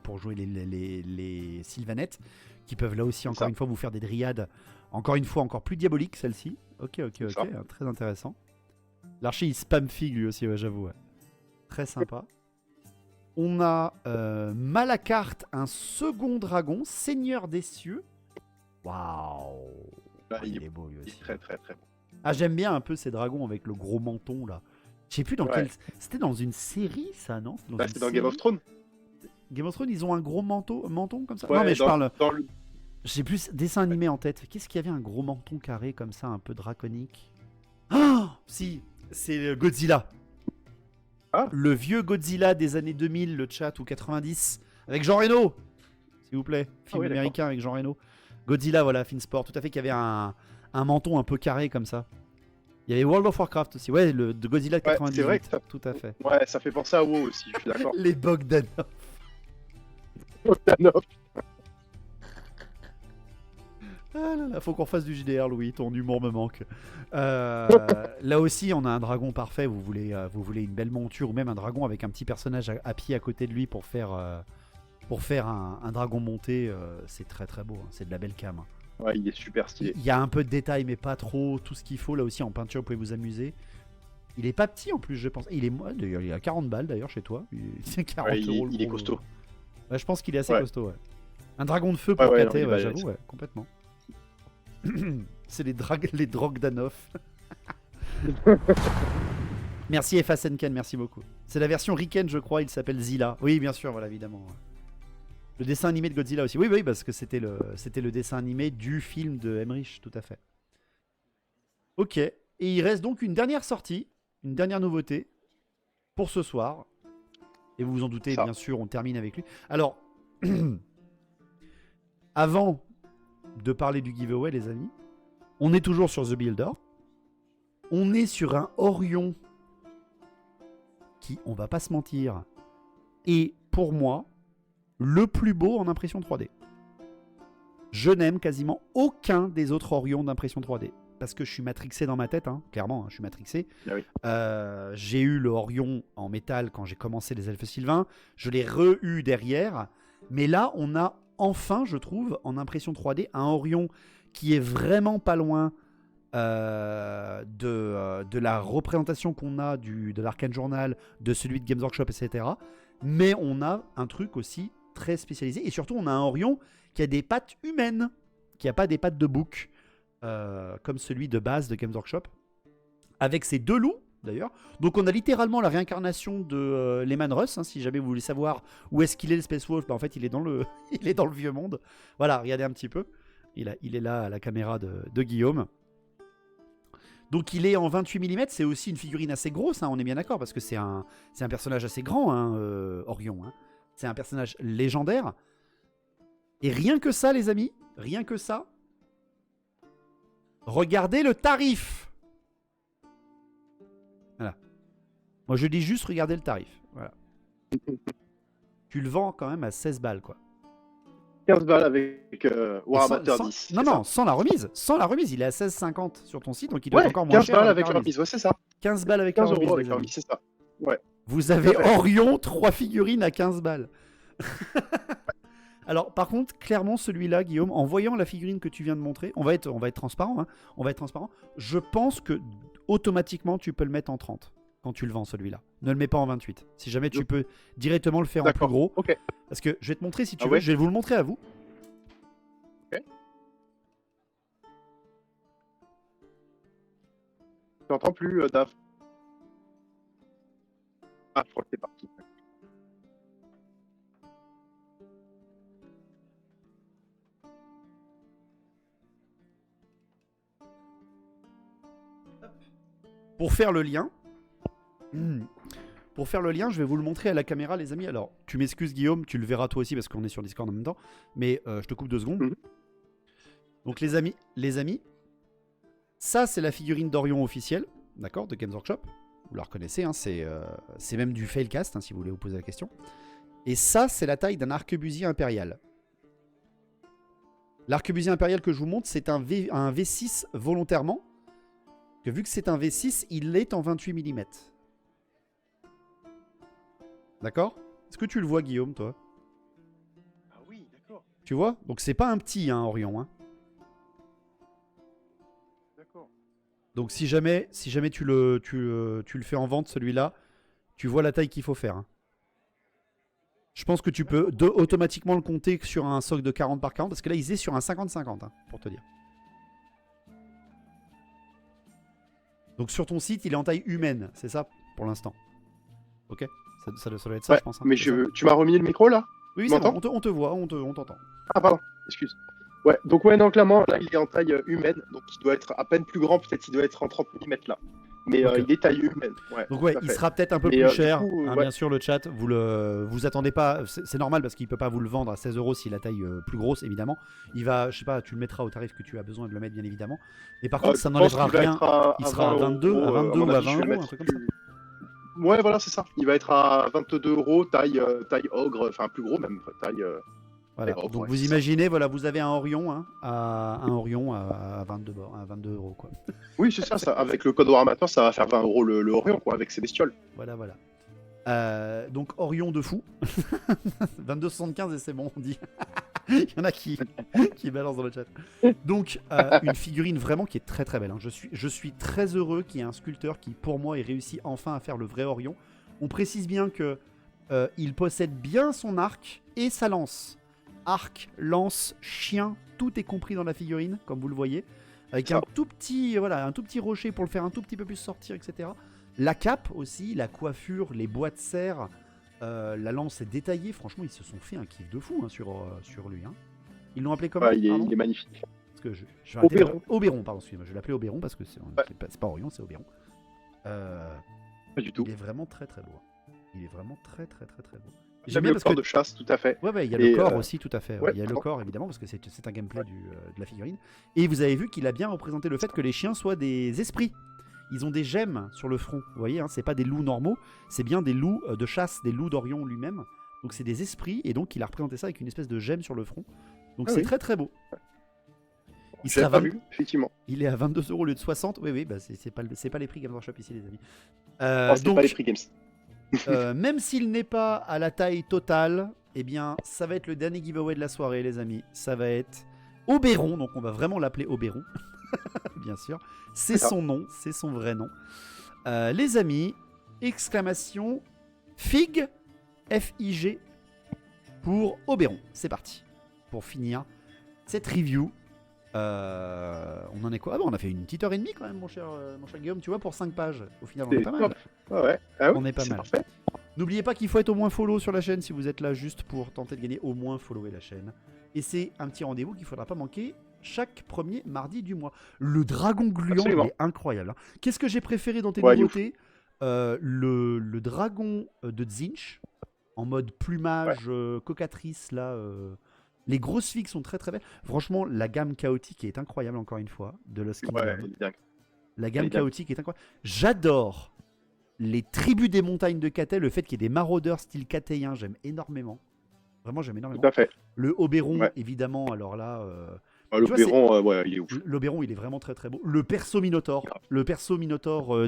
pour jouer les sylvanettes qui peuvent là aussi, encore une fois, vous faire des dryades. Encore une fois, encore plus diaboliques, celle-ci. Ok, très intéressant. L'archer, il spam fig lui aussi, ouais, j'avoue. Ouais. Très sympa. On a Malakart, un second dragon, seigneur des cieux. Waouh. Il est beau lui aussi. Très, très, très beau. Ah, j'aime bien un peu ces dragons avec le gros menton là. Je sais plus dans quel. C'était dans une série, ça, non? C'était dans Game of Thrones. Game of Thrones, ils ont un gros menton comme ça? Ouais, non, mais je parle. Dans le... J'ai plus dessin animé en tête. Qu'est-ce qu'il y avait un gros menton carré comme ça, un peu draconique? Ah, si, c'est Godzilla. Ah. Le vieux Godzilla des années 2000, le chat, ou 90, avec Jean Reno, s'il vous plaît. Film américain avec Jean Reno. Godzilla, voilà, Finsport, tout à fait, qui avait un menton un peu carré comme ça. Il y avait World of Warcraft aussi, ouais, de Godzilla de 98. C'est vrai que ça... Tout à fait. Ouais, ça fait penser à WoW aussi, je suis d'accord. Les Bogdanov. Bogdanov. Ah là là, faut qu'on fasse du JDR, Louis, ton humour me manque. Là aussi, on a un dragon parfait. Vous voulez une belle monture ou même un dragon avec un petit personnage à pied à côté de lui pour faire un dragon monté. C'est très très beau, hein. C'est de la belle cam. Ouais, il est super stylé. Il y a un peu de détails, mais pas trop. Tout ce qu'il faut, là aussi, en peinture, vous pouvez vous amuser. Il est pas petit en plus, je pense. Il est à 40 balles d'ailleurs chez toi. C'est 40 €. Il est costaud. Ouais, je pense qu'il est assez costaud, ouais. Un dragon de feu pour Katé, j'avoue, ouais, complètement. C'est les Drogdanov. Merci Efa Senken, merci beaucoup. C'est la version Riken, je crois, il s'appelle Zilla. Oui, bien sûr, voilà, évidemment. Le dessin animé de Godzilla aussi. Oui, parce que c'était le dessin animé du film de Emmerich, tout à fait. Ok, et il reste donc une dernière sortie, une dernière nouveauté pour ce soir. Et vous vous en doutez, bien sûr, on termine avec lui. Alors, avant de parler du giveaway, les amis, on est toujours sur The Builder. On est sur un Orion qui, on va pas se mentir, est pour moi le plus beau en impression 3D. Je n'aime quasiment aucun des autres Orions d'impression 3D. parce que je suis matrixé dans ma tête, hein, clairement, hein, je suis matrixé. Ah oui. J'ai eu le Orion en métal quand j'ai commencé les Elfes Sylvains. Je l'ai re-eu derrière. Mais là, on a enfin, je trouve, en impression 3D, un Orion qui est vraiment pas loin de la représentation qu'on a de l'Arcane Journal, de celui de Games Workshop, etc. Mais on a un truc aussi très spécialisé. Et surtout, on a un Orion qui a des pattes humaines, qui n'a pas des pattes de bouc, comme celui de base de Games Workshop, avec ses 2 loups, d'ailleurs. Donc on a littéralement la réincarnation de Lehman Russ, hein, si jamais vous voulez savoir où est-ce qu'il est le Space Wolf, bah, en fait il est dans le, il est dans le vieux monde. Voilà, regardez un petit peu. Il est là à la caméra de Guillaume. Donc il est en 28 mm, c'est aussi une figurine assez grosse, hein, on est bien d'accord, parce que c'est un personnage assez grand, hein, Orion. Hein. C'est un personnage légendaire. Et rien que ça, les amis, rien que ça, regardez le tarif. Voilà. Moi, je dis juste regardez le tarif. Voilà. Tu le vends quand même à 16 balles, quoi. 15 balles avec Warhammer 10. Non, sans la remise. Sans la remise, il est à 16,50 sur ton site, donc il est encore moins 15 cher. 15 balles avec la remise, ouais, c'est ça. 15 balles avec la 15 remise. euros avec la remise, c'est ça. Ouais. Vous avez Orion, 3 figurines à 15 balles. Alors, par contre, clairement, celui-là, Guillaume, en voyant la figurine que tu viens de montrer, on va être transparent. Hein, on va être transparent. Je pense que automatiquement, tu peux le mettre en 30 quand tu le vends, celui-là. Ne le mets pas en 28. Si jamais tu peux directement le faire en plus gros. Okay. Parce que je vais te montrer si tu veux. Je vais vous le montrer à vous. Ok. Tu n'entends plus, Dave? Ah, je crois que c'est parti. Pour faire le lien, je vais vous le montrer à la caméra, les amis. Alors, tu m'excuses, Guillaume, tu le verras toi aussi parce qu'on est sur Discord en même temps. Mais je te coupe 2 secondes. Donc, les amis, ça, c'est la figurine d'Orion officielle, d'accord, de Games Workshop. Vous la reconnaissez, hein, c'est même du Failcast, hein, si vous voulez vous poser la question. Et ça, c'est la taille d'un arquebusier impérial. L'arquebusier impérial que je vous montre, c'est un V6 volontairement. Que vu que c'est un V6, il est en 28 mm. D'accord? Est-ce que tu le vois, Guillaume, toi? Ah oui, d'accord. Tu vois? Donc c'est pas un petit, hein, Orion. Hein. D'accord. Donc si jamais tu le fais en vente, celui-là, tu vois la taille qu'il faut faire. Hein. Je pense que tu peux automatiquement le compter sur un socle de 40 par 40, parce que là, il est sur un 50-50, hein, pour te dire. Donc sur ton site, il est en taille humaine, c'est ça pour l'instant. Ok, ça doit être ça, ouais, je pense. Hein, mais tu m'as remis le micro là? Oui, c'est bon, on te voit, on t'entend. Ah pardon, excuse. Ouais, donc ouais, non, clairement, là il est en taille humaine, donc il doit être à peine plus grand, peut-être il doit être en 30 mm là. Mais okay. Il est taille humaine. Ouais, donc ouais, il sera peut-être un peu plus cher, coup, hein, ouais. Bien sûr le chat, vous attendez pas, c'est normal parce qu'il peut pas vous le vendre à 16 € si la taille plus grosse évidemment. Il va, je sais pas, tu le mettras au tarif que tu as besoin de le mettre bien évidemment. Mais par contre ça n'enlèvera rien, il sera à 22 ou à 20 €, un truc comme ça. Ouais voilà c'est ça, il va être à 22 €, taille ogre, enfin plus gros même, taille... Voilà. Donc ouais, vous imaginez, voilà, vous avez un Orion, hein, à 22 € quoi. Oui, c'est ça, avec le code Warhammer, ça va faire 20 € le Orion, quoi, avec ses bestioles. Voilà. Donc Orion de fou. 22,75 et c'est bon, on dit. Il y en a qui balancent dans le chat. Donc une figurine vraiment qui est très très belle. Hein. Je suis très heureux qu'il y ait un sculpteur qui, pour moi, ait réussi enfin à faire le vrai Orion. On précise bien que il possède bien son arc et sa lance. Arc, lance, chien, tout est compris dans la figurine, comme vous le voyez, avec un tout petit rocher pour le faire un tout petit peu plus sortir, etc. La cape aussi, la coiffure, les bois de serre, la lance est détaillée. Franchement, ils se sont fait un kiff de fou hein, sur lui. Hein. Ils l'ont appelé comment? Il est magnifique. Parce que je vais Oberon, pardon, excusez-moi, je vais l'appeler Oberon parce que c'est pas Orion, c'est Oberon. Pas du tout. Il est vraiment très très beau. Il est vraiment très très très très beau. J'aime bien le corps de chasse, tout à fait. Ouais, il y a le corps aussi, tout à fait. Ouais, il y a le corps, évidemment, parce que c'est un gameplay de la figurine. Et vous avez vu qu'il a bien représenté le fait que les chiens soient des esprits. Ils ont des gemmes sur le front. Vous voyez, hein, c'est pas des loups normaux, c'est bien des loups de chasse, des loups d'Orion lui-même. Donc c'est des esprits, et donc il a représenté ça avec une espèce de gemme sur le front. Donc c'est très très beau. Il J'avais sera pas 20 vu, effectivement. Il est à 22 € au lieu de 60. Oui, bah c'est pas les prix Game Workshop ici, les amis. Oh, c'est Donc, pas les Free Games. même s'il n'est pas à la taille totale, eh bien, ça va être le dernier giveaway de la soirée, les amis. Ça va être Oberon, donc on va vraiment l'appeler Oberon, bien sûr. C'est son nom, c'est son vrai nom. Les amis, exclamation FIG, F-I-G, pour Oberon. C'est parti. Pour finir cette review. On en est quoi? Ah bah on a fait une petite heure et demie quand même, mon cher Guillaume. Tu vois, pour 5 pages, au final, on est pas mal. Ouais. Ah oui, On est pas mal. Parfait. N'oubliez pas qu'il faut être au moins follow sur la chaîne si vous êtes là juste pour tenter de gagner, au moins follower la chaîne. Et c'est un petit rendez-vous qu'il ne faudra pas manquer chaque premier mardi du mois. Le dragon gluant, il est incroyable. Hein. Qu'est-ce que j'ai préféré dans tes nouveautés? Le dragon de Tzeentch, en mode plumage cocatrice, là. Les grosses figues sont très très belles. Franchement, la gamme chaotique est incroyable, encore une fois, de Lost Kingdom. La gamme chaotique est incroyable. J'adore les tribus des montagnes de Cathay, le fait qu'il y ait des maraudeurs style cathayen, j'aime énormément. Vraiment, j'aime énormément. Tout à fait. Le Oberon, évidemment, alors là... l'Oberon, il est ouf. L'Oberon, il est vraiment très très beau. Le perso Minotaur,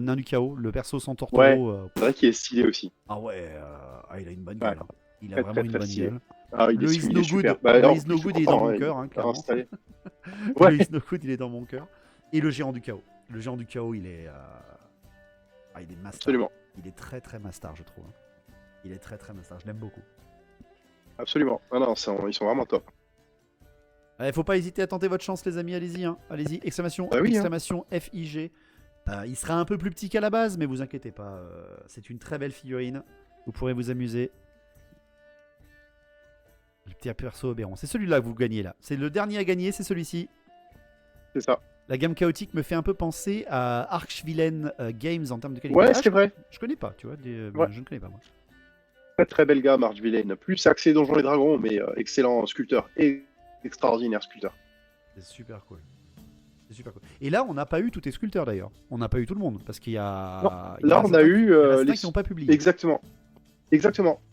nain du chaos, le perso Centaure Taureau. C'est vrai qu'il est stylé aussi. Ah ouais, il a une bonne gueule. Hein. Il a vraiment une bonne gueule. Ah, le Is No Good, il est dans mon cœur, hein, clairement. Le Is No Good, il est dans mon cœur. Et le géant du chaos. Le géant du chaos, il est master. Absolument. Il est très très master, je trouve. Il est très très master, je l'aime beaucoup. Absolument. Non, ils sont vraiment top. Allez, faut pas hésiter à tenter votre chance, les amis, allez-y. Hein. Allez-y, exclamation FIG. Il sera un peu plus petit qu'à la base, mais vous inquiétez pas. C'est une très belle figurine. Vous pourrez vous amuser. Le petit aperçu Oberon. C'est celui-là que vous gagnez là. C'est le dernier à gagner, c'est celui-ci. C'est ça. La gamme chaotique me fait un peu penser à Archvillain Games en termes de qualité. Ouais, c'est vrai. Je connais pas, tu vois. Je ne connais pas, moi. Très très belle gamme, Archvillain. Plus axé Donjons et Dragons, mais excellent sculpteur. Et extraordinaire sculpteur. C'est super cool. C'est super cool. Et là, on n'a pas eu tous les sculpteurs d'ailleurs. On n'a pas eu tout le monde parce qu'il y a. Non, là, on a eu les qui n'ont pas publié. Exactement. Il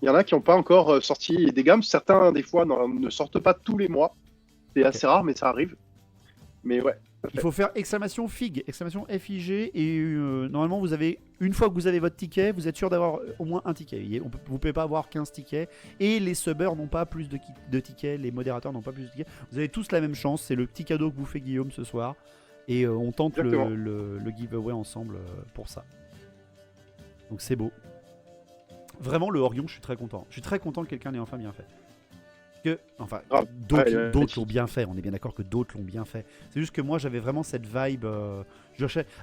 y en a qui n'ont pas encore sorti des gammes. Certains, des fois, ne sortent pas tous les mois. C'est assez rare, mais ça arrive. Mais ouais. Il faut faire exclamation FIG, exclamation FIG, et normalement, vous avez, une fois que vous avez votre ticket, vous êtes sûr d'avoir au moins un ticket. Vous ne pouvez pas avoir 15 tickets, et les subbers n'ont pas plus de tickets, les modérateurs n'ont pas plus de tickets. Vous avez tous la même chance, c'est le petit cadeau que vous fait Guillaume ce soir, et on tente le giveaway ensemble pour ça. Donc c'est beau. Vraiment, le Orion, je suis très content. Je suis très content que quelqu'un l'ait enfin bien fait. D'autres l'ont bien fait, on est bien d'accord que d'autres l'ont bien fait. C'est juste que moi j'avais vraiment cette vibe,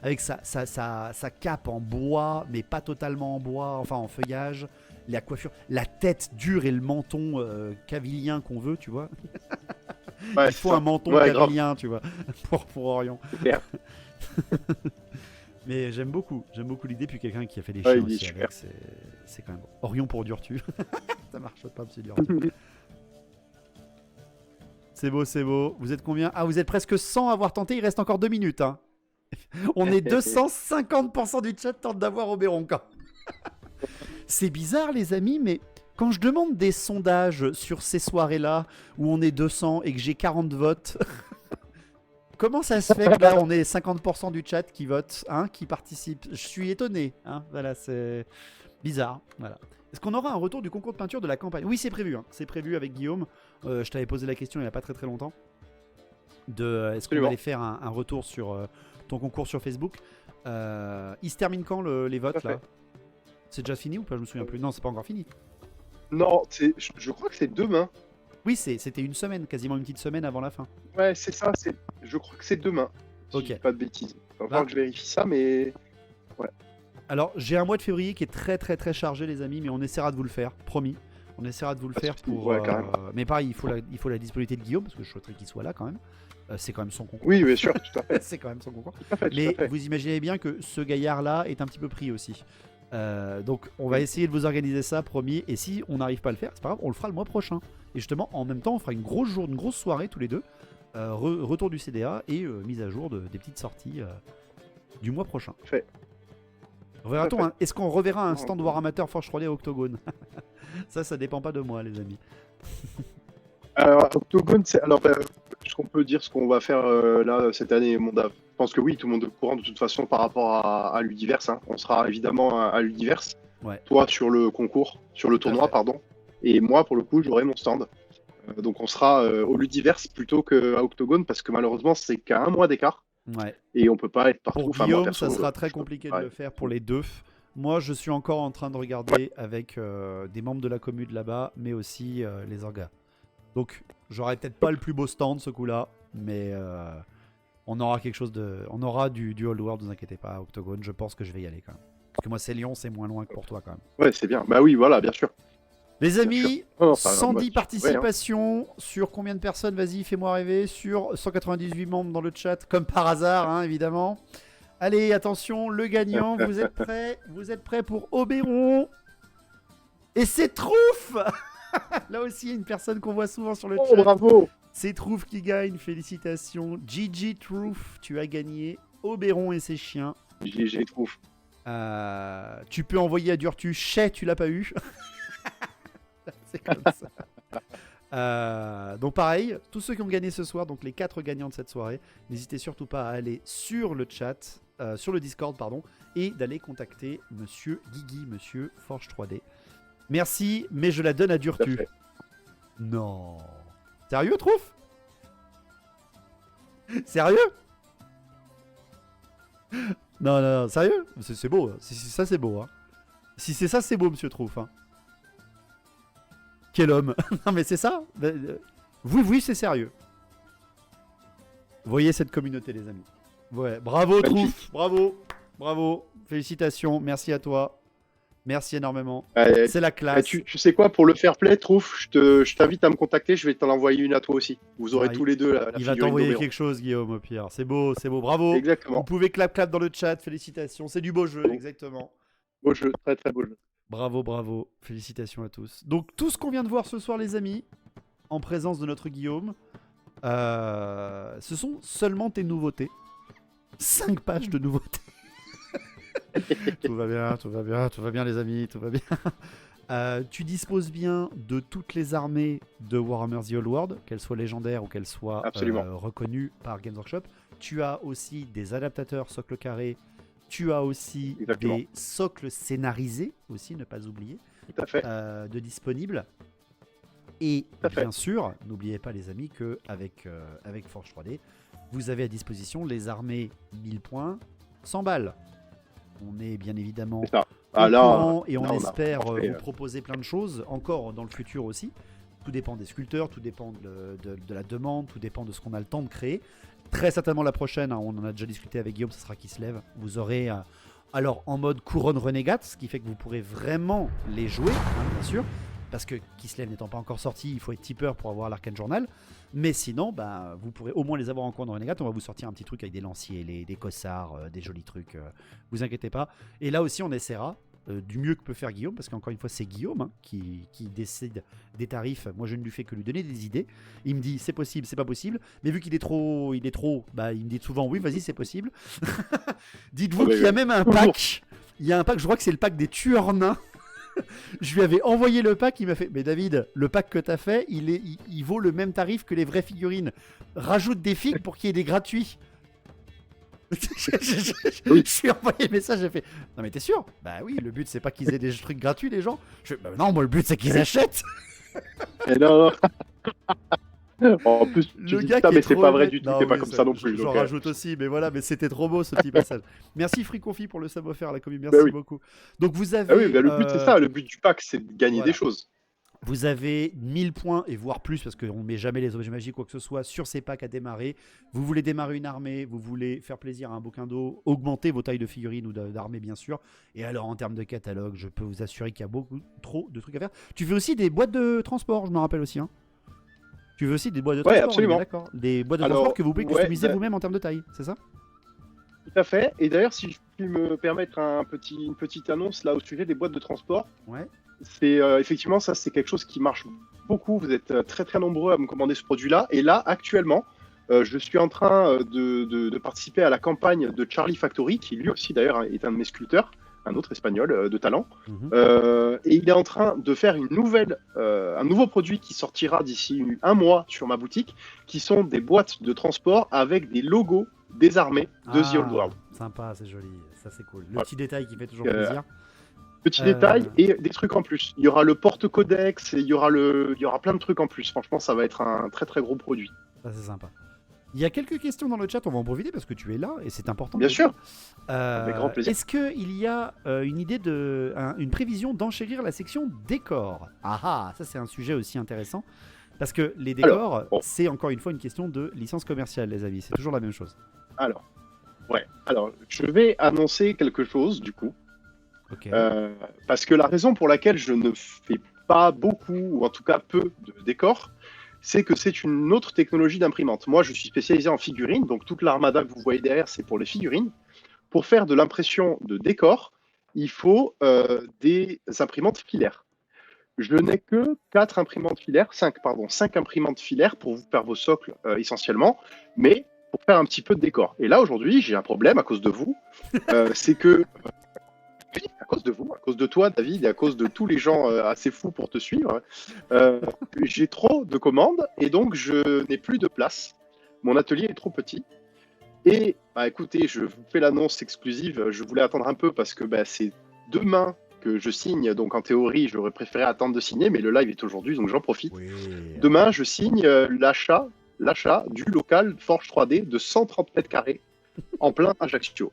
avec sa cape en bois, mais pas totalement en bois, enfin en feuillage, la coiffure, la tête dure et le menton cavillien qu'on veut, tu vois. Il faut un menton cavillien, tu vois, pour Orion. Mais j'aime beaucoup l'idée, puis quelqu'un qui a fait des chiens aussi avec, c'est quand même bon. Orion pour Durtu. Ça marche pas, monsieur Durtu. C'est beau. Vous êtes combien? Ah, vous êtes presque 100 à avoir tenté. Il reste encore 2 minutes. Hein. On est 250% du chat tente d'avoir Oberon. C'est bizarre, les amis, mais quand je demande des sondages sur ces soirées-là où on est 200 et que j'ai 40 votes, comment ça se fait que là on est 50% du chat qui vote, hein, qui participe? Je suis étonné. Hein. Voilà, c'est bizarre. Voilà. Est-ce qu'on aura un retour du concours de peinture de la campagne? Oui, c'est prévu. Hein. C'est prévu avec Guillaume. Je t'avais posé la question il n'y a pas très longtemps. Est-ce qu'on allait faire un retour sur ton concours sur Facebook? Il se termine quand les votes là? C'est déjà fini ou pas? Je me souviens plus. Non, c'est pas encore fini. Non, je crois que c'est demain. Oui, c'était une semaine, quasiment une petite semaine avant la fin. Ouais, c'est ça. Je crois que c'est demain. Si je dis pas de bêtises. Il va falloir que je vérifie ça, mais ouais. Alors, j'ai un mois de février qui est très très très chargé, les amis, mais on essaiera de vous le faire, promis. On essaiera de vous le faire pour. Ouais, mais pareil, il faut la disponibilité de Guillaume parce que je souhaiterais qu'il soit là quand même. C'est quand même son concours. Oui, bien sûr, tout à fait. C'est quand même son concours. Mais vous imaginez bien que ce gaillard-là est un petit peu pris aussi. Donc, on va essayer de vous organiser ça, promis. Et si on n'arrive pas à le faire, c'est pas grave, on le fera le mois prochain. Et justement, en même temps, on fera une grosse soirée tous les deux. Retour du CDA et mise à jour des petites sorties du mois prochain. Fait. Est-ce qu'on reverra un stand Warhammer Forge 3D à Octogone? Ça dépend pas de moi, les amis. Alors, Octogone, est-ce qu'on peut dire ce qu'on va faire là cette année, mon Dave? Je pense que oui, tout le monde est au courant de toute façon par rapport à Ludiverse, hein. On sera évidemment à Ludiverse. Ouais. Toi sur le concours, sur le tournoi, pardon. Et moi, pour le coup, j'aurai mon stand. Donc on sera au Ludiverse plutôt qu'à Octogone parce que malheureusement, c'est qu'à un mois d'écart. Ouais. Et on peut pas être partout. Pour Enfin, Guillaume, moi, perso, ça sera très compliqué de le faire pour les deux. Moi, je suis encore en train de regarder avec des membres de la commune là-bas, mais aussi les orgas. Donc, j'aurai peut-être pas le plus beau stand ce coup-là, mais on aura quelque chose de... On aura du Old World, ne vous inquiétez pas, à Octogone. Je pense que je vais y aller quand même. Parce que moi, c'est Lyon, c'est moins loin que pour toi quand même. Ouais, c'est bien. Bah oui, voilà, bien sûr. Les amis, Oh, 110 participations sur combien de personnes? Vas-y, fais-moi rêver. Sur 198 membres dans le chat, comme par hasard, hein, évidemment. Allez, attention, le gagnant, vous êtes prêts? Vous êtes prêts pour Oberon? Et c'est Trouf. Là aussi, il y a une personne qu'on voit souvent sur le chat. Oh, bravo! C'est Trouf qui gagne, félicitations. GG Trouf, tu as gagné Oberon et ses chiens. GG Trouf. Tu peux envoyer à Durtu, chais, tu l'as pas eu. C'est comme ça. Donc pareil, tous ceux qui ont gagné ce soir, donc les 4 gagnants de cette soirée, n'hésitez surtout pas à aller sur le chat, sur le Discord, pardon, et d'aller contacter Monsieur Guigui, Monsieur Forge 3D. Merci, mais je la donne à Durtu. Non. Sérieux, Trouf? Sérieux? Non, sérieux? C'est beau, si ça c'est beau. Hein. Si c'est ça, c'est beau, Monsieur Trouf. Hein. Quel homme. Non mais c'est ça. Oui, c'est sérieux. Voyez cette communauté, les amis. Ouais, bravo Trouf, bravo. Félicitations, merci à toi. Merci énormément. C'est la classe. Tu sais quoi, pour le fair play, Trouf, je t'invite à me contacter, je vais t'en envoyer une à toi aussi. Vous aurez tous les deux la il va t'envoyer quelque chose, Guillaume, au pire. C'est beau, bravo. Exactement. Vous pouvez clap dans le chat, félicitations. C'est du beau jeu, exactement. Beau jeu, très très beau jeu. Bravo, félicitations à tous. Donc tout ce qu'on vient de voir ce soir, les amis, en présence de notre Guillaume, ce sont seulement tes nouveautés. 5 pages de nouveautés. Tout va bien les amis, tout va bien. Tu disposes bien de toutes les armées de Warhammer The Old World, qu'elles soient légendaires ou qu'elles soient reconnues par Games Workshop. Tu as aussi des adaptateurs socle carré. Tu as aussi des socles scénarisés, aussi, ne pas oublier, de disponibles. Et bien sûr, n'oubliez pas les amis qu'avec avec Forge 3D, vous avez à disposition les armées 1000 points, 100 balles. On est bien évidemment au courant et on espère vous proposer plein de choses, encore dans le futur aussi. Tout dépend des sculpteurs, tout dépend de la demande, tout dépend de ce qu'on a le temps de créer. Très certainement la prochaine, hein, on en a déjà discuté avec Guillaume, ce sera qui se lève. Vous aurez alors en mode couronne renégate, ce qui fait que vous pourrez vraiment les jouer, hein, bien sûr, parce que Kislev n'étant pas encore sorti, il faut être tipeur pour avoir l'Arcane Journal. Mais sinon, vous pourrez au moins les avoir en couronne renégate. On va vous sortir un petit truc avec des lanciers, des cossards, des jolis trucs. Vous inquiétez pas. Et là aussi, on essaiera du mieux que peut faire Guillaume, parce qu'encore une fois, c'est Guillaume qui décide des tarifs. Moi, je ne lui fais que lui donner des idées. Il me dit c'est possible, c'est pas possible. Mais vu qu'il est trop, il me dit souvent oui, vas-y, c'est possible. Dites-vous qu'il y a même un pack. Il y a un pack, je crois que c'est le pack des tueurs nains. Je lui avais envoyé le pack, il m'a fait mais David, le pack que t'as fait, il vaut le même tarif que les vraies figurines. Rajoute des figues pour qu'il y ait des gratuits. Je lui ai envoyé le message, j'ai fait non mais t'es sûr? Bah oui, le but c'est pas qu'ils aient des trucs gratuits les gens. Je fais, bah non, moi le but c'est qu'ils achètent. Et non. En plus, tu dis ça, mais c'est pas vrai du tout, c'est pas comme ça non plus. J'en rajoute aussi, mais voilà, mais c'était trop beau ce petit passage. Merci Friconfi pour le sub offert à la commune, merci beaucoup. Donc vous avez. Le but c'est ça, le but du pack c'est de gagner des choses. Vous avez 1000 points et voire plus, parce qu'on ne met jamais les objets magiques, quoi que ce soit, sur ces packs à démarrer. Vous voulez démarrer une armée, vous voulez faire plaisir à un bouquin d'eau, augmenter vos tailles de figurines ou d'armées, bien sûr. Et alors, en termes de catalogue, je peux vous assurer qu'il y a beaucoup trop de trucs à faire. Tu veux aussi des boîtes de transport, je me rappelle aussi. Hein. Tu veux aussi des boîtes de transport? Absolument. D'accord. Des boîtes de transport que vous pouvez customiser vous-même en termes de taille, c'est ça? Tout à fait. Et d'ailleurs, si je puis me permettre une petite annonce là au sujet des boîtes de transport. Ouais. C'est effectivement ça, c'est quelque chose qui marche beaucoup. Vous êtes très très nombreux à me commander ce produit-là. Et là, actuellement, je suis en train de participer à la campagne de Charlie Factory, qui lui aussi d'ailleurs est un de mes sculpteurs, un autre espagnol de talent. Mhm. Et il est en train de faire un nouveau produit qui sortira d'ici un mois sur ma boutique, qui sont des boîtes de transport avec des logos des armées de The Old Ah, World. sympa, c'est joli, ça c'est cool. Le Voilà. petit détail qui fait toujours Euh, plaisir. Petit Euh, détail et des trucs en plus. Il y aura le porte-codex et il y aura plein de trucs en plus. Franchement, ça va être un très très gros produit. Ça c'est sympa. Il y a quelques questions dans le chat, on va en profiter parce que tu es là et c'est important. Bien sûr, avec grand Euh, plaisir. Est-ce qu'il y a une idée une prévision d'enchérir la section décor? Ah ah, ça c'est un sujet aussi intéressant. Parce que les décors, Alors, bon, c'est encore une fois une question de licence commerciale, les amis. C'est toujours la même chose. alors, ouais. Alors, je vais annoncer quelque chose du coup. Ok. Parce que la raison pour laquelle je ne fais pas beaucoup, ou en tout cas peu, de décors, c'est que c'est une autre technologie d'imprimante. Moi, je suis spécialisé en figurines, donc toute l'armada que vous voyez derrière, c'est pour les figurines. Pour faire de l'impression de décors, il faut des imprimantes filaires. Je n'ai que 4 imprimantes filaires, 5, pardon, 5 imprimantes filaires pour vous faire vos socles essentiellement, mais pour faire un petit peu de décor. Et là, aujourd'hui, j'ai un problème à cause de vous, c'est que oui, à cause de vous, à cause de toi, David, et à cause de tous les gens assez fous pour te suivre, euh, j'ai trop de commandes et donc je n'ai plus de place. Mon atelier est trop petit. Et bah, écoutez, je vous fais l'annonce exclusive. Je voulais attendre un peu parce que bah, c'est demain que je signe. Donc en théorie, j'aurais préféré attendre de signer, mais le live est aujourd'hui, donc j'en profite. Oui. Demain, je signe l'achat du local Forge 3D de 130 mètres carrés en plein Ajaccio.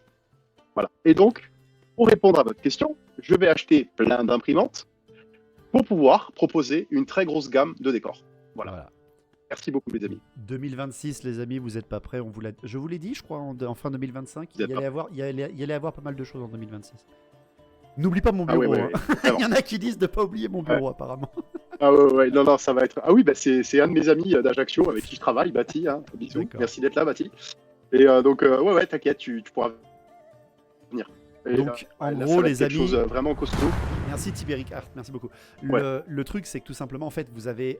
Voilà. Et donc, pour répondre à votre question, je vais acheter plein d'imprimantes pour pouvoir proposer une très grosse gamme de décors. Voilà. Merci beaucoup, les amis. 2026, les amis, vous n'êtes pas prêts. Je vous l'ai dit, je crois, en fin 2025. Vous êtes pas- Il y allait avoir pas mal de choses en 2026. N'oublie pas mon Ah bureau. ouais, Hein. Il y en a qui disent de pas oublier mon bureau, apparemment. Ah ouais, non, ça va être. Ah oui, bah c'est un de mes amis d'Ajaccio avec qui je travaille, Bati. Hein. Bisous, D'accord. merci d'être là, Bati. Et donc, ouais, t'inquiète, tu pourras venir. Et, Donc, en là, gros, ça va les être quelque amis. chose vraiment costaud. Merci Tiberic Art, merci beaucoup. Ouais. Le truc, c'est que tout simplement, en fait, vous avez.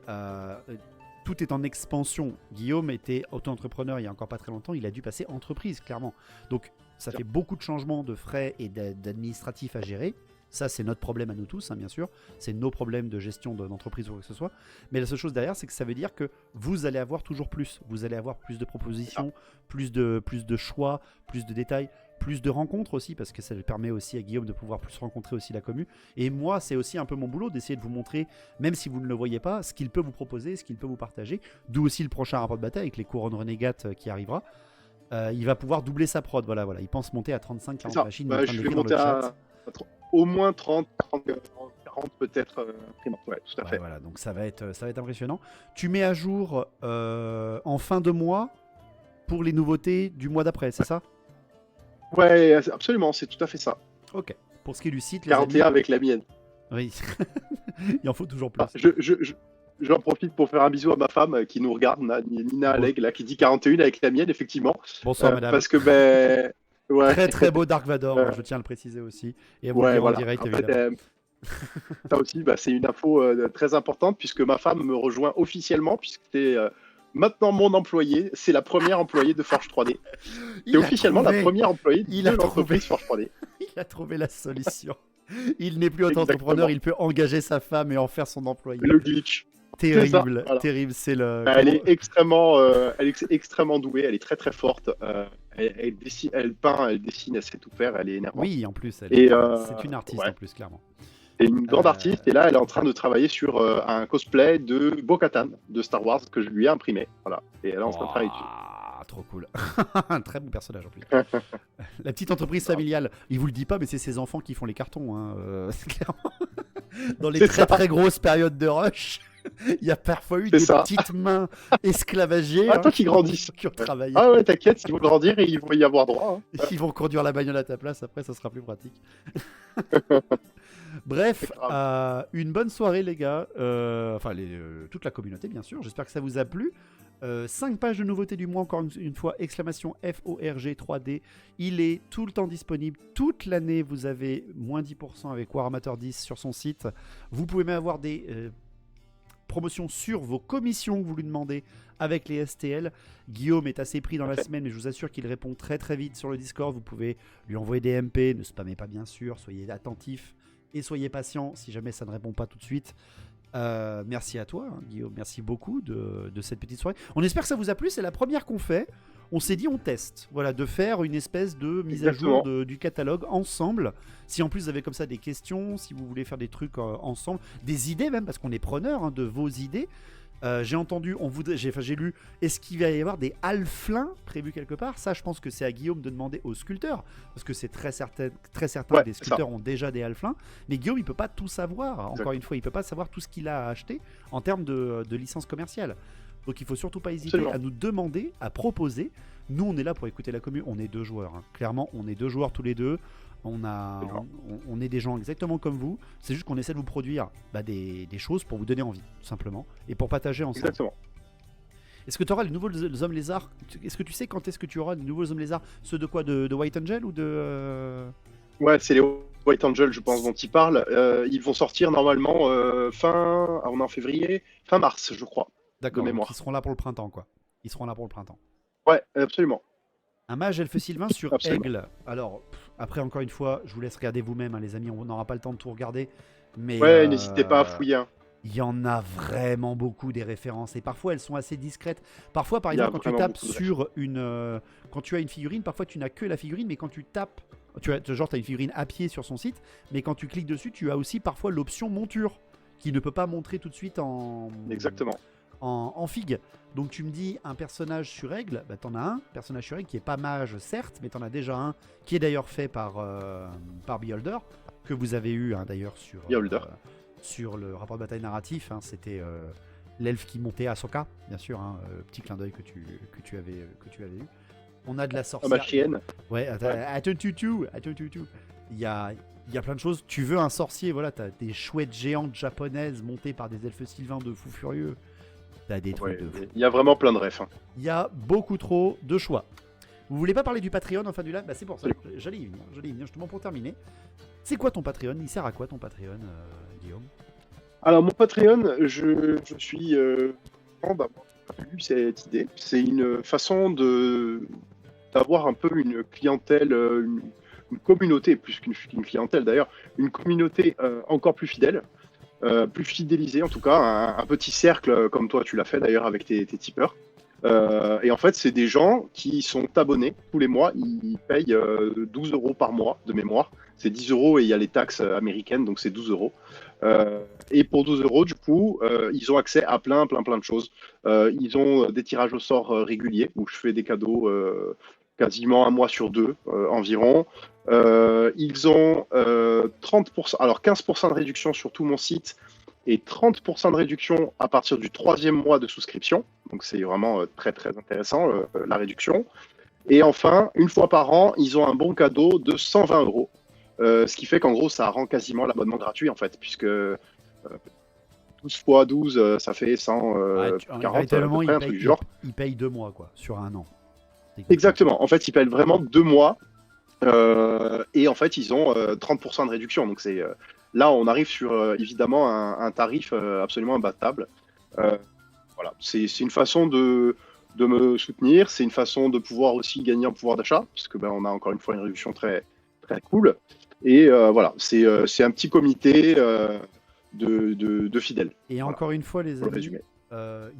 Tout est en expansion. Guillaume était auto-entrepreneur il y a encore pas très longtemps. Il a dû passer entreprise, clairement. Donc, ça fait beaucoup de changements de frais et d'administratifs à gérer. Ça, c'est notre problème à nous tous, hein, bien sûr. C'est nos problèmes de gestion d'entreprise ou quoi que ce soit. Mais la seule chose derrière, c'est que ça veut dire que vous allez avoir toujours plus. Vous allez avoir plus de propositions, plus de choix, plus de détails, plus de rencontres aussi, parce que ça permet aussi à Guillaume de pouvoir plus rencontrer aussi la commu. Et moi, c'est aussi un peu mon boulot d'essayer de vous montrer, même si vous ne le voyez pas, ce qu'il peut vous proposer, ce qu'il peut vous partager. D'où aussi le prochain rapport de bataille avec les couronnes renégates qui arrivera. Il va pouvoir doubler sa prod. Voilà. Il pense monter à 35-40 machines. Bah, je vais monter à au moins 30, 40 peut-être imprimantes. Ouais, tout à fait. Voilà, donc ça va être impressionnant. Tu mets à jour en fin de mois pour les nouveautés du mois d'après, c'est ça? Ouais, absolument, c'est tout à fait ça. Ok. Pour ce qui est du site, les 41 amis... avec la mienne. Oui. Il en faut toujours plus. J'en profite pour faire un bisou à ma femme qui nous regarde, Nina Alleg, là, qui dit 41 avec la mienne, effectivement. Bonsoir, madame. Parce que, ben. Ouais. Très très beau Dark Vador, je tiens à le préciser aussi. Et à vous le dire en direct, évidemment. Ça aussi, bah, c'est une info très importante puisque ma femme me rejoint officiellement, puisque c'est maintenant mon employé. C'est la première employée de Forge 3D. C'est officiellement la première employée de l'entreprise Forge 3D. Il a trouvé la solution. Il n'est plus auto-entrepreneur, il peut engager sa femme et en faire son employé. Le glitch. Terrible, voilà. terrible. C'est le. Elle est extrêmement douée, elle est très très forte. Elle dessine, elle peint, elle dessine, elle sait tout faire, elle est énervante. Oui, en plus, c'est une artiste en plus, clairement. C'est une grande artiste et là, elle est en train de travailler sur un cosplay de Bo-Katan de Star Wars que je lui ai imprimé. Voilà. Et elle est en train de travailler dessus. Trop cool. Un très bon personnage en plus. La petite entreprise familiale, il vous le dit pas, mais c'est ses enfants qui font les cartons. Hein. Clairement. Dans les très grosses périodes de rush, il y a parfois eu des petites mains esclavagées toi qui grandissent. Qui ont travaillé. Ah ouais, t'inquiète, ils vont grandir et ils vont y avoir droit. Hein. Ils vont conduire la bagnole à ta place, après ça sera plus pratique. Bref, une bonne soirée les gars, toute la communauté bien sûr, j'espère que ça vous a plu. 5 pages de nouveautés du mois, encore une fois, exclamation FORG 3D. Il est tout le temps disponible, toute l'année vous avez moins 10% avec Warhammer 10 sur son site. Vous pouvez même avoir des promotion sur vos commissions que vous lui demandez avec les STL. Guillaume est assez pris dans la semaine, mais je vous assure qu'il répond très très vite sur le Discord. Vous pouvez lui envoyer des MP, ne spammez pas bien sûr, soyez attentifs et soyez patients si jamais ça ne répond pas tout de suite. Merci à toi, hein, Guillaume. Merci beaucoup de cette petite soirée. On espère que ça vous a plu. C'est la première qu'on fait. On s'est dit on teste, voilà, de faire une espèce de mise à jour du catalogue ensemble. Si en plus vous avez comme ça des questions, si vous voulez faire des trucs ensemble, des idées même, parce qu'on est preneur hein, de vos idées. J'ai entendu, j'ai lu, est-ce qu'il va y avoir des halflins prévus quelque part? Ça, je pense que c'est à Guillaume de demander aux sculpteurs, parce que c'est très certain que des sculpteurs ont déjà des halflins. Mais Guillaume, il peut pas tout savoir. Encore une fois, il peut pas savoir tout ce qu'il a à acheter en termes de licence commerciale. Donc il faut surtout pas hésiter à nous demander, à proposer. Nous, on est là pour écouter la commune. On est 2 joueurs. Hein. Clairement, on est 2 joueurs tous les deux. On est des gens exactement comme vous. C'est juste qu'on essaie de vous produire des choses pour vous donner envie, tout simplement. Et pour partager ensemble. Exactement. Est-ce que tu auras les nouveaux hommes lézards? Est-ce que tu sais quand est-ce que tu auras les nouveaux hommes lézards? Ceux de quoi, de White Angel ou de... Ouais, c'est les White Angel, je pense, dont ils parlent. Ils vont sortir normalement on est en février, fin mars, je crois. D'accord, donc ils seront là pour le printemps, quoi. Ils seront là pour le printemps. Ouais, absolument. Un mage elfe Sylvain sur Aigle. Alors, après, encore une fois, je vous laisse regarder vous-même, hein, les amis. On n'aura pas le temps de tout regarder. Mais, ouais, n'hésitez pas à fouiller. Hein. Il y en a vraiment beaucoup des références. Et parfois, elles sont assez discrètes. Parfois, par exemple, quand tu tapes sur une... quand tu as une figurine, parfois, tu n'as que la figurine. Mais quand tu tapes... tu as une figurine à pied sur son site. Mais quand tu cliques dessus, tu as aussi parfois l'option monture, qui ne peut pas montrer tout de suite en... Exactement. En figue. Donc tu me dis un personnage sur Aigle, t'en as un personnage sur Aigle qui est pas mage certes, mais t'en as déjà un qui est d'ailleurs fait par Beholder, que vous avez eu hein, d'ailleurs sur le rapport de bataille narratif, hein, c'était l'elfe qui montait à Ahsoka, bien sûr, hein, petit clin d'œil que tu avais eu. On a de la sorcière. Ma chienne. Ouais, attends, il y a plein de choses. Tu veux un sorcier, voilà, t'as des chouettes géantes japonaises montées par des elfes sylvains de fous furieux. Des trucs de fou. Il y a vraiment plein de refs. Hein. Il y a beaucoup trop de choix. Vous voulez pas parler du Patreon en fin du live? C'est pour ça. J'allais y venir justement pour terminer. C'est quoi ton Patreon? Il sert à quoi ton Patreon, Guillaume? Alors mon Patreon, je suis eu cette idée. C'est une façon d'avoir un peu une clientèle, une communauté, plus qu'une clientèle d'ailleurs, une communauté encore plus fidèle. Plus fidélisé en tout cas, un petit cercle comme toi tu l'as fait d'ailleurs avec tes tipeurs. Et en fait, c'est des gens qui sont abonnés tous les mois, ils payent 12 € par mois de mémoire. C'est 10 € et il y a les taxes américaines, donc c'est 12 €. Et pour 12 €, du coup, ils ont accès à plein de choses. Ils ont des tirages au sort réguliers où je fais des cadeaux quasiment un mois sur 2 environ. Ils ont 30%, alors 15% de réduction sur tout mon site et 30% de réduction à partir du 3e mois de souscription. Donc c'est vraiment très très intéressant la réduction. Et enfin, une fois par an, ils ont un bon cadeau de 120 €. Ce qui fait qu'en gros, ça rend quasiment l'abonnement gratuit en fait, puisque 12 x 12, ça fait 140 un truc du genre. Ils payent 2 mois quoi, sur un an. Exactement. En fait, ils payent vraiment 2 mois. Et en fait, ils ont 30% de réduction. Donc c'est là, on arrive sur évidemment un tarif absolument imbattable. Voilà, c'est une façon de me soutenir. C'est une façon de pouvoir aussi gagner en pouvoir d'achat, puisque on a encore une fois une réduction très très cool. Et voilà, c'est un petit comité de fidèles. Et voilà. Encore une fois, les amis,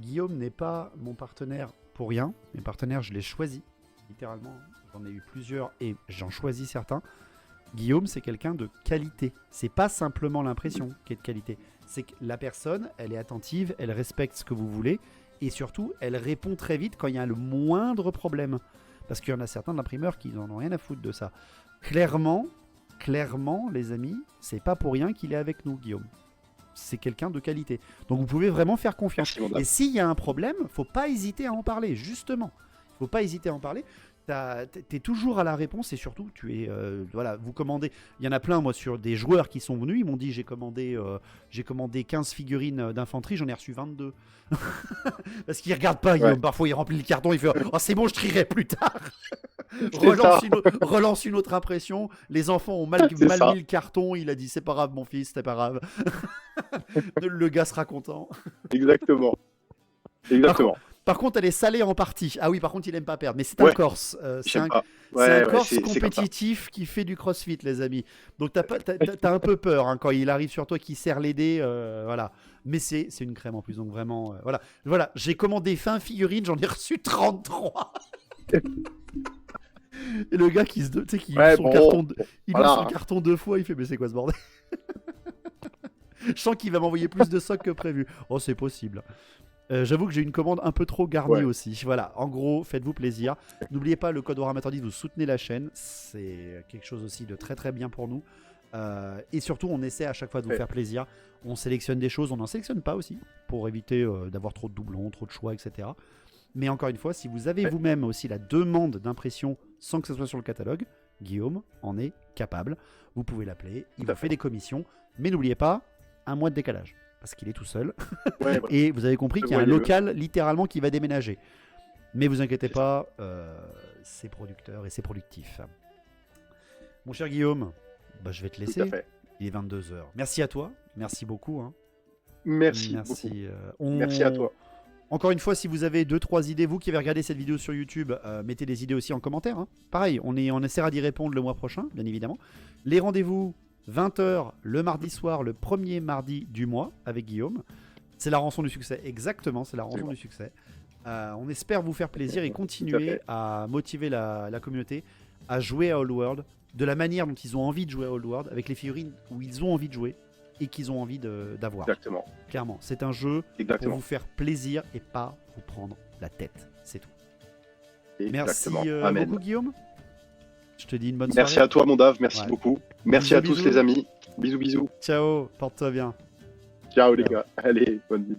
Guillaume n'est pas mon partenaire pour rien. Mes partenaires, je les choisis littéralement. J'en ai eu plusieurs et j'en choisis certains. Guillaume, c'est quelqu'un de qualité. C'est pas simplement l'impression qui est de qualité. C'est que la personne, elle est attentive, elle respecte ce que vous voulez et surtout, elle répond très vite quand il y a le moindre problème. Parce qu'il y en a certains de l'imprimeur qui n'en ont rien à foutre de ça. Clairement, les amis, c'est pas pour rien qu'il est avec nous, Guillaume. C'est quelqu'un de qualité. Donc vous pouvez vraiment faire confiance. Et s'il y a un problème, faut pas hésiter à en parler, justement. Faut pas hésiter à en parler. T'es toujours à la réponse et surtout tu es voilà, vous commandez, il y en a plein moi sur des joueurs qui sont venus, ils m'ont dit j'ai commandé 15 figurines d'infanterie, j'en ai reçu 22 parce qu'ils regardent pas, parfois il remplit le carton, il fait oh c'est bon je trierai plus tard. C'est ça. relance une autre impression. Les enfants ont C'est mal ça. mis le carton. Il a dit c'est pas grave, mon fils, c'est pas grave. Le gars sera content. Exactement. Exactement. Par contre, elle est salée en partie. Ah oui, par contre, il aime pas perdre. Mais c'est un Ouais, Corse. j'aime pas. C'est un Ouais, Corse c'est comme ça. compétitif qui fait du crossfit, les amis. Donc, t'as un peu peur hein, quand il arrive sur toi, qui serre les dés. Voilà. Mais c'est une crème en plus. Donc, vraiment, voilà. J'ai commandé 20 figurines. J'en ai reçu 33. Et le gars qui tu sais, qui ouvre Ouais, son bon, carton, il ouvre son voilà. carton 2 fois. Il fait, mais c'est quoi ce bordel? Je sens qu'il va m'envoyer plus de stocks que prévu. Oh, c'est possible. J'avoue que j'ai une commande un peu trop garnie Ouais. aussi. Voilà, en gros, faites-vous plaisir. N'oubliez pas le code Warhammer 10, vous soutenez la chaîne. C'est quelque chose aussi de très très bien pour nous. Et surtout, on essaie à chaque fois de vous Ouais. faire plaisir. On sélectionne des choses, on n'en sélectionne pas aussi, pour éviter d'avoir trop de doublons, trop de choix, etc. Mais encore une fois, si vous avez Ouais. vous-même aussi la demande d'impression sans que ce soit sur le catalogue, Guillaume en est capable. Vous pouvez l'appeler, il Tout à vous fait. fait des commissions. Mais n'oubliez pas, un mois de décalage. Parce qu'il est tout seul. Ouais, voilà. Et vous avez compris qu'il y a un Voyez-le. local littéralement qui va déménager. Mais vous inquiétez C'est pas, c'est producteur et c'est productif. Mon cher Guillaume, bah, je vais te Tout à laisser. fait. Il est 22h. Merci à toi. Merci beaucoup. Hein. Merci beaucoup. Merci. Merci à toi. Encore une fois, si vous avez 2-3 idées, vous qui avez regardé cette vidéo sur YouTube, mettez des idées aussi en commentaire. Hein. Pareil, on essaiera d'y répondre le mois prochain, bien évidemment. Les rendez-vous, 20h le mardi soir, le premier mardi du mois avec Guillaume. C'est la rançon du succès, exactement, c'est la rançon du succès. On espère vous faire plaisir et continuer à motiver la communauté à jouer à Old World de la manière dont ils ont envie de jouer à Old World, avec les figurines où ils ont envie de jouer et qu'ils ont envie d'avoir. Exactement. Clairement, c'est un jeu pour Exactement. vous faire plaisir et pas vous prendre la tête, c'est tout. Exactement. Merci Amen. beaucoup Guillaume. Je te dis une bonne Merci soirée. à toi, mon Dave. Merci Ouais. beaucoup. Merci Bisous, à tous, bisous. les amis. Bisous, bisous. Ciao, porte-toi bien. Ciao, les gars. Allez, bonne nuit.